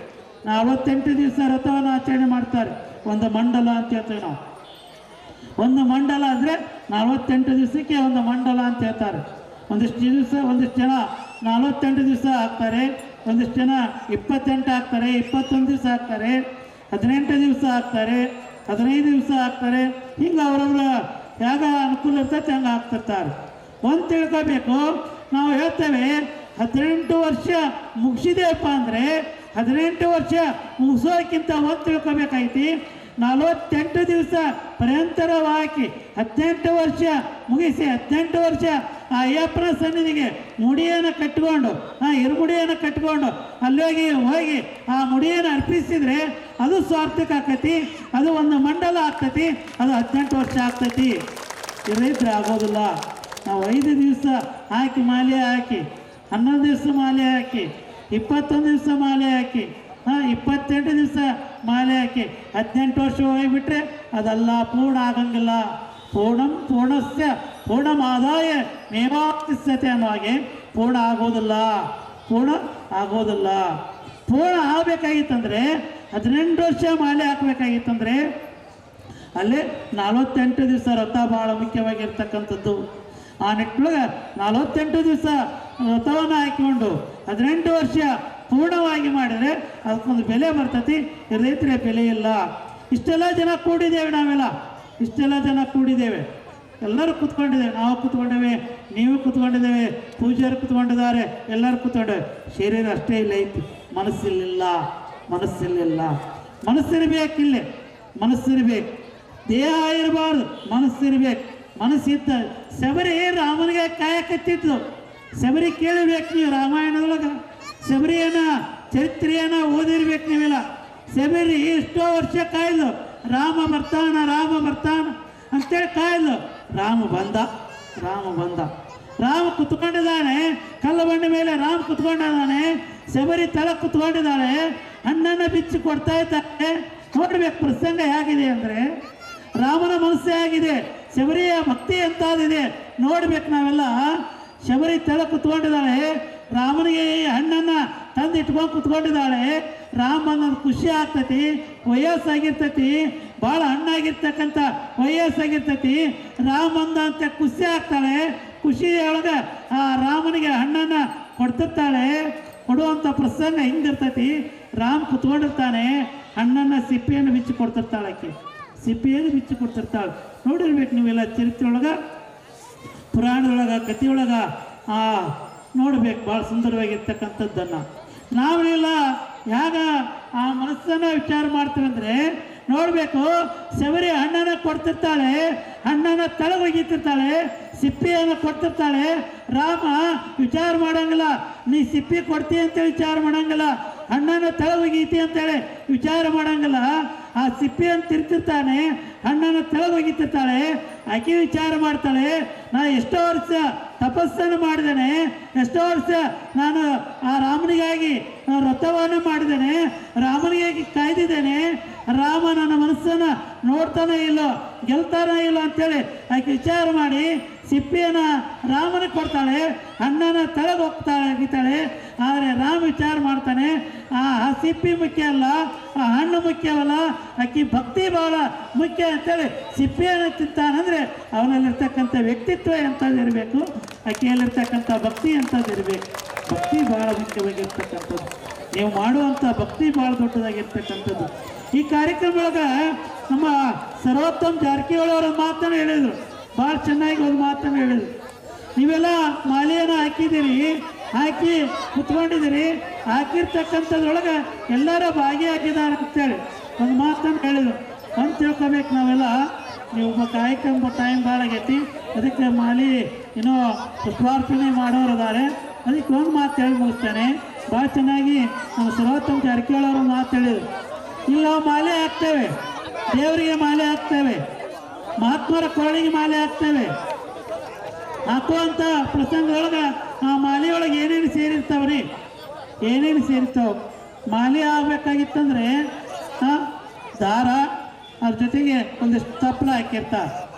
48 ದಿವಸ ರಥವನ್ನು ಆಚರಣೆ ಮಾಡ್ತಾರೆ. ಒಂದು ಮಂಡಲ ಅಂತ ಹೇಳ್ತೇವೆ ನಾವು. ಒಂದು ಮಂಡಲ ಅಂದರೆ 48 ದಿವಸಕ್ಕೆ ಒಂದು ಮಂಡಲ ಅಂತ ಹೇಳ್ತಾರೆ. ಒಂದಿಷ್ಟು ಜನ 48 ದಿವಸ ಹಾಕ್ತಾರೆ, ಒಂದಿಷ್ಟು ಜನ 28 ಹಾಕ್ತಾರೆ, 21 ದಿವಸ ಹಾಕ್ತಾರೆ, 18 ದಿವಸ ಹಾಕ್ತಾರೆ, 15 ದಿವಸ ಹಾಕ್ತಾರೆ. ಹಿಂಗೆ ಅವರವರ ಯಾಗ ಅನುಕೂಲ ಇರ್ತೈತೆ ಹಂಗೆ ಹಾಕ್ತಿರ್ತಾರೆ. ಒಂದು ತಿಳ್ಕೋಬೇಕು, ನಾವು ಹೇಳ್ತೇವೆ 18 ವರ್ಷ ಮುಗಿಸಿದೆಯಪ್ಪ ಅಂದರೆ 18 ವರ್ಷ ಮುಗಿಸೋಕ್ಕಿಂತ ಒಂದು ತಿಳ್ಕೊಬೇಕಾಯ್ತಿ 48 ದಿವಸ ಪರ್ಯಂತರವಾಗಿ 18 ವರ್ಷ ಮುಗಿಸಿ 18 ವರ್ಷ ಆ ಅಯ್ಯಪ್ಪನ ಸನ್ನಿಧಿಗೆ ಮುಡಿಯನ್ನು ಕಟ್ಟಿಕೊಂಡು ಇರುಮುಡಿಯನ್ನು ಕಟ್ಟಿಕೊಂಡು ಅಲ್ಲೋಗಿ ಹೋಗಿ ಆ ಮುಡಿಯನ್ನು ಅರ್ಪಿಸಿದರೆ ಅದು ಸಾರ್ಥಕ ಆಕತಿ. ಅದು ಒಂದು ಮಂಡಲ ಆಗ್ತೈತಿ. ಅದು 18 ವರ್ಷ ಆಗ್ತೈತಿ. ಇರೈದ್ರೆ ಆಗೋದಿಲ್ಲ. ನಾವು 5 ದಿವಸ ಹಾಕಿ ಮಾಲೆ ಹಾಕಿ, 11 ದಿವಸ ಮಾಲೆ ಹಾಕಿ, 21 ದಿವಸ ಮಾಲೆ ಹಾಕಿ, 28 ದಿವಸ ಮಾಲೆ ಹಾಕಿ 18 ವರ್ಷ ಹೋಗಿಬಿಟ್ರೆ ಅದೆಲ್ಲ ಪೂರ್ಣ ಆಗಂಗಿಲ್ಲ. ಪೂರ್ಣಮಾದಾಯ ಮೇವಾತಿಸ್ಯತೆ ಅನ್ನೋ ಹಾಗೆ ಪೂರ್ಣ ಆಗೋದಿಲ್ಲ. ಪೂರ್ಣ ಆಗಬೇಕಾಗಿತ್ತಂದರೆ 18 ವರ್ಷ ಮಾಲೆ ಹಾಕಬೇಕಾಗಿತ್ತಂದರೆ ಅಲ್ಲೇ 48 ದಿವಸ ರಥ ಭಾಳ ಮುಖ್ಯವಾಗಿರ್ತಕ್ಕಂಥದ್ದು. ಆ ನಿಟ್ಟಿನೊಳಗೆ 48 ದಿವಸ ರಥವನ್ನು ಹಾಕಿಕೊಂಡು 18 ವರ್ಷ ಪೂರ್ಣವಾಗಿ ಮಾಡಿದರೆ ಅದಕ್ಕೊಂದು ಬೆಲೆ ಬರ್ತೈತಿ. ರೈತರ ಬೆಲೆ ಇಲ್ಲ. ಇಷ್ಟೆಲ್ಲ ಜನ ಕೂಡಿದ್ದೇವೆ, ಇಷ್ಟೆಲ್ಲ ಜನ ಕೂಡಿದ್ದೇವೆ, ಎಲ್ಲರೂ ಕೂತ್ಕೊಂಡಿದ್ದೇವೆ. ನಾವು ಕೂತ್ಕೊಂಡೇವೆ, ನೀವು ಕೂತ್ಕೊಂಡಿದ್ದೇವೆ, ಪೂಜಾರಿ ಕೂತ್ಕೊಂಡಿದ್ದಾರೆ, ಎಲ್ಲರೂ ಕೂತ್ಕೊಂಡೇವೆ. ಶರೀರ ಅಷ್ಟೇ ಇಲ್ಲ ಐತಿ, ಮನಸ್ಸಿಲ್ಲ. ಮನಸ್ಸಿರಬೇಕಿಲ್ಲೇ, ಮನಸ್ಸಿರಬೇಕು. ದೇಹ ಇರಬಾರ್ದು, ಮನಸ್ಸಿರ್ಬೇಕು. ಮನಸ್ಸಿದ್ದ ಶಬರಿ ರಾಮನಿಗೆ ಕಾಯಕತ್ತಿತ್ತು. ಶಬರಿ ಕೇಳಬೇಕು ನೀವು ರಾಮಾಯಣದೊಳಗೆ. ಶಬರಿಯನ್ನ ಚರಿತ್ರೆಯನ್ನು ಓದಿರ್ಬೇಕು ನೀವೆಲ್ಲ. ಶಬರಿ ಎಷ್ಟೋ ವರ್ಷ ಕಾಯ್ದು ರಾಮ ಬರ್ತಾನ ಅಂತೇಳಿ ಕಾಯ್ದು. ರಾಮ ಬಂದ. ರಾಮ ಕುತ್ಕೊಂಡಿದ್ದಾನೆ ಕಲ್ಲು ಬಂಡೆ ಮೇಲೆ. ರಾಮ ಕುತ್ಕೊಂಡಿದ್ದಾನೆ, ಶಬರಿ ತಳ ಕುತ್ಕೊಂಡಿದ್ದಾಳೆ. ಹಣ್ಣನ್ನು ಬಿಚ್ಚಿ ಕೊಡ್ತಾ ಇದ್ದಾರೆ. ನೋಡ್ಬೇಕು ಪ್ರಸಂಗ ಹೇಗಿದೆ ಅಂದರೆ ರಾಮನ ಮನಸ್ಸೇ ಆಗಿದೆ, ಶಬರಿಯ ಭಕ್ತಿ ಎಂತಾದಿದೆ ನೋಡ್ಬೇಕು ನಾವೆಲ್ಲ. ಶಬರಿ ತಳ ಕುತ್ಕೊಂಡಿದ್ದಾಳೆ, ರಾಮನಿಗೆ ಹಣ್ಣನ್ನು ತಂದು ಇಟ್ಕೊಂಡು ಕುತ್ಕೊಂಡಿದ್ದಾಳೆ. ರಾಮ ಅನ್ನೋದು ಖುಷಿ ಆಗ್ತೈತಿ, ವಯಸ್ಸಾಗಿರ್ತೈತಿ, ಭಾಳ ಹಣ್ಣಾಗಿರ್ತಕ್ಕಂಥ ವಯಸ್ಸಾಗಿರ್ತೈತಿ. ರಾಮ ಅಂದ ಅಂತ ಖುಷಿ ಆಗ್ತಾಳೆ. ಖುಷಿಯೊಳಗೆ ಆ ರಾಮನಿಗೆ ಹಣ್ಣನ್ನು ಕೊಡ್ತಿರ್ತಾಳೆ. ಕೊಡುವಂಥ ಪ್ರಸಂಗ ಹಿಂಗಿರ್ತೈತಿ. ರಾಮ ಕುತ್ಕೊಂಡಿರ್ತಾನೆ, ಹಣ್ಣನ್ನು ಸಿಪ್ಪಿಯನ್ನು ಬಿಚ್ಚಿ ಕೊಡ್ತಿರ್ತಾಳೆ. ಸಿಪ್ಪಿಯನ್ನು ಬಿಚ್ಚಿ ಕೊಡ್ತಿರ್ತಾಳೆ. ನೋಡಿರ್ಬೇಕು ನೀವೆಲ್ಲ ಚರಿತ್ರೆ ಒಳಗೆ, ಪುರಾಣದೊಳಗೆ, ಕಥೆಯೊಳಗೆ ನೋಡ್ಬೇಕು ಭಾಳ ಸುಂದರವಾಗಿರ್ತಕ್ಕಂಥದ್ದನ್ನು. ನಾವೆಲ್ಲ ಯಾಗ ಆ ಮನಸ್ಸನ್ನು ವಿಚಾರ ಮಾಡ್ತೀವಿ ಅಂದರೆ ನೋಡಬೇಕು. ಶಬರಿ ಹಣ್ಣನ್ನು ಕೊಡ್ತಿರ್ತಾಳೆ, ಹಣ್ಣನ್ನು ತಳಗೊಗಿತಿರ್ತಾಳೆ, ಸಿಪ್ಪಿಯನ್ನು ಕೊಡ್ತಿರ್ತಾಳೆ. ರಾಮ ವಿಚಾರ ಮಾಡಂಗಿಲ್ಲ, ನೀ ಸಿಪ್ಪಿ ಕೊಡ್ತಿ ಅಂತೇಳಿ ವಿಚಾರ ಮಾಡಂಗಿಲ್ಲ, ಹಣ್ಣನ್ನು ತಳಗೊಗೀತಿ ಅಂತೇಳಿ ವಿಚಾರ ಮಾಡಂಗಿಲ್ಲ. ಆ ಸಿಪ್ಪಿಯನ್ನು ತಿರ್ತಿರ್ತಾನೆ, ಹಣ್ಣನ್ನು ತಳಗೊಗಿತಿರ್ತಾಳೆ. ಆಕೆ ವಿಚಾರ ಮಾಡ್ತಾಳೆ, ನಾನು ಎಷ್ಟೋ ವರ್ಷ ತಪಸ್ಸನ್ನು ಮಾಡಿದ್ದೇನೆ, ಎಷ್ಟೋ ವರ್ಷ ನಾನು ಆ ರಾಮನಿಗಾಗಿ ವ್ರತವನ್ನು ಮಾಡಿದ್ದೇನೆ, ರಾಮನಿಗಾಗಿ ಕಾಯ್ದಿದ್ದೇನೆ. ರಾಮ ನನ್ನ ಮನಸ್ಸನ್ನು ನೋಡ್ತಾನೆ ಇಲ್ಲೋ, ಗೆಲ್ತಾನೆ ಇಲ್ಲ ಅಂತೇಳಿ ಆಕೆ ವಿಚಾರ ಮಾಡಿ ಸಿಪ್ಪಿಯನ್ನು ರಾಮನಿಗೆ ಕೊಡ್ತಾಳೆ, ಹಣ್ಣನ್ನು ತಳಗೆ ಹೋಗ್ತಾಳೆ. ಆದರೆ ರಾಮ ವಿಚಾರ ಮಾಡ್ತಾನೆ, ಆ ಸಿಪ್ಪಿ ಮುಖ್ಯ ಅಲ್ಲ, ಆ ಹಣ್ಣು ಮುಖ್ಯವಲ್ಲ, ಆಕೆ ಭಕ್ತಿ ಭಾಳ ಮುಖ್ಯ ಅಂತೇಳಿ ಸಿಪ್ಪಿಯನ್ನು ತಿಂತಾನಂದರೆ ಅವನಲ್ಲಿರ್ತಕ್ಕಂಥ ವ್ಯಕ್ತಿತ್ವ ಎಂಥದ್ದು ಇರಬೇಕು, ಆಕೆಯಲ್ಲಿರ್ತಕ್ಕಂಥ ಭಕ್ತಿ ಅಂತದ್ದು ಇರಬೇಕು. ಭಕ್ತಿ ಬಹಳ ಮುಖ್ಯವಾಗಿರ್ತಕ್ಕಂಥದ್ದು. ನೀವು ಮಾಡುವಂಥ ಭಕ್ತಿ ಭಾಳ ದೊಡ್ಡದಾಗಿರ್ತಕ್ಕಂಥದ್ದು. ಈ ಕಾರ್ಯಕ್ರಮದೊಳಗೆ ನಮ್ಮ ಸರ್ವೋತ್ತಮ್ ಜಾರಕಿಹೊಳಿ ಅವರ ಮಾತನ್ನು ಹೇಳಿದರು, ಭಾಳ ಚೆನ್ನಾಗಿ ಒಂದು ಮಾತನ್ನು ಹೇಳಿದರು. ನೀವೆಲ್ಲ ಮಾಲೆಯನ್ನು ಹಾಕಿದ್ದೀರಿ, ಹಾಕಿ ಕುತ್ಕೊಂಡಿದ್ದೀರಿ, ಹಾಕಿರ್ತಕ್ಕಂಥದ್ರೊಳಗೆ ಎಲ್ಲರೂ ಭಾಗಿಯಾಗಿದ್ದಾರೆ ಅಂತೇಳಿ ಒಂದು ಮಾತನ್ನು ಹೇಳಿದರು. ಅಂತ ತಿಳ್ಕೊಬೇಕು ನಾವೆಲ್ಲ. ನೀವು ಕಾರ್ಯಕ್ರಮ ಟೈಮ್ ಭಾಳ ಆಗೈತಿ, ಅದಕ್ಕೆ ಮಾಲಿ ಏನೋ ಪುಷ್ಪಾರ್ಪಣೆ ಮಾಡೋರು ಇದ್ದಾರೆ. ಅದಕ್ಕೆ ಒಂದು ಮಾತು ಹೇಳಿ ಮುಗಿಸ್ತೇನೆ. ಭಾಳ ಚೆನ್ನಾಗಿ ನಮ್ಮ ಸರ್ವೋತ್ತಮ್ ಜಾರಕಿಹೊಳಿ ಅವರು ಮಾತು ಹೇಳಿದರು. ಇಲ್ಲಿ ನಾವು ಮಾಲೆ ಹಾಕ್ತೇವೆ, ದೇವರಿಗೆ ಮಾಲೆ ಹಾಕ್ತೇವೆ, ಮಹಾತ್ಮರ ಕೊರಳಿಗೆ ಮಾಲೆ ಹಾಕ್ತೇವೆ. ಹಾಕುವಂಥ ಪ್ರಸಂಗದೊಳಗೆ ಆ ಮಾಲೆಯೊಳಗೆ ಏನೇನು ಸೇರಿರ್ತಾವ್ರಿ, ಏನೇನು ಸೇರಿರ್ತಾವೆ. ಮಾಲೆ ಆಗಬೇಕಾಗಿತ್ತಂದ್ರೆ ದಾರ, ಅದ್ರ ಜೊತೆಗೆ ಒಂದಿಷ್ಟು ತಪ್ಪಲ ಹಾಕಿರ್ತಾರೆ,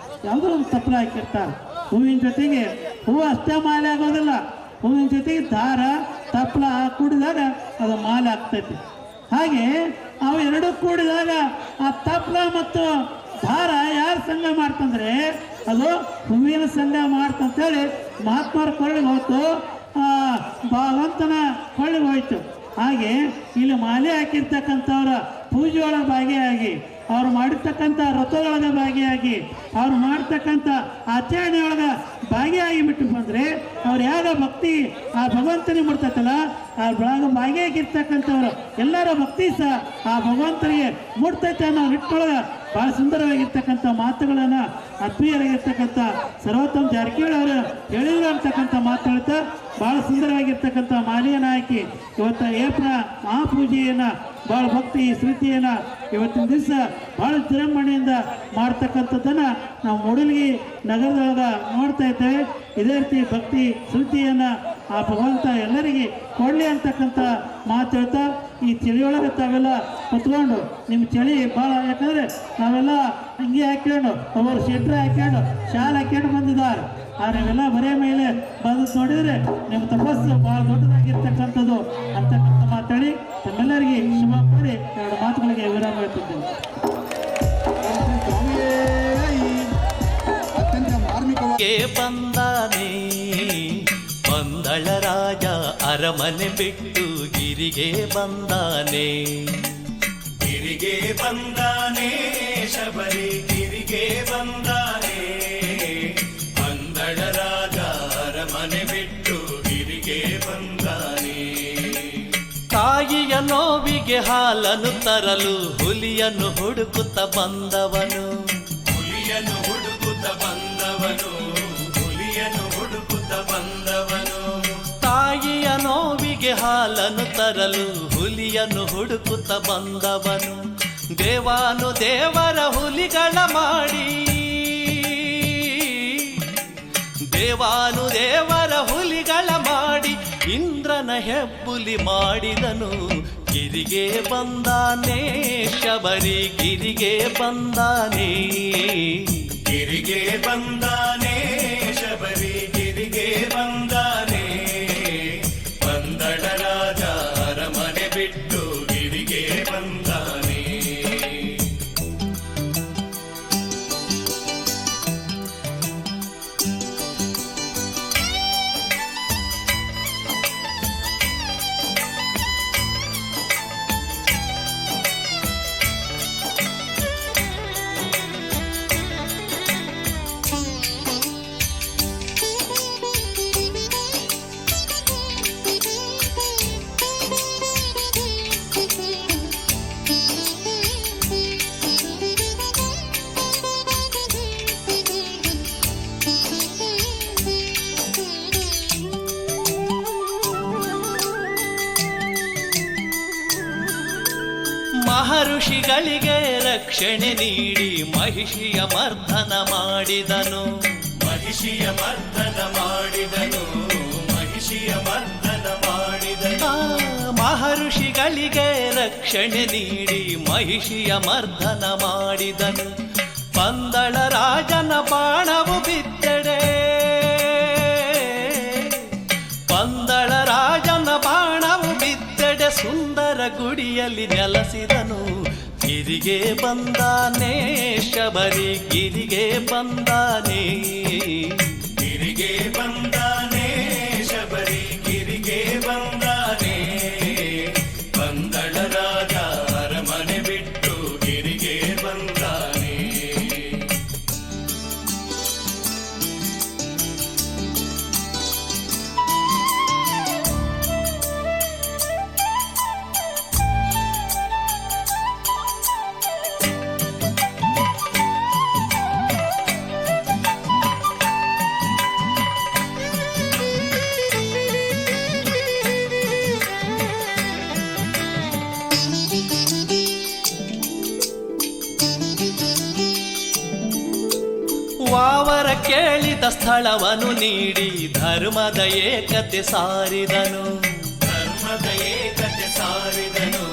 ಯಾವುದೋ ಒಂದು ತಪ್ಪಲ ಹಾಕಿರ್ತಾರೆ. ಹೂವಿನ ಜೊತೆಗೆ ಹೂವು ಅಷ್ಟೇ ಮಾಲೆ ಆಗೋದಿಲ್ಲ, ಹೂವಿನ ಜೊತೆಗೆ ದಾರ ತಪ್ಪಲ ಕೂಡಿದಾಗ ಅದು ಮಾಲೆ ಆಗ್ತೈತಿ. ಹಾಗೆ ಅವು ಎರಡೂ ಕೂಡಿದಾಗ ಆ ತಪ್ಪಲ ಮತ್ತು ದಾರ ಯಾರು ಸಂಘ ಮಾಡ್ತಂದ್ರೆ ಅದು ಹೂವಿನ ಸಂಘ ಮಾಡ್ತಂತೇಳಿ ಮಹಾತ್ಮರ ಕೊಳ್ಳಿಗೆ ಹೋಯ್ತು, ಭಗವಂತನ ಕೊಳ್ಳಿಗೆ ಹೋಯ್ತು. ಹಾಗೆ ಇಲ್ಲಿ ಮಾಲೆ ಹಾಕಿರ್ತಕ್ಕಂಥವ್ರ ಪೂಜೆಯೊಳಗೆ ಭಾಗಿಯಾಗಿ, ಅವ್ರು ಮಾಡಿರ್ತಕ್ಕಂಥ ರಥದೊಳಗೆ ಭಾಗಿಯಾಗಿ, ಅವ್ರು ಮಾಡ್ತಕ್ಕಂಥ ಆಚರಣೆಯೊಳಗೆ ಭಾಗಿಯಾಗಿ ಬಿಟ್ಟು ಬಂದರೆ ಅವ್ರು ಯಾವ ಭಕ್ತಿ ಆ ಭಗವಂತನಿಗೆ ಮುಟ್ತೈತಲ್ಲ, ಆ ಭಾಗಿಯಾಗಿರ್ತಕ್ಕಂಥವ್ರು ಎಲ್ಲರ ಭಕ್ತಿ ಸಹ ಆ ಭಗವಂತನಿಗೆ ಮುಟ್ತೈತೆ ಅನ್ನೋ ನಿಟ್ಟೊಳಗೆ ಭಾಳ ಸುಂದರವಾಗಿರ್ತಕ್ಕಂಥ ಮಾತುಗಳನ್ನು ಆತ್ಮೀಯರಾಗಿರ್ತಕ್ಕಂಥ ಸರ್ವೋತ್ತಮ್ ಜಾರಕಿಹೊಳಿ ಅವರು ಹೇಳಿದ್ರು ಅಂತಕ್ಕಂಥ ಮಾತು ಹೇಳ್ತಾ ಭಾಳ ಸುಂದರವಾಗಿರ್ತಕ್ಕಂಥ ಮಾಲೆಯನ್ನು ಹಾಕಿ ಇವತ್ತು ಏಪ್ರ ಮಹಾಪೂಜೆಯನ್ನು ಭಾಳ ಭಕ್ತಿ ಶ್ರುತಿಯನ್ನು ಇವತ್ತಿನ ದಿವಸ ಭಾಳ ವಿಜೃಂಭಣೆಯಿಂದ ಮಾಡ್ತಕ್ಕಂಥದ್ದನ್ನು ನಾವು ಮೂಡಲಗಿ ನಗರದೊಳಗೆ ನೋಡ್ತಾ ಇದ್ದೇವೆ. ಇದೇ ರೀತಿ ಭಕ್ತಿ ಶ್ರುತಿಯನ್ನು ಆ ಭಗವಂತ ಎಲ್ಲರಿಗೆ ಕೊಡಲಿ ಅಂತಕ್ಕಂಥ ಮಾತು ಹೇಳ್ತಾ ಈ ಚಳಿಯೊಳಗೆ ತಾವೆಲ್ಲ ಕುತ್ಕೊಂಡು ನಿಮ್ಮ ಚಳಿ ಭಾಳ, ಯಾಕಂದರೆ ನಾವೆಲ್ಲ ಅಂಗಿ ಹಾಕ್ಕೊಂಡು ಒಬ್ಬರು ಶೆಟ್ರ್ ಹಾಕ್ಕೊಂಡು ಶಾಲೆ ಹಾಕ್ಕೊಂಡು ಬಂದಿದ್ದಾರೆ. ನೀವೆಲ್ಲ ಬರೇ ಮೇಲೆ ಬಂದು ನೋಡಿದರೆ ನಿಮ್ಮ ತಪಸ್ಸು ಭಾಳ ದೊಡ್ಡದಾಗಿರ್ತಕ್ಕಂಥದ್ದು ಅಂತಕ್ಕಂಥ ಮಾತಾಡಿ ತಮ್ಮೆಲ್ಲರಿಗೆ ಶುಭ ಕೋರಿ ಎರಡು ಮಾತುಗಳಿಗೆ ವಿರಾಮ ಹೇಳ್ತಿದ್ದೇನೆ. ಅತ್ಯಂತ ಮಾರ್ಮಿಕವಾಗಿ ಬಂದಾನೆ ಪಂದಳ ರಾಜ ಅರಮನೆ ಬಿಟ್ಟು ಗಿರಿಗೆ ಬಂದಾನೆ, ಗಿರಿಗೆ ಬಂದಾನೆ ಶಬರಿ ಗಿರಿಗೆ ಬಂದಾನೆ. ಪಂದಳ ರಾಜ ಅರಮನೆ ಬಿಟ್ಟು ಗಿರಿಗೆ ಬಂದಾನೆ. ತಾಯಿಯ ನೋವಿಗೆ ಹಾಲನ್ನು ತರಲು ಹುಲಿಯನ್ನು ಹುಡುಕುತ್ತ ಬಂದವನು, ಹುಲಿಯನ್ನು ಹುಡುಕುತ್ತ ಬಂದವನು, ಹುಲಿಯನ್ನು ಹುಡುಕುತ್ತ ಬಂದವನು. ತಾಯಿಯ ನೋವಿಗೆ ಹಾಲನ್ನು ತರಲು ಹುಲಿಯನ್ನು ಹುಡುಕುತ್ತ ಬಂದವನು. ದೇವಾನು ದೇವರ ಹುಲಿಗಳ ಮಾಡಿ, ದೇವಾನು ದೇವರ ಹುಲಿಗಳ ಮಾಡಿ ಇಂದ್ರನ ಹೆಬ್ಬುಲಿ ಮಾಡಿದನು. ಗಿರಿಗೆ ಬಂದಾನೆ ಶಬರಿ ಗಿರಿಗೆ ಬಂದಾನೆ, ಗಿರಿಗೆ ಬಂದಾನೆ ಶಬರಿ ಗಿರಿಗೆ ಬಂದಾನೆ. ಪಂದಳ ರಾಜ ಅರಮನೆ ಬಿಟ್ಟು ಗಿರಿಗೆ ಬಂದಾನೆ. ಮಹರ್ಷಿಗಳಿಗೆ ರಕ್ಷಣೆ ನೀಡಿ ಮಹಿಷಿಯ ಮರ್ದನ ಮಾಡಿದನು, ಮಹಿಷಿಯ ಮರ್ದನ ಮಾಡಿದನು, ಮಹಿಷಿಯ ಮರ್ದನ ಮಾಡಿದನು. ಮಹರ್ಷಿಗಳಿಗೆ ರಕ್ಷಣೆ ನೀಡಿ ಮಹಿಷಿಯ ಮರ್ದನ ಮಾಡಿದನು. ಪಂದಳ ರಾಜನ ಬಾಣವು ಬಿದ್ದೆಡೆ, ಪಂದಳ ರಾಜನ ಬಾಣವು ಬಿದ್ದೆಡೆ ಸುಂದರ ಗುಡಿಯಲ್ಲಿ ನೆಲೆಸಿದನು. ಗಿರಿಗೆ ಬಂದಾನೆ ಶಬರಿ ಗಿರಿಗೆ ಬಂದಾನೆ, ಗಿರಿಗೆ ಬಂದಾನೆ ವಾವರ ಕೇಳಿದ ಸ್ಥಳವನ್ನು ನೀಡಿ ಧರ್ಮದ ಏಕತೆ ಸಾರಿದನು. ಧರ್ಮದ ಏಕತೆ ಸಾರಿದನು.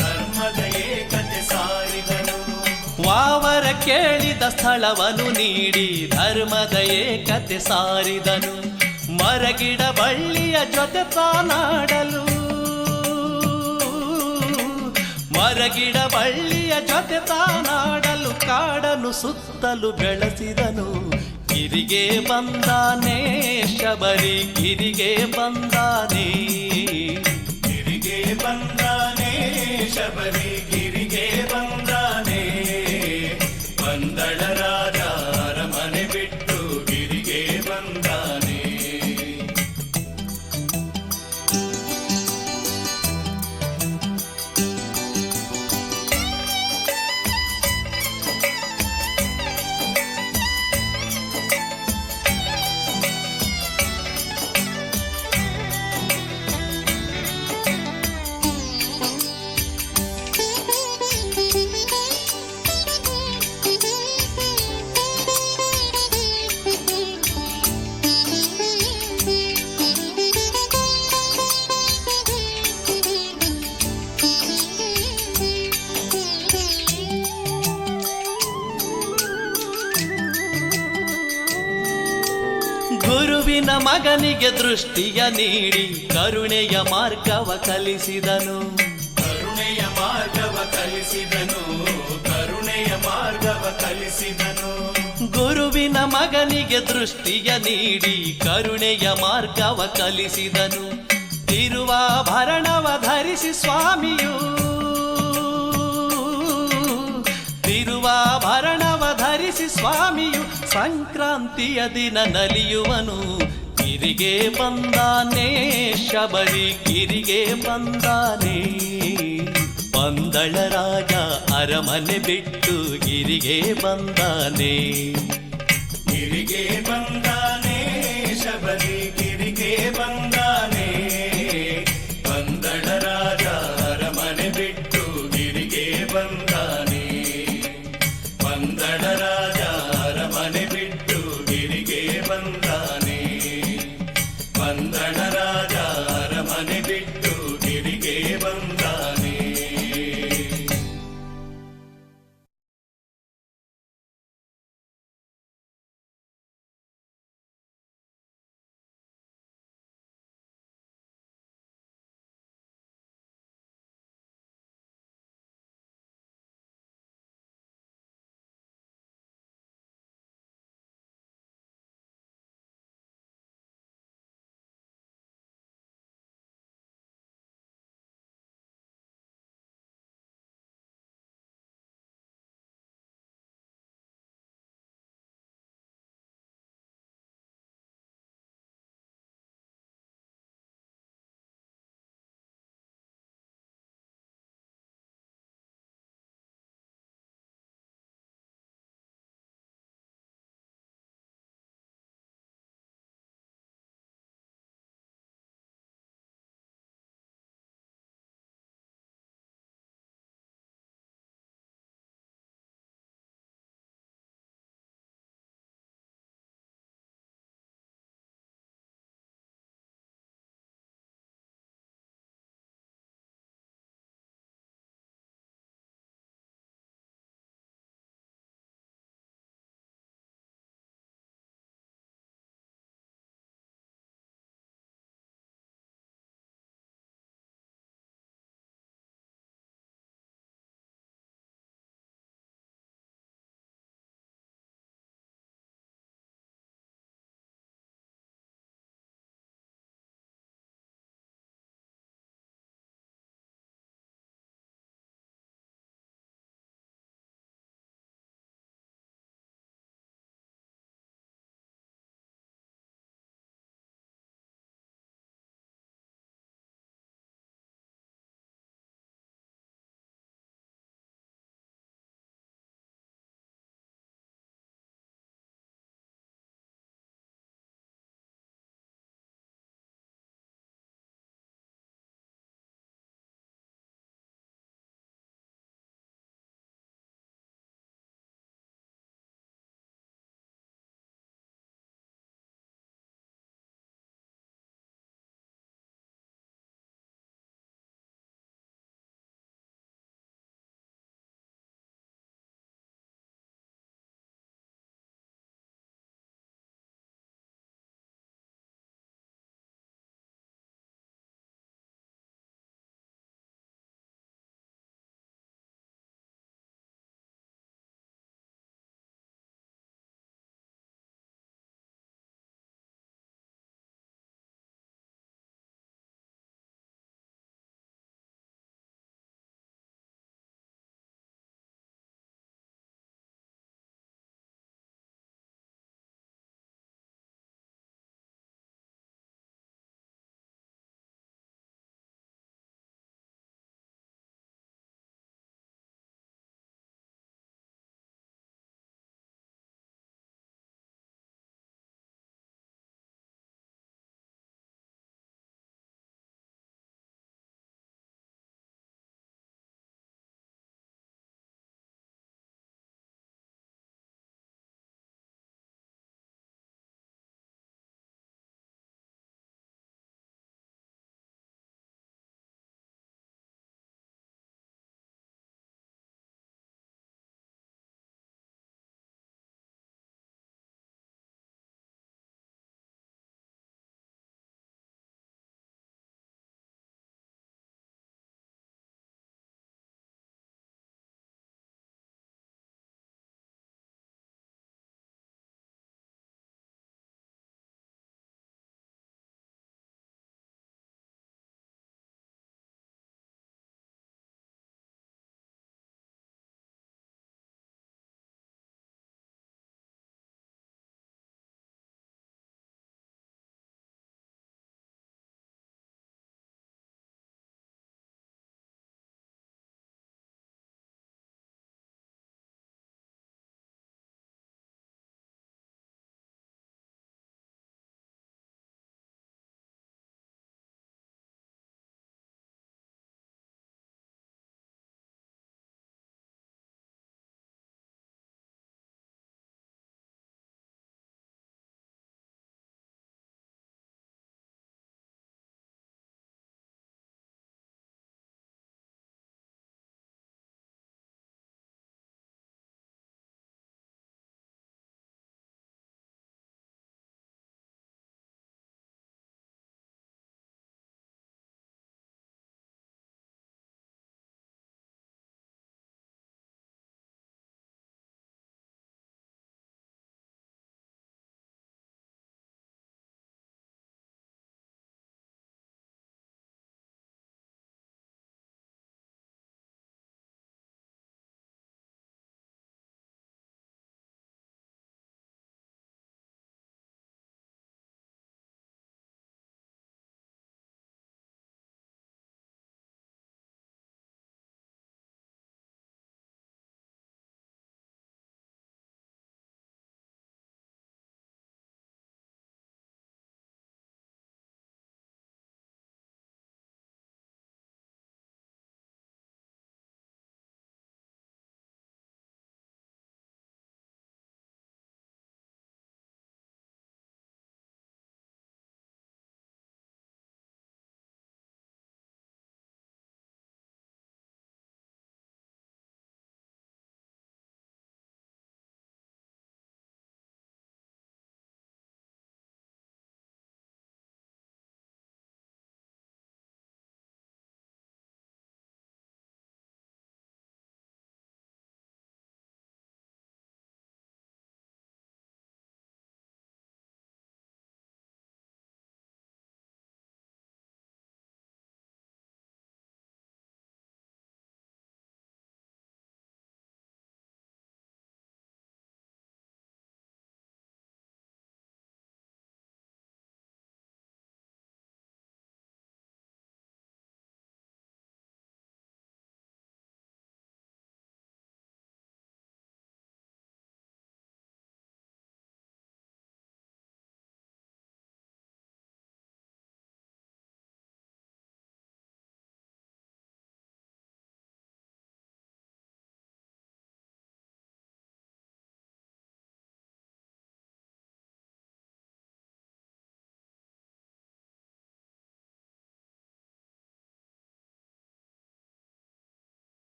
ಧರ್ಮದ ಏಕತೆ ಸಾರಿದನು. ವಾವರ ಕೇಳಿದ ಸ್ಥಳವನ್ನು ನೀಡಿ ಧರ್ಮದ ಏಕತೆ ಸಾರಿದನು. ಮರಗಿಡ ಬಳ್ಳಿಯ ಜೊತೆ ತಾನಾಡಲು, ಮರಗಿಡ ಬಳ್ಳಿಯ ಜೊತೆ ತಾನಾಡಲು ಕಾಡನು ಸುತ್ತಲು ಬೆಳೆಸಿದನು. ಗಿರಿಗೆ ಬಂದಾನೆ ಶಬರಿ, ಗಿರಿಗೆ ಬಂದಾನೆ, ಗಿರಿಗೆ ಬಂದಾನೆ ಶಬರಿ, ಗಿರಿಗೆ ಬಂದಾನೆ. ಬಂದಳ ರಾಜ ಅರಮನೆ ಬಿಟ್ಟು ಗಿರಿಗೆ ಬಂದಾನೆ. ಗುರುವಿನ ಮಗನಿಗೆ ದೃಷ್ಟಿಯ ನೀಡಿ ಕರುಣೆಯ ಮಾರ್ಗವ ಕಲಿಸಿದನು. ಕರುಣೆಯ ಮಾರ್ಗವ ಕಲಿಸಿದನು. ಕರುಣೆಯ ಮಾರ್ಗವ ಕಲಿಸಿದನು. ಗುರುವಿನ ಮಗನಿಗೆ ದೃಷ್ಟಿಯ ನೀಡಿ ಕರುಣೆಯ ಮಾರ್ಗವ ಕಲಿಸಿದನು. ತಿರುವಾಭರಣವ ಧರಿಸಿ ಸ್ವಾಮಿಯು, ತಿರುವಾಭರಣವ ಧರಿಸಿ ಸ್ವಾಮಿಯು ಸಂಕ್ರಾಂತಿಯ ದಿನ ನಲಿಯುವನು. ಗಿರಿಗೆ ಬಂದಾನೆ ಶಬರಿ, ಗಿರಿಗೆ ಬಂದಾನೆ. ಪಂದಳ ರಾಜ ಅರಮನೆ ಬಿಟ್ಟು ಗಿರಿಗೆ ಬಂದಾನೆ. ಗಿರಿಗೆ ಬಂದಾನೆ ಶಬರಿ, ಗಿರಿಗೆ ಬಂದ